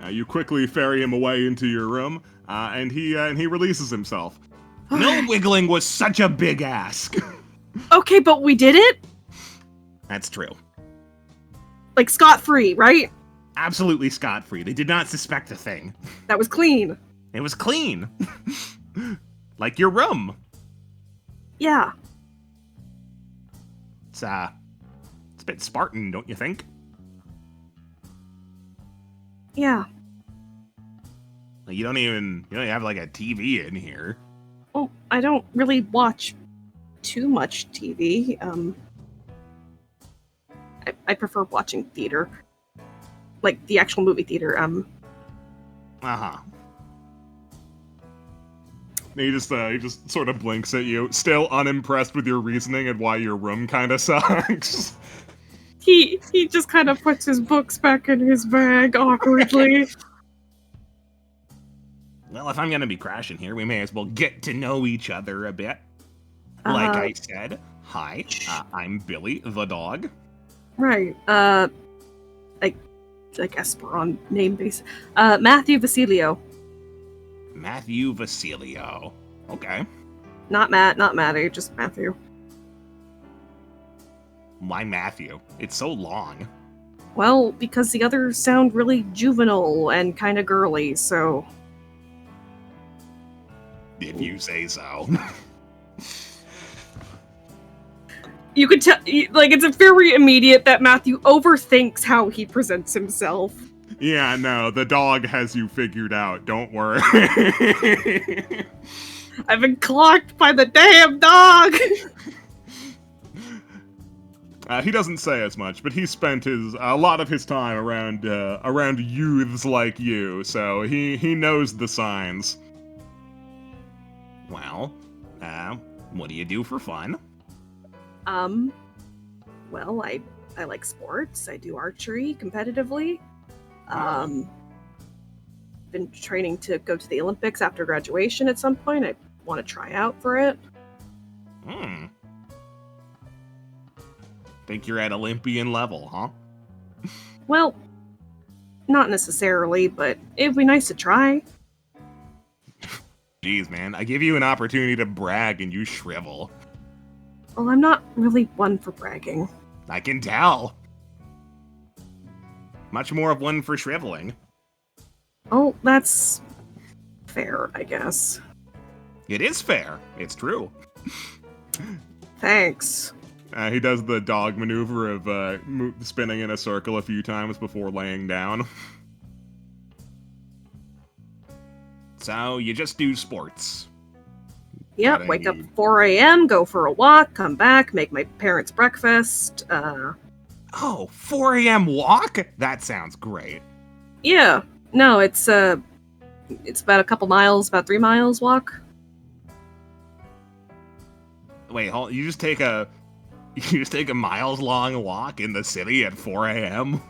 You quickly ferry him away into your room, and he releases himself. No wiggling was such a big ask. Okay, but we did it? That's true. Like scot-free, right? Absolutely scot-free. They did not suspect a thing. That was clean. It was clean. Like your room. Yeah. It's a bit Spartan, don't you think? Yeah. You don't even have like a TV in here. Well, I don't really watch too much TV. I prefer watching theater. Like the actual movie theater. Uh-huh. He just sort of blinks at you, still unimpressed with your reasoning and why your room kind of sucks. He just kind of puts his books back in his bag awkwardly. Well, if I'm gonna be crashing here, we may as well get to know each other a bit. Like I said, hi, I'm Billy the dog. Right. I guess we're on name base. Matthew Vasilio. Matthew Vasilio. Okay. Not Matt, not Matty, just Matthew. Why Matthew? It's so long. Well, because the others sound really juvenile and kind of girly, so... If you say so. You could tell, like, it's a very immediate that Matthew overthinks how he presents himself. Yeah, no, the dog has you figured out, don't worry. I've been clocked by the damn dog! He doesn't say as much, but he spent a lot of his time around youths like you, so he knows the signs. Well, what do you do for fun? Well, I like sports. I do archery competitively. Been training to go to the Olympics after graduation at some point. I want to try out for it. Think you're at Olympian level, huh? Well, not necessarily, but it'd be nice to try. Jeez, man, I give you an opportunity to brag and you shrivel. Well, I'm not really one for bragging. I can tell. Much more of one for shriveling. Oh, that's fair, I guess. It is fair. It's true. Thanks. He does the dog maneuver of spinning in a circle a few times before laying down. So you just do sports. Yep, Gotta wake up need- 4 a.m., go for a walk, come back, make my parents breakfast. Oh, 4 a.m. walk? That sounds great. Yeah. No, it's about a couple miles, about 3 miles walk. Wait, hold, you just take a miles long walk in the city at 4 a.m.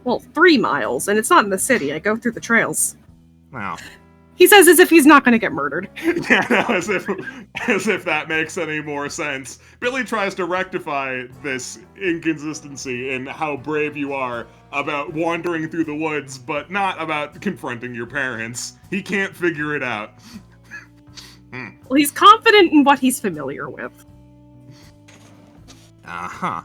Well, 3 miles, and it's not in the city. I go through the trails. Wow. He says as if he's not going to get murdered. Yeah, no, as if that makes any more sense. Billy tries to rectify this inconsistency in how brave you are about wandering through the woods, but not about confronting your parents. He can't figure it out. Well, he's confident in what he's familiar with. Uh-huh.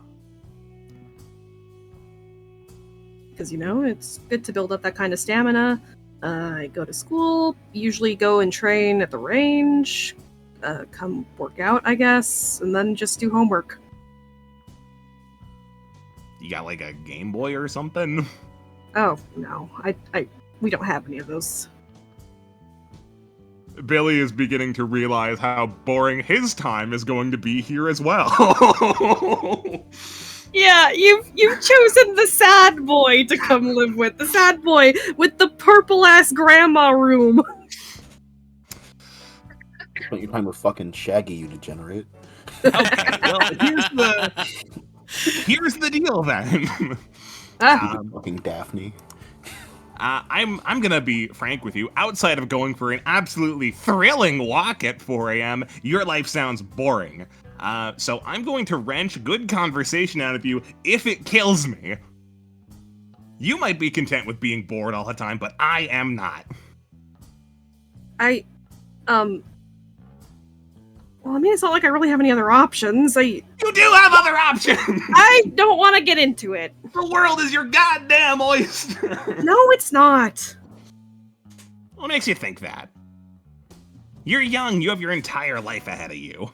Because, it's good to build up that kind of stamina. I go to school, usually go and train at the range, come work out, I guess, and then just do homework. You got like a Game Boy or something? Oh, no. We don't have any of those. Billy is beginning to realize how boring his time is going to be here as well. Yeah, you've chosen the sad boy to come live with. The sad boy with the purple-ass grandma room. Spent your time with fucking Shaggy, you degenerate. Okay, well, here's the deal then. Fucking Daphne. I'm gonna be frank with you. Outside of going for an absolutely thrilling walk at 4 a.m., your life sounds boring. So I'm going to wrench good conversation out of you if it kills me. You might be content with being bored all the time, but I am not. Well, I mean, it's not like I really have any other options. You do have other options! I don't want to get into it. The world is your goddamn oyster! No, it's not. What makes you think that? You're young, you have your entire life ahead of you.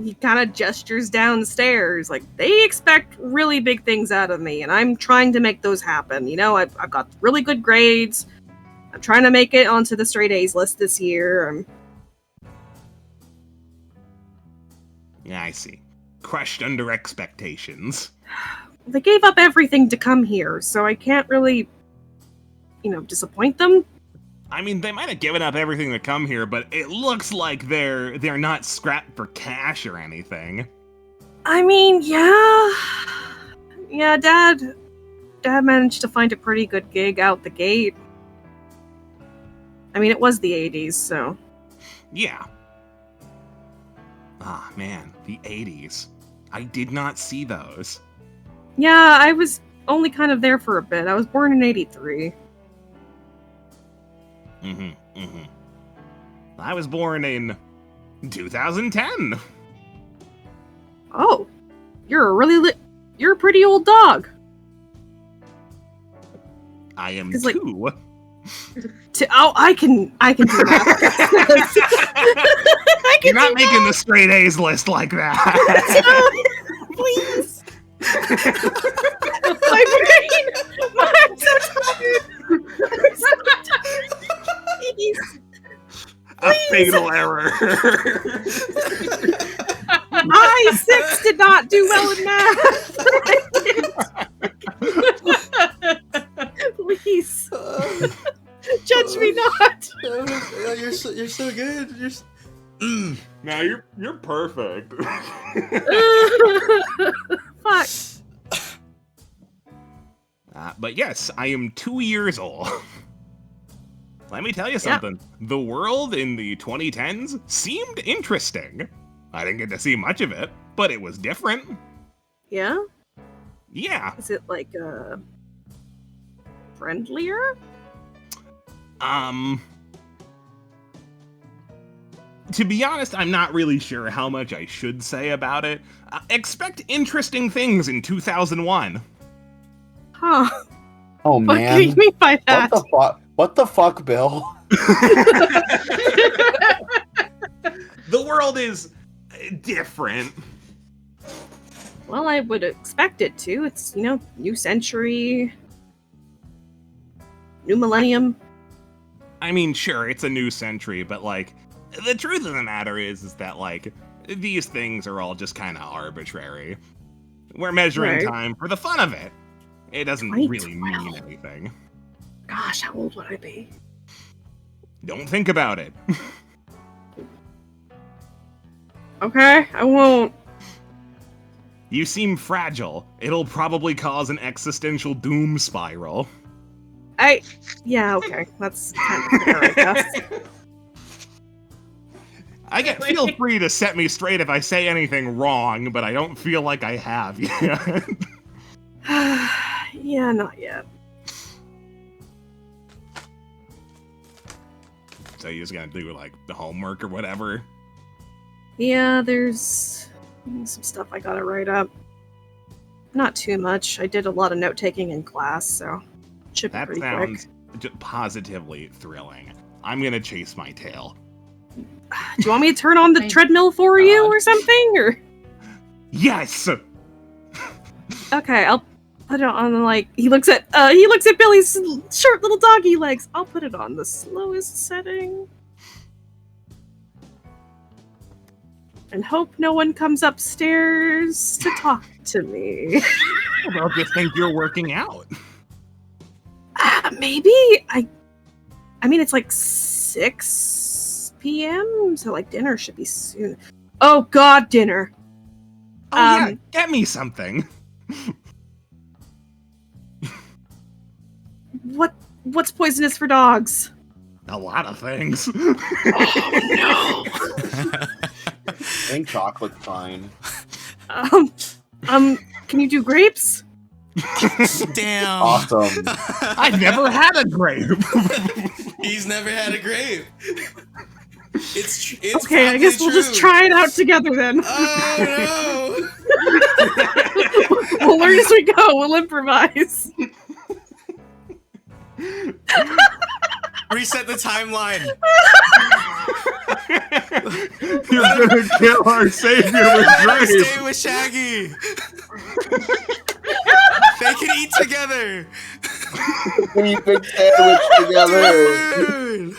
He kind of gestures downstairs, like, they expect really big things out of me, and I'm trying to make those happen. I've got really good grades. I'm trying to make it onto the straight A's list this year. Yeah, I see. Crushed under expectations. They gave up everything to come here, so I can't really, disappoint them. I mean, they might have given up everything to come here, but it looks like they're not scrapped for cash or anything. I mean, yeah, Dad managed to find a pretty good gig out the gate. I mean, it was the 80s, so. Yeah. Ah, man, the 80s. I did not see those. Yeah, I was only kind of there for a bit. I was born in 83. I was born in 2010. Oh, you're a pretty old dog. I am 'Cause, 2. I can do that. You're not making the straight A's list like that. Please. My brain. I'm so tired. I'm so tired. Please. A fatal error. My 6 did not do well in math. Please. Judge me not. You're so good. Now you're perfect. Fuck. But yes, I am 2 years old. Let me tell you something. The world in the 2010s seemed interesting. I didn't get to see much of it, but it was different. Yeah? Yeah. Is it friendlier? To be honest, I'm not really sure how much I should say about it. Expect interesting things in 2001. Huh. Oh What man. do you mean by that? What the fuck? What the fuck, Bill? The world is different. Well, I would expect it to. It's, new century, new millennium. I mean, sure, it's a new century, but like, the truth of the matter is that like, these things are all just kind of arbitrary. We're measuring Right. time for the fun of it. It doesn't really 2012. mean anything. Gosh, how old would I be? Don't think about it. Okay, I won't. You seem fragile. It'll probably cause an existential doom spiral. Yeah, okay. That's kind of fair, I guess. Feel free to set me straight if I say anything wrong, but I don't feel like I have yet. Yeah, not yet. So you're just gonna do like the homework or whatever? Yeah, there's some stuff I gotta write up. Not too much. I did a lot of note taking in class, so it should be That pretty sounds quick. positively thrilling. I'm gonna chase my tail. Do you want me to turn on the My treadmill for you God. or something? Or Yes! okay, I'll put it on. Like he looks at Billy's short little doggy legs. I'll put it on the slowest setting. And hope no one comes upstairs to talk to me. They'll just think you're working out. Maybe I mean it's like 6 p.m. so like dinner should be soon. Oh God, dinner. Oh yeah, get me something. What's poisonous for dogs? A lot of things. Oh I think chocolate's fine. no. Can you do grapes? Damn. Awesome. I've never had a grape. He's never had a grape. It's Okay, I guess we'll just try it out together then. Oh We'll learn as we go. We'll improvise. no! Reset the timeline. You're gonna kill our savior with grapes. Stay with Shaggy. They can eat together. We eat big sandwich together. Dude.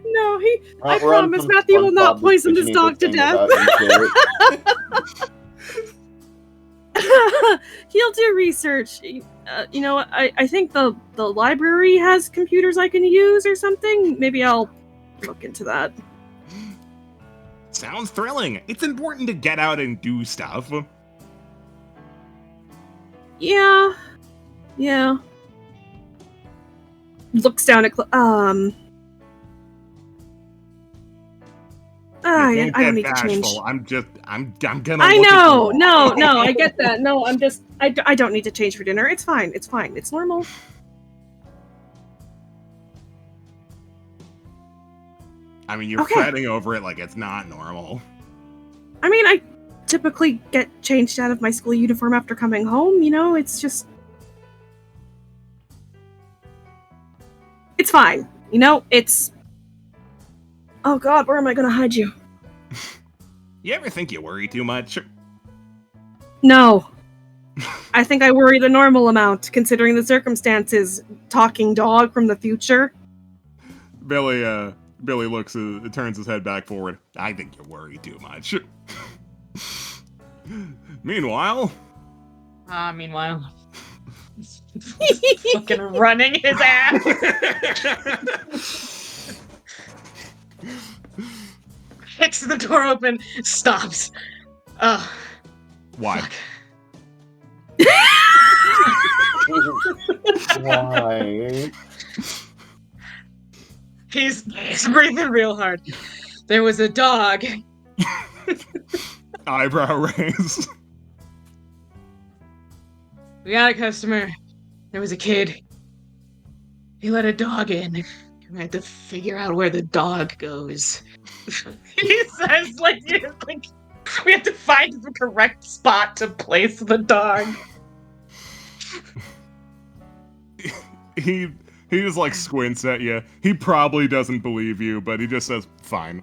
No, I We're on promise some Matthew will not SpongeBob poison this Disney dog to thing death. about you, He'll do research. I think the library has computers I can use or something. Maybe I'll look into that. Sounds thrilling. It's important to get out and do stuff. Yeah. Looks down at I don't need to change. I'm gonna. I look at know. the No, wall. I get that. No, I don't need to change for dinner. It's fine. It's normal. I mean, you're Okay. fretting over it like it's not normal. I mean, I typically get changed out of my school uniform after coming home. It's just. It's fine. It's. Oh God, where am I gonna hide you? You ever think you worry too much? No. I think I worry the normal amount, considering the circumstances. Talking dog from the future. Billy turns his head back forward. I think you worry too much. Meanwhile, Meanwhile, fucking running his ass. Kicks the door open, stops. why? Why? He's breathing real hard. There was a dog. Eyebrow raise. We got a customer. There was a kid. He let a dog in. We had to figure out where the dog goes. He says, like, we have to find the correct spot to place the dog. He just like squints at you. He probably doesn't believe you, but he just says, "Fine."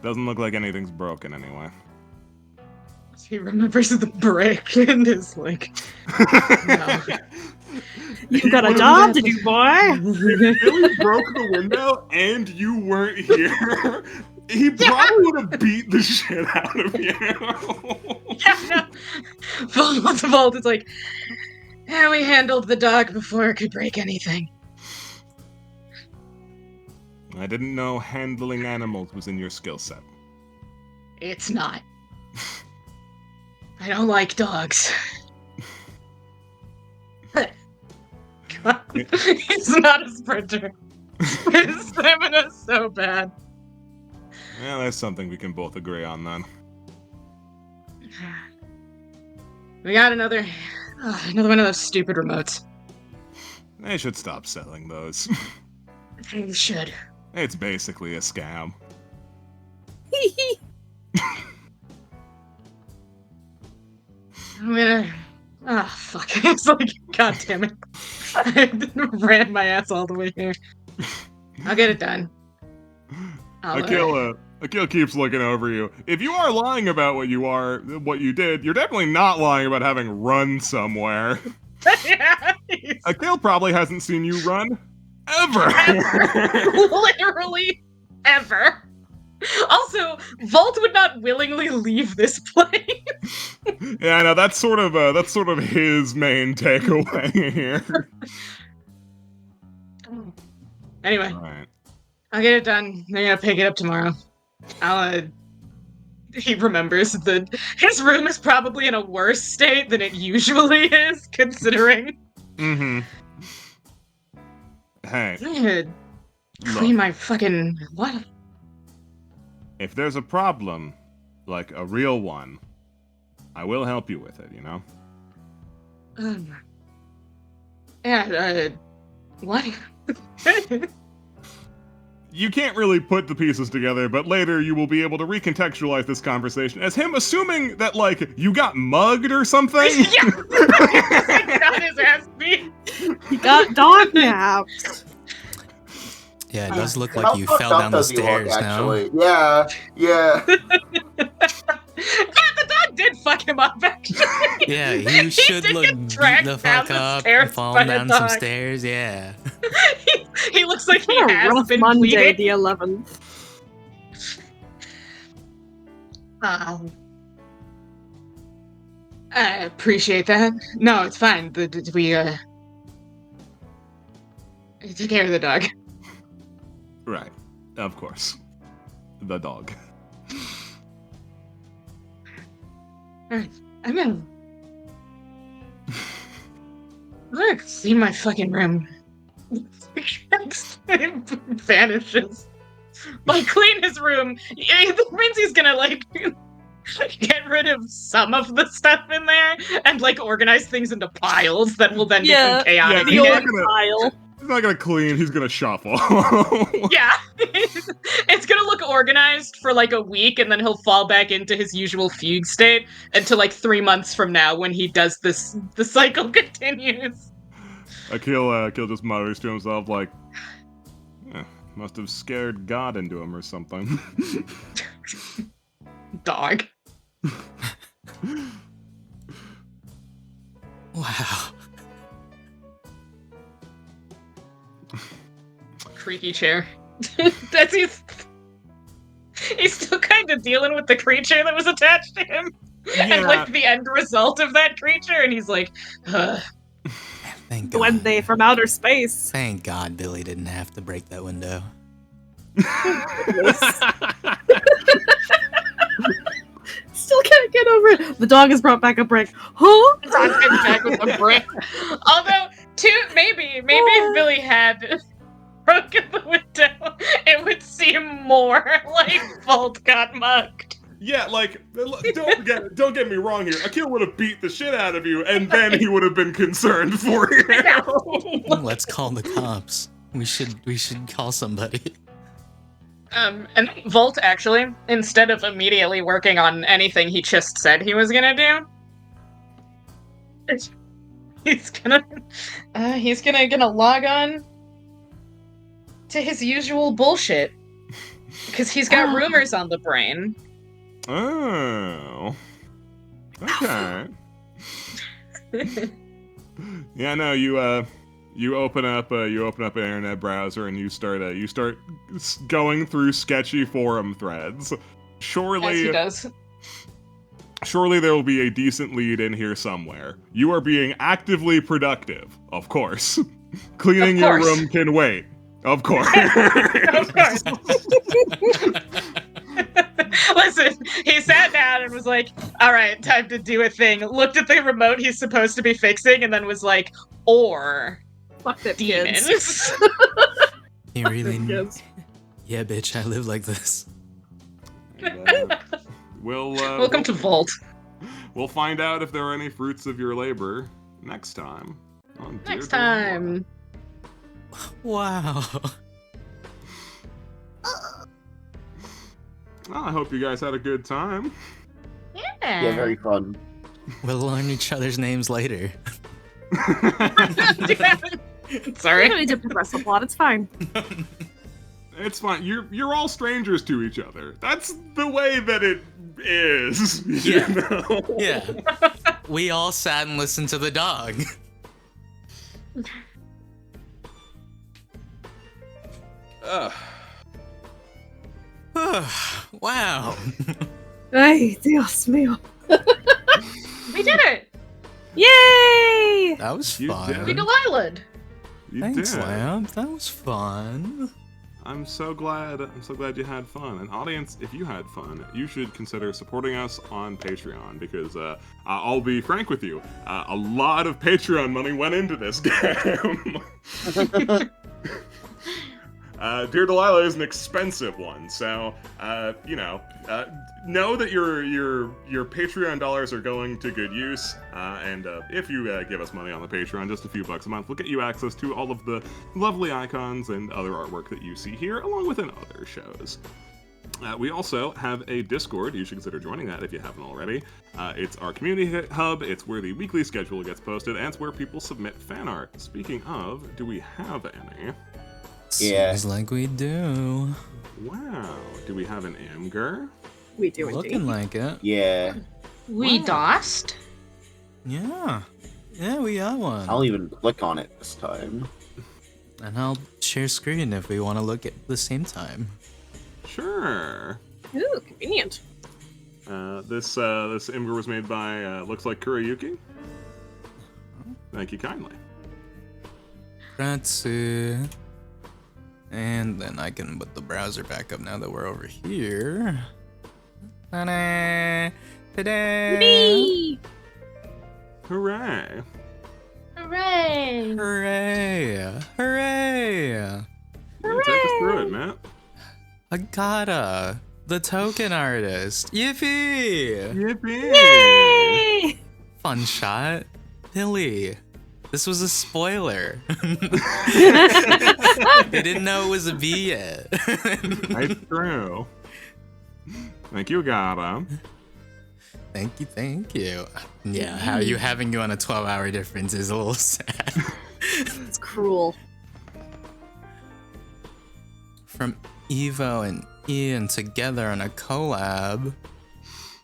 Doesn't look like anything's broken anyway. He remembers the brick and is like, no. You got a job to do, boy. Billy broke the window and you weren't here, he probably would have beat the shit out of you. Yeah, no. Vault is like, yeah, we handled the dog before it could break anything. I didn't know handling animals was in your skill set. It's not. I don't like dogs. God, he's not a sprinter. His stamina's so bad. Yeah, that's something we can both agree on then. We got another one of those stupid remotes. They should stop selling those. We should. It's basically a scam. I'm gonna. Oh, fuck. It's like, god damn it. I ran my ass all the way here. I'll get it done. Akil keeps looking over you. If you are lying about what you did, you're definitely not lying about having run somewhere. Yeah, Akil probably hasn't seen you run ever. literally ever. Also, Vault would not willingly leave this place. Yeah, no, that's sort of his main takeaway here. Anyway, Right. I'll get it done. They're gonna pick it up tomorrow. He remembers that his room is probably in a worse state than it usually is, considering. Mm-hmm. Hey, I had look, clean my fucking what? if there's a problem, like a real one, I will help you with it, you know? Yeah, what? You can't really put the pieces together, but later you will be able to recontextualize this conversation as him assuming that, like, you got mugged or something. Yeah! He got his ass beat! He got dog napped. Yeah, it does look How like you fucked fell up down the does he look, stairs now. actually? Yeah. Yeah, the dog did fuck him up, actually. Yeah, you should did look get beat dragged the down fuck the up stairs and fall by a down some dog. stairs. Yeah. He looks like he What a has rough been Monday, bleeding. the 11th. I appreciate that. No, it's fine. We took care of the dog. Right. Of course. The dog. Alright, I'm gonna see my fucking room. It vanishes. Like, clean his room. That means he's gonna, like, get rid of some of the stuff in there and, like, organize things into piles that will then Yeah. become chaotic The he's old not again. gonna- pile. He's not gonna clean, he's gonna shuffle. Yeah. It's gonna look organized for, like, a week, and then he'll fall back into his usual fugue state until, like, 3 months from now when he does this. The cycle continues. Akil just mutters to himself like, must have scared God into him or something. Dog. Wow. Creaky chair. That's he's still kind of dealing with the creature that was attached to him, and like the end result of that creature, and he's like, Thank God. Duende from outer space. Thank God Billy didn't have to break that window. Still can't get over it. The dog has brought back a brick. Huh? Dog came back with a brick. Although, maybe if Billy had broken the window, it would seem more like Vault got mugged. Yeah, like, don't get me wrong here. Akil would have beat the shit out of you, and then he would have been concerned for you. Let's call the cops. We should call somebody. And Volt, actually, instead of immediately working on anything he just said he was gonna do, he's gonna log on to his usual bullshit. Because he's got rumors on the brain. Oh. Okay. Yeah, no, you open up an internet browser and you start going through sketchy forum threads. As he does. Surely there will be a decent lead in here somewhere. You are being actively productive, of course. Cleaning Of your course. room can wait. Of course. Of course. Listen, he sat down and was like, all right, time to do a thing. Looked at the remote he's supposed to be fixing and then was like, or Fuck them demons. kids. You really? Kids. Yeah, bitch. I live like this. And, Welcome to Vault. We'll find out if there are any fruits of your labor next time. On Dear Next Delilah. time. Wow. Well, I hope you guys had a good time. Yeah, very fun. We'll learn each other's names later. You Sorry. don't need to progress the plot. It's fine. It's fine. You're all strangers to each other. That's the way that it is. Yeah. You know? Yeah. We all sat and listened to the dog. Wow. Ay, Dios mío. We did it. Yay! That was You fun. did We Delilah. You Thanks, did. Lamp. That was fun. I'm so glad you had fun. And audience, if you had fun, you should consider supporting us on Patreon because I'll be frank with you, a lot of Patreon money went into this game. Dear Delilah is an expensive one, so know that your Patreon dollars are going to good use. And if you give us money on the Patreon, just a few bucks a month, we'll get you access to all of the lovely icons and other artwork that you see here, along with in other shows. We also have a Discord. You should consider joining that if you haven't already. It's our community hub. It's where the weekly schedule gets posted, and it's where people submit fan art. Speaking of, do we have any? Yeah. Seems like we do. Wow. Do we have an Imgur? We do Looking indeed. like it. Yeah. We Wow. DOSed. Yeah. Yeah, we got one. I'll even click on it this time. And I'll share screen if we want to look at the same time. Sure. Ooh, convenient. This Imgur was made by looks like Kurayuki. Thank you kindly. Grazie. And then I can put the browser back up now that we're over here. Ta-da! Ta-da! Whee! Hooray! Hooray! Hooray! Hooray! Yeah, take us through it, Matt. Agata, the token artist. Yippee! Yippee! Yay! Fun shot. Billy. This was a spoiler. They didn't know it was a B yet. Right through. Thank you, Agata. Thank you, thank you. Yeah, having you on a 12-hour difference is a little sad. It's cruel. From Evo and Ian together on a collab.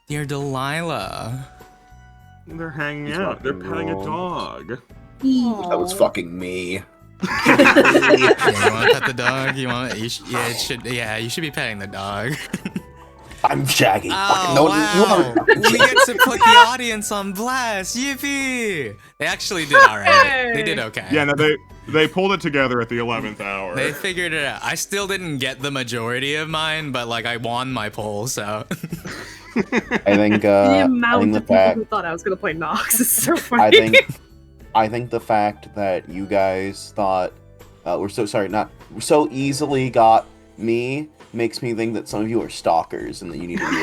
Dear Delilah. They're hanging He's out. They're fucking petting a wrong. dog. That was fucking me. Yeah, you want to pet the dog? You should be petting the dog. I'm Shaggy. Fucking Oh, no, wow. We get to put the audience on blast. Yippee! They actually did all right. They did okay. Yeah, no, they pulled it together at the 11th hour. They figured it out. I still didn't get the majority of mine, but like I won my poll, so. I think The I amount think of the people fact who thought I was gonna play Nox is so funny. I think the fact that you guys thought we're so easily got me makes me think that some of you are stalkers and that you need to be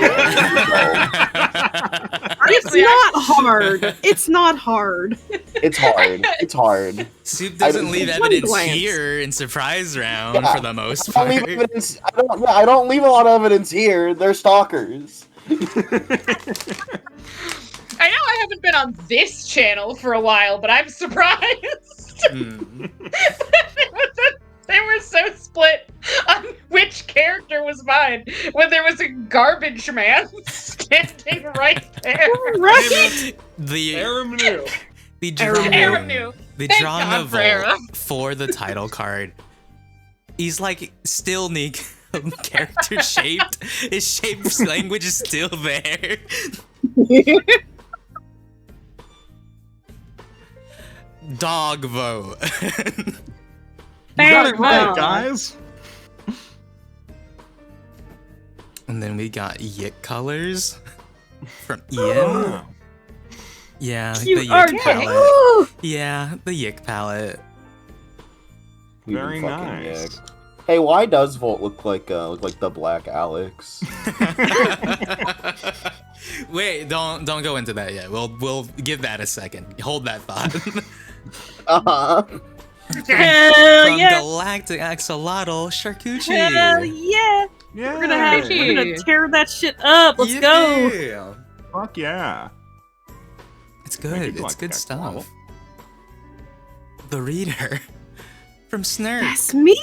It's not hard. It's not hard. It's hard. It's hard. Soup doesn't leave One evidence glance. here in surprise round Yeah. for the most I don't part. leave evidence. I don't leave a lot of evidence here. They're stalkers. I know I haven't been on this channel for a while, but I'm surprised. Hmm. They were so split on which character was mine when there was a garbage man standing right there. Right? The Aram knew. the Aram knew. the Thank drawn God for novel Aram. for the title card. He's like still Nico character shaped. His shape language is still there. Dog vote. You got it right, Wow. guys. And then we got Yik colors from Ian. Oh. Yeah, the Cute Yik art. palette. Ooh. Yeah, the Yik palette. You Very fucking nice. yick. Hey, why does Volt look like the Black Alex? Wait, don't go into that yet. We'll give that a second. Hold that thought. Uh-huh. Hell From yeah! Galactic Axolotl Charcuterie. Hell yeah! Yeah. We're gonna tear that shit up. Let's go. Yeah. Fuck yeah. It's Make good. you It's like good Axolotl. stuff. The Reader from Snurk. That's me.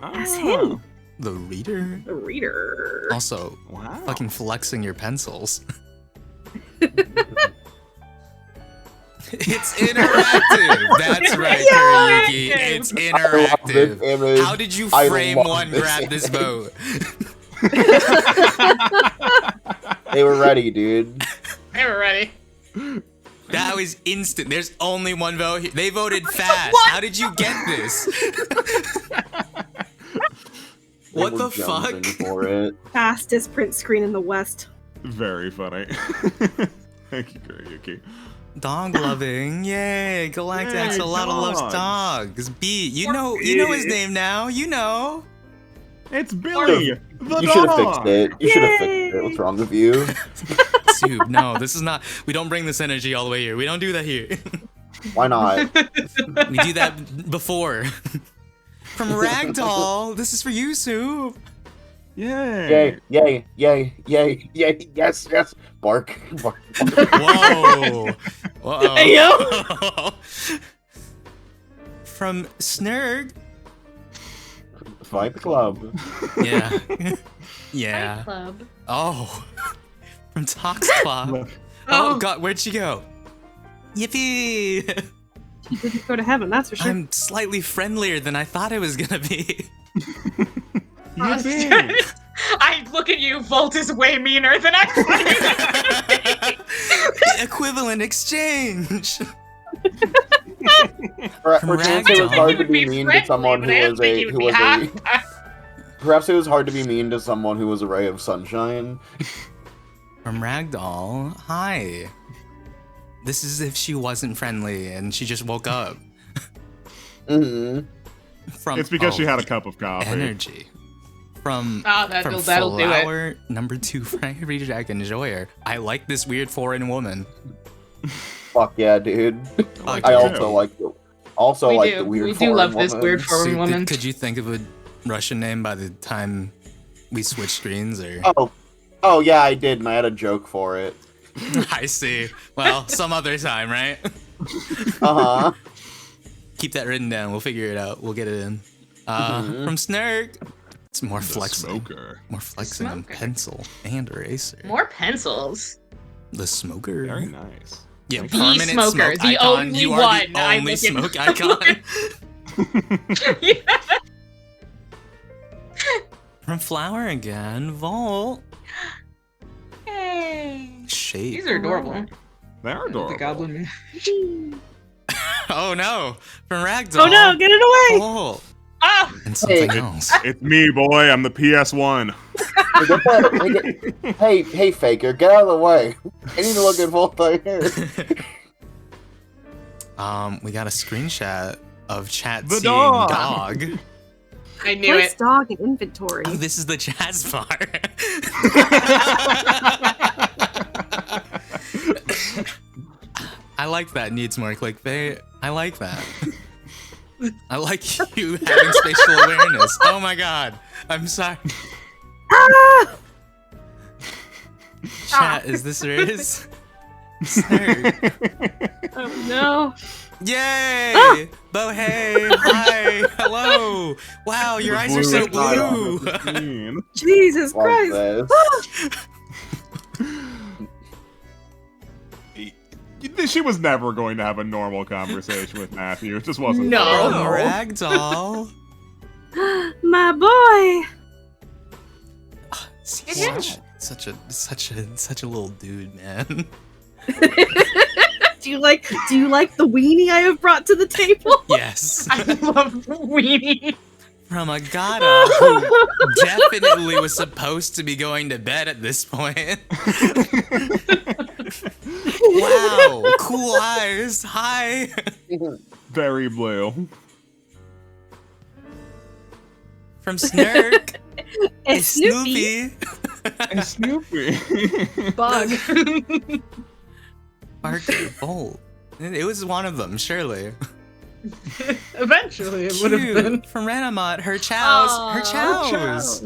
That's Oh. him. The Reader. The reader. Also, Wow. fucking flexing your pencils. It's interactive. That's right, Kuriyuki. It's I love this interactive. image. How did you I frame love one this grab this image. vote? They were ready, dude. They were ready. That was instant. There's only one vote here. They voted fast. How did you get this? They What were the jumping fuck? for it. Fastest print screen in the West. Very funny. Thank you, Kuriyuki. Dog loving. Yay. Galactic Yay, Axolotl loves dogs. dogs. B. You know his name now. You know. It's Billy, the You should have dog. fixed it. You should have fixed Yay. it. What's wrong with you? Dude, no, this is not. We don't bring this energy all the way here. We don't do that here. Why not? We do that before. From Ragdoll, this is for you, Soup. Yay. Yay, yay, yay, yay, yes, yes. Bark, bark, bark. Whoa. Whoa. Hey, From Snurg. Fight the club. Yeah. Yeah. Club. Oh. From Tox Club. Oh, Oh. God, where'd she go? Yippee! She didn't go to heaven, that's for sure. I'm slightly friendlier than I thought I was gonna be. Yippee. I look at you. Volt is way meaner than I thought. The equivalent exchange. Perhaps From it was Ragdoll. hard He to would be be mean friendly, to someone but who I don't was think a he would who be was a. hot. Perhaps it was hard to be mean to someone who was a ray of sunshine. From Ragdoll, hi. This is if she wasn't friendly and she just woke up. Mm-hmm. From It's because she had a cup of coffee. energy. From Oh, from that'll do it. Flower number 2, Frank Rejack Enjoyer. I like this weird foreign woman. Fuck yeah, dude. Like I you also do. like the. Also We like do. the weird We do foreign love this woman. weird foreign Soup, woman. could you think of a Russian name by the time we switch screens? Or Oh yeah, I did, and I had a joke for it. I see. Well, some other time, right? Uh huh. Keep that written down. We'll figure it out. We'll get it in. Mhm. From Snurg, it's more The flexing. smoker. More flexing on Smoker. pencil and eraser. More pencils. The smoker. Very nice. Yeah, The permanent smoker, smoke the icon. only You are one the I only look at. smoke icon. Yeah. From Flower again, Volt. Hey. Shape. These are adorable. They are adorable. The goblin. Oh no, from Ragdoll. Oh no, get it away! Oh, Oh, and something Hey. else. It's me, boy. I'm the PS1. Hey, faker, get out of the way. I need to look at both right here. We got a screenshot of chat The seeing dog. dog. I knew Place it. dog in inventory. Oh, this is the jazz bar. I like that. Needs more clickbait. I like that. I like you having spatial awareness. Oh my god. I'm sorry. Ah! Chat, is this Riz? Snurg. Oh no. Yay! Bo, hey, hi, hello. Wow, your eyes are so blue. Jesus Love Christ! this. She was never going to have a normal conversation with Matthew. It just wasn't. No. fair. Ragdoll. My boy. It Such a little dude, man. Do you like the weenie I have brought to the table? Yes. I love weenie. From a Gata who definitely was supposed to be going to bed at this point. Wow, cool eyes. Hi. Very blue. From Snurk. It's Snoopy. And Snoopy. Bug. Barker Bolt. It was one of them, surely. Eventually, it would have Cute. been. From Renamot, her chows. Her Aw. chows.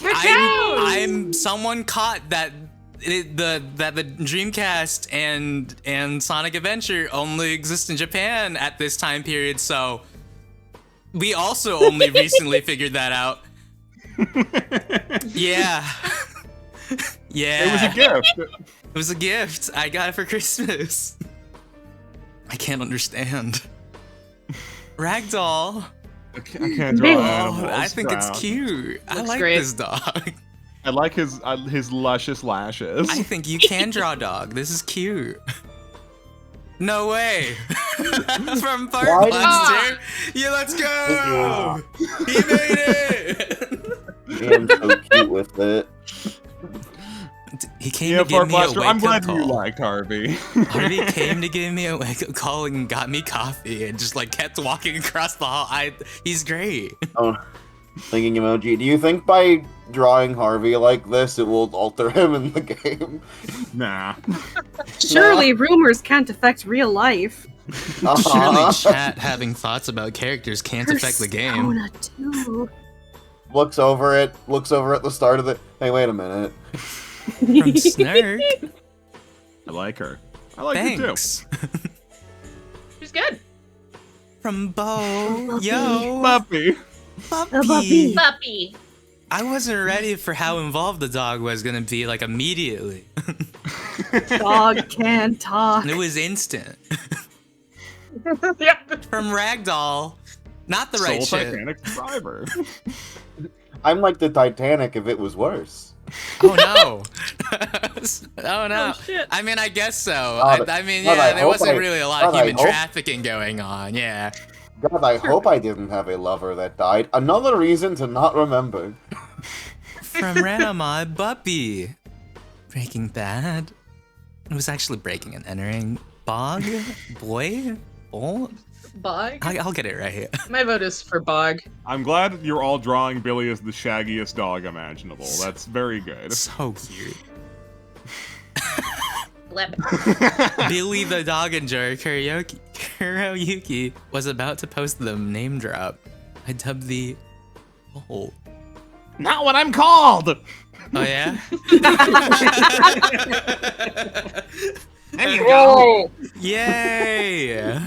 Her chows! I'm someone caught that the Dreamcast and Sonic Adventure only exist in Japan at this time period, so we also only recently figured that out. Yeah. Yeah. It was a gift. It was a gift. I got it for Christmas. I can't understand. Ragdoll. I can't draw animals. I think it's Wow. cute. I Looks like great. this dog. I like his luscious lashes. I think you can draw a dog. This is cute. No way. From Why Parkbuster. Yeah, let's go. He made it. I'm so cute with it. He came Yeah, to give me a Buster, I'm wake-up glad you call. liked Harvey. Harvey came to give me a wake-up call and got me coffee and just like kept walking across the hall. He's great. Oh, thinking emoji. Do you think by drawing Harvey like this, it will alter him in the game? Nah. Surely rumors can't affect real life. Surely chat having thoughts about characters can't affect the game. Persona 2. Looks over at the start of the. Hey, wait a minute. From Snurk. I like her. I like her too. Thanks. She's good. From Bo. Puppy. Yo. Puppy. Puppy. Puppy. I wasn't ready for how involved the dog was gonna be, like, immediately. Dog can talk. And it was instant. Yeah. From Ragdoll. Not the Soul right shit. Titanic driver. I'm like the Titanic if it was worse. Oh no. Oh no. Oh, shit. I mean, I guess so. God, I mean, God, yeah, I there hope wasn't I- really a lot of God, I human hope- trafficking going on, yeah. God, I hope I didn't have a lover that died. Another reason to not remember. From Ranamod Buppy. Breaking Bad. It was actually breaking and entering. Bog? Boy? Bull? Bog. I'll get it right here. My vote is for Bog. I'm glad you're all drawing Billy as the shaggiest dog imaginable. That's very good. So cute. Blip. Billy the Dog Enjoyer Kuroyuki was about to post the name drop. I dubbed the... Oh. Not what I'm called! Oh yeah? There you go. Yay!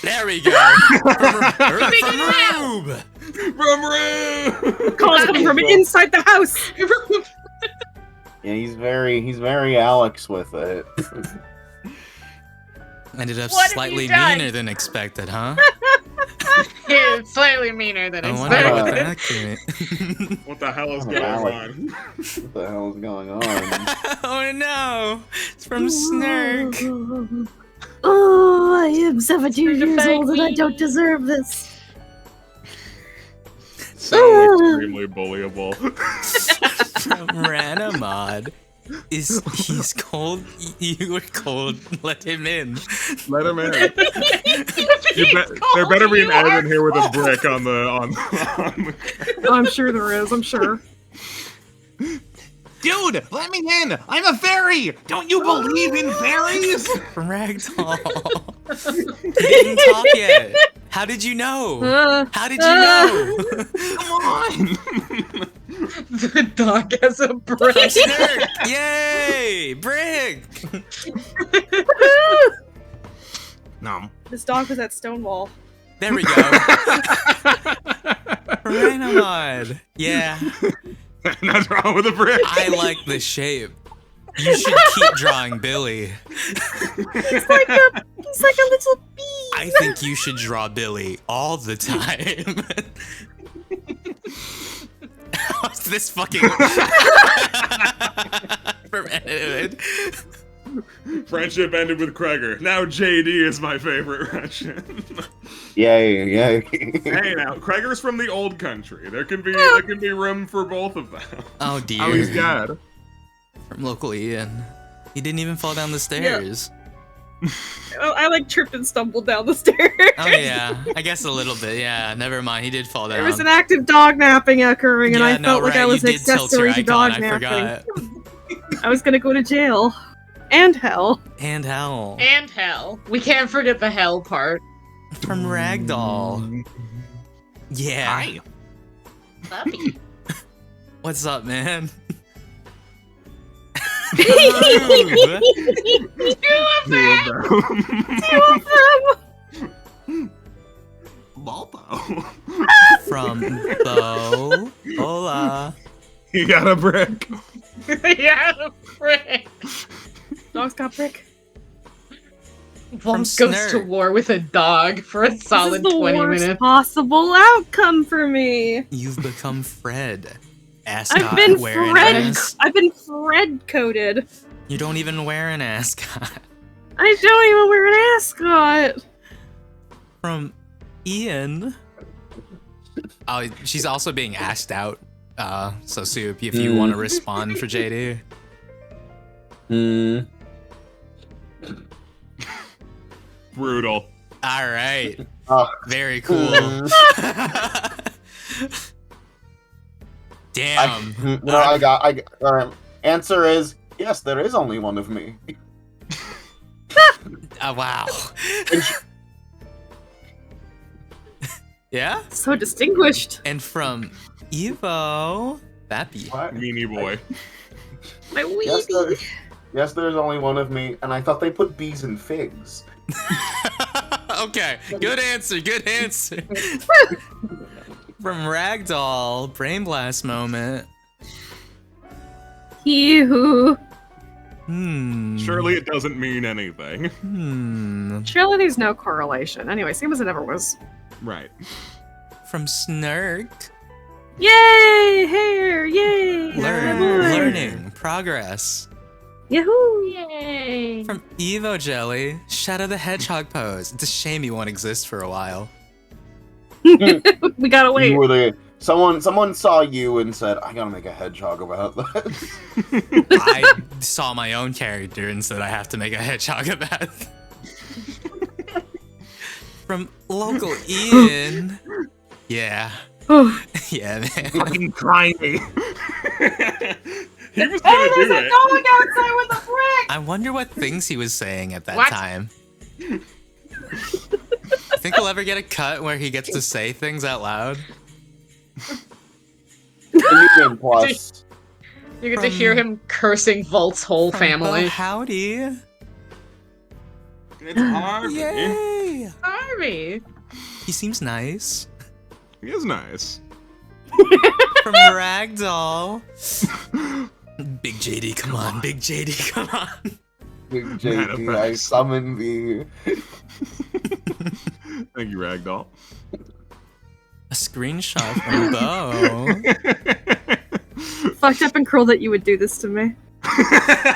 There we go! From Rube! From Roo! Calls coming from inside the house. Yeah, he's very Alex with it. Ended up What have slightly you done? meaner than expected, huh? It's slightly meaner than I wonder expected. what that could... What the hell is Oh, going Alex. on? What the hell is going on? Oh no! It's from Snurk! Oh, I am 17 years Certified old and I weenie. don't deserve this. So extremely bullyable. From Ranamod. He's cold? You were cold. Let him in. Let him in. There better be an edit in here with a brick on the Oh, I'm sure there is, I'm sure. Dude, let me in! I'm a fairy! Don't you believe in fairies? From Ragdoll. He didn't talk yet. How did you know? How did you know? Come on! The dog has a brick. Snurk! Yay! Brick! No. This dog was at Stonewall. There we go. Rhinamod. Yeah, Nothing wrong with a brick. I like the shape. You should keep drawing Billy. He's like a little bee. I think you should draw Billy all the time. What's this fucking fermented? Friendship ended with Kreger. Now JD is my favorite Russian. Yay, yay. Hey now, Kreger's from the old country. There can be room for both of them. Oh dear. Oh, he's dead. From local Ian. He didn't even fall down the stairs. Oh, I like tripped and stumbled down the stairs. Oh yeah, I guess a little bit. Yeah, never mind. He did fall down. There was an active dog napping occurring, and Yeah, I no, felt like right, I was you an did tilt your accessory to icon, dog I napping. forgot. I was gonna go to jail. And hell. And hell. And hell. We can't forget the hell part. From Ragdoll. Yeah. Hi. Puppy. What's up, man? Two of them. Balto. From Bo. Hola. You got a brick. Yeah, frick. Dog's got brick. One goes to Snurk. war with a dog for a solid This is the 20 worst minutes. possible outcome for me. You've become Fred. Ascot I've been wearing Fred. ass. I've been Fred coded. You don't even wear an ascot. I don't even wear an ascot. From Ian. Oh, she's also being asked out. So Soup, if you want to respond for JD. Brutal. All right. Oh. Very cool. Damn. Answer is yes, there is only one of me. Wow. Yeah? So distinguished. And from Evo, Bappy. What? Meanie boy. My Yes, weenie. yes, there's only one of me, and I thought they put bees in figs. Okay, good answer, good answer. From Ragdoll, Brain Blast moment. Yoo-hoo. Surely it doesn't mean anything. Surely there's no correlation. Anyway, same as it ever was. Right. From Snurk, Yay! Hair! Yay! learning, progress. Yahoo! Yay! From Evo Jelly, Shadow the Hedgehog pose. It's a shame you won't exist for a while. We gotta wait. You were the someone saw you and said, "I gotta make a hedgehog about this." I saw my own character and said I have to make a hedgehog of that. From local Ian. Yeah. Yeah, man. Fucking trying. He was Hey, gonna there's do a it. dog outside with a brick! I wonder what things he was saying at that What? time. Think we'll ever get a cut where he gets to say things out loud? The new game plus. You get to hear him cursing Volt's whole From family. Bo Howdy. It's Harvey. Yay! Harvey! He seems nice. He is nice. From Ragdoll. Big JD, come on. Big JD, come on. Big JD, I Manifest. summon thee. Thank you, Ragdoll. A screenshot from Bo. Fucked up and cruel that you would do this to me.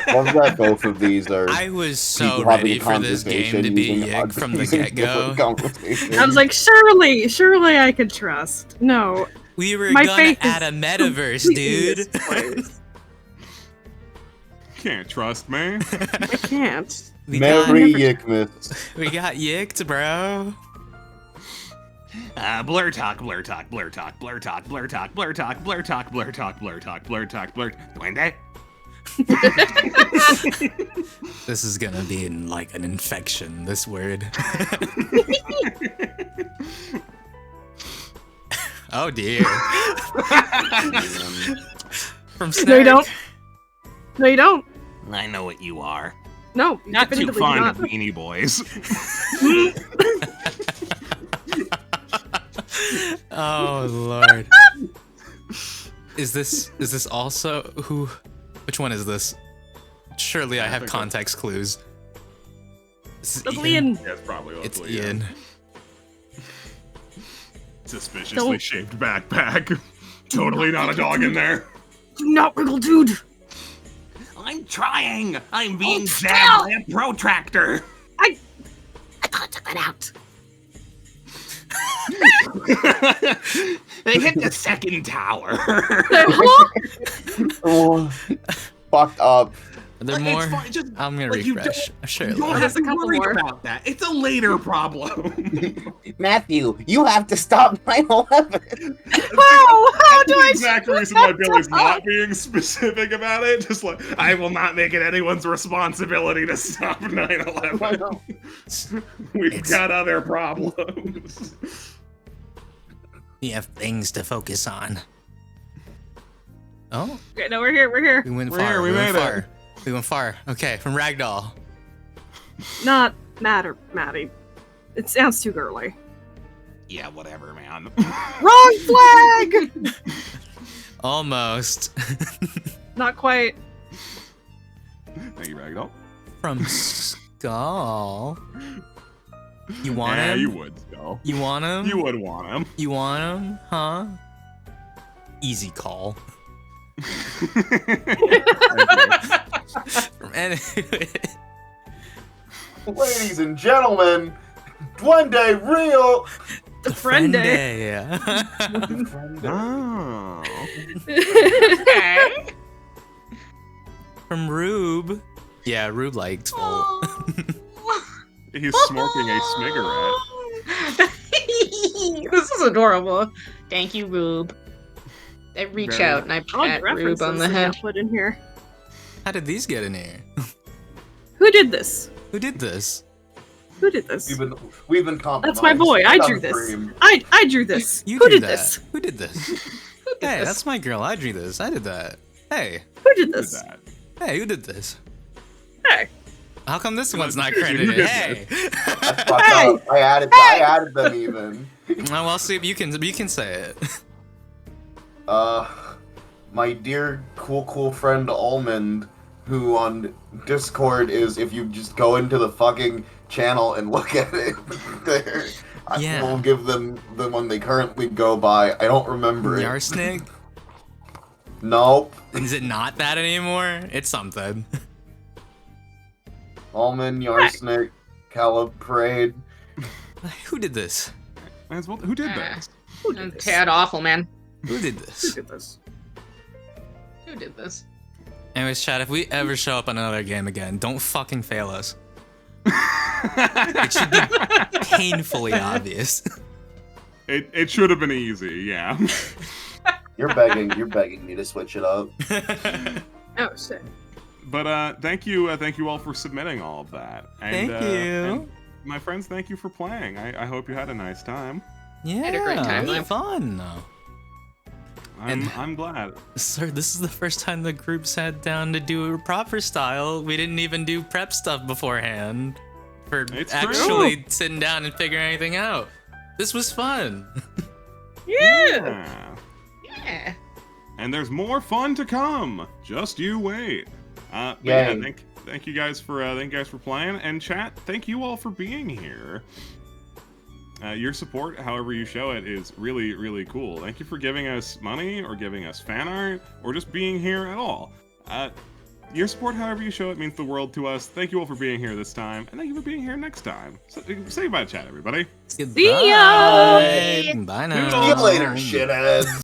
Love that both of these are. I was so people having ready for this game to be using Yig from the using get-go. different conversations. I was like, surely I could trust. No. We were My gonna faith add is a metaverse, dude. misplaced. Can't trust me. I can't. we Merry got Yickmas. we got yicked, bro. Blur talk, blur talk, blur talk, blur talk, blur talk, blur talk, blur talk, blur talk, blur talk, blur talk, blur. Duende. This is gonna be like an infection, this word. Oh dear. From No, you Snurk. don't. No, you don't. I know what you are. No, Not too definitively fond not. of Beanie Boys. Oh Lord. Is this also who? Which one is this? Surely I have think context clues. This is That's Ian. Yeah, it's probably It's Leslie, yeah. Ian. Suspiciously Don't- shaped backpack. Totally not a dog in there. Do not wiggle, dude. I'm trying. I'm being Hold jabbed by a protractor. I thought I took that out. They hit the second tower. Oh, fucked up. Are there It's more? fine, just- I'm gonna like, you refresh. I'll show you You don't later. have There's a to couple worry more. about that. It's a later problem. Matthew, you have to stop 9/11. How do the I? exact reason why Billy's not being specific about it. Just like, I will not make it anyone's responsibility to stop 9/11. We've got other problems. You have things to focus on. Oh, Okay, no, we're here. We're here. we went We're far. here, we we went made it. far. We went far. Okay, from Ragdoll. Not Matt or Maddie. It sounds too girly. Yeah, whatever, man. Wrong flag. Almost. Not quite. Thank you, Ragdoll. From Skull. You want Yeah, him? you would, Skull. You want him? You would want him. You want him? Huh? Easy call. From anyway. Ladies and gentlemen, one day real. The friend day. Yeah. Oh. Okay. From Rube. Yeah, Rube likes full. He's smoking a cigarette. This is adorable. Thank you, Rube. I reach Very out and I Odd pat Rube references on the that head. got put in here. How did these get in here? Who did this? Who did this? Who did this? We've been compromised. That's my boy. I That's drew this. dream. I drew this. You Who drew did that. this? Who did this? Who did Hey, this? that's my girl. I drew this. I did that. Hey, Who did Who did this? that? hey, who did this? Hey. How come this one's not Who credited? did Hey. That's fucked up. I added them even. Oh, well, see, you can say it. My dear cool friend Almond, who on Discord is, if you just go into the fucking channel and look at it there, Yeah. I will give them the one they currently go by. I don't remember it. Yarsnig? Nope. Is it not that anymore? It's something. Almond, Yarsnik, Caliprade. Who did this? Who did this? Who did this? Tad awful, man. Who did Who this? did this? Who did this? Anyways, chat, if we ever show up on another game again, don't fucking fail us. It should be painfully obvious. It should have been easy, yeah. You're begging me to switch it up. Oh shit. But thank you all for submitting all of that. And, Thank you. and my friends, thank you for playing. I hope you had a nice time. Yeah, Had a great time, it was man. fun. I'm glad. Sir, this is the first time the group sat down to do a proper style. We didn't even do prep stuff beforehand for It's actually sitting down and figuring anything out. This was fun. Yeah. Yeah. And there's more fun to come. Just you wait. But Yay. yeah, thank you guys for playing, and chat. Thank you all for being here. Your support, however you show it, is really, really cool. Thank you for giving us money, or giving us fan art, or just being here at all. Your support, however you show it, means the world to us. Thank you all for being here this time, and thank you for being here next time. So, say goodbye, chat, everybody. Goodbye. ya! Bye now. See you later, shitheads.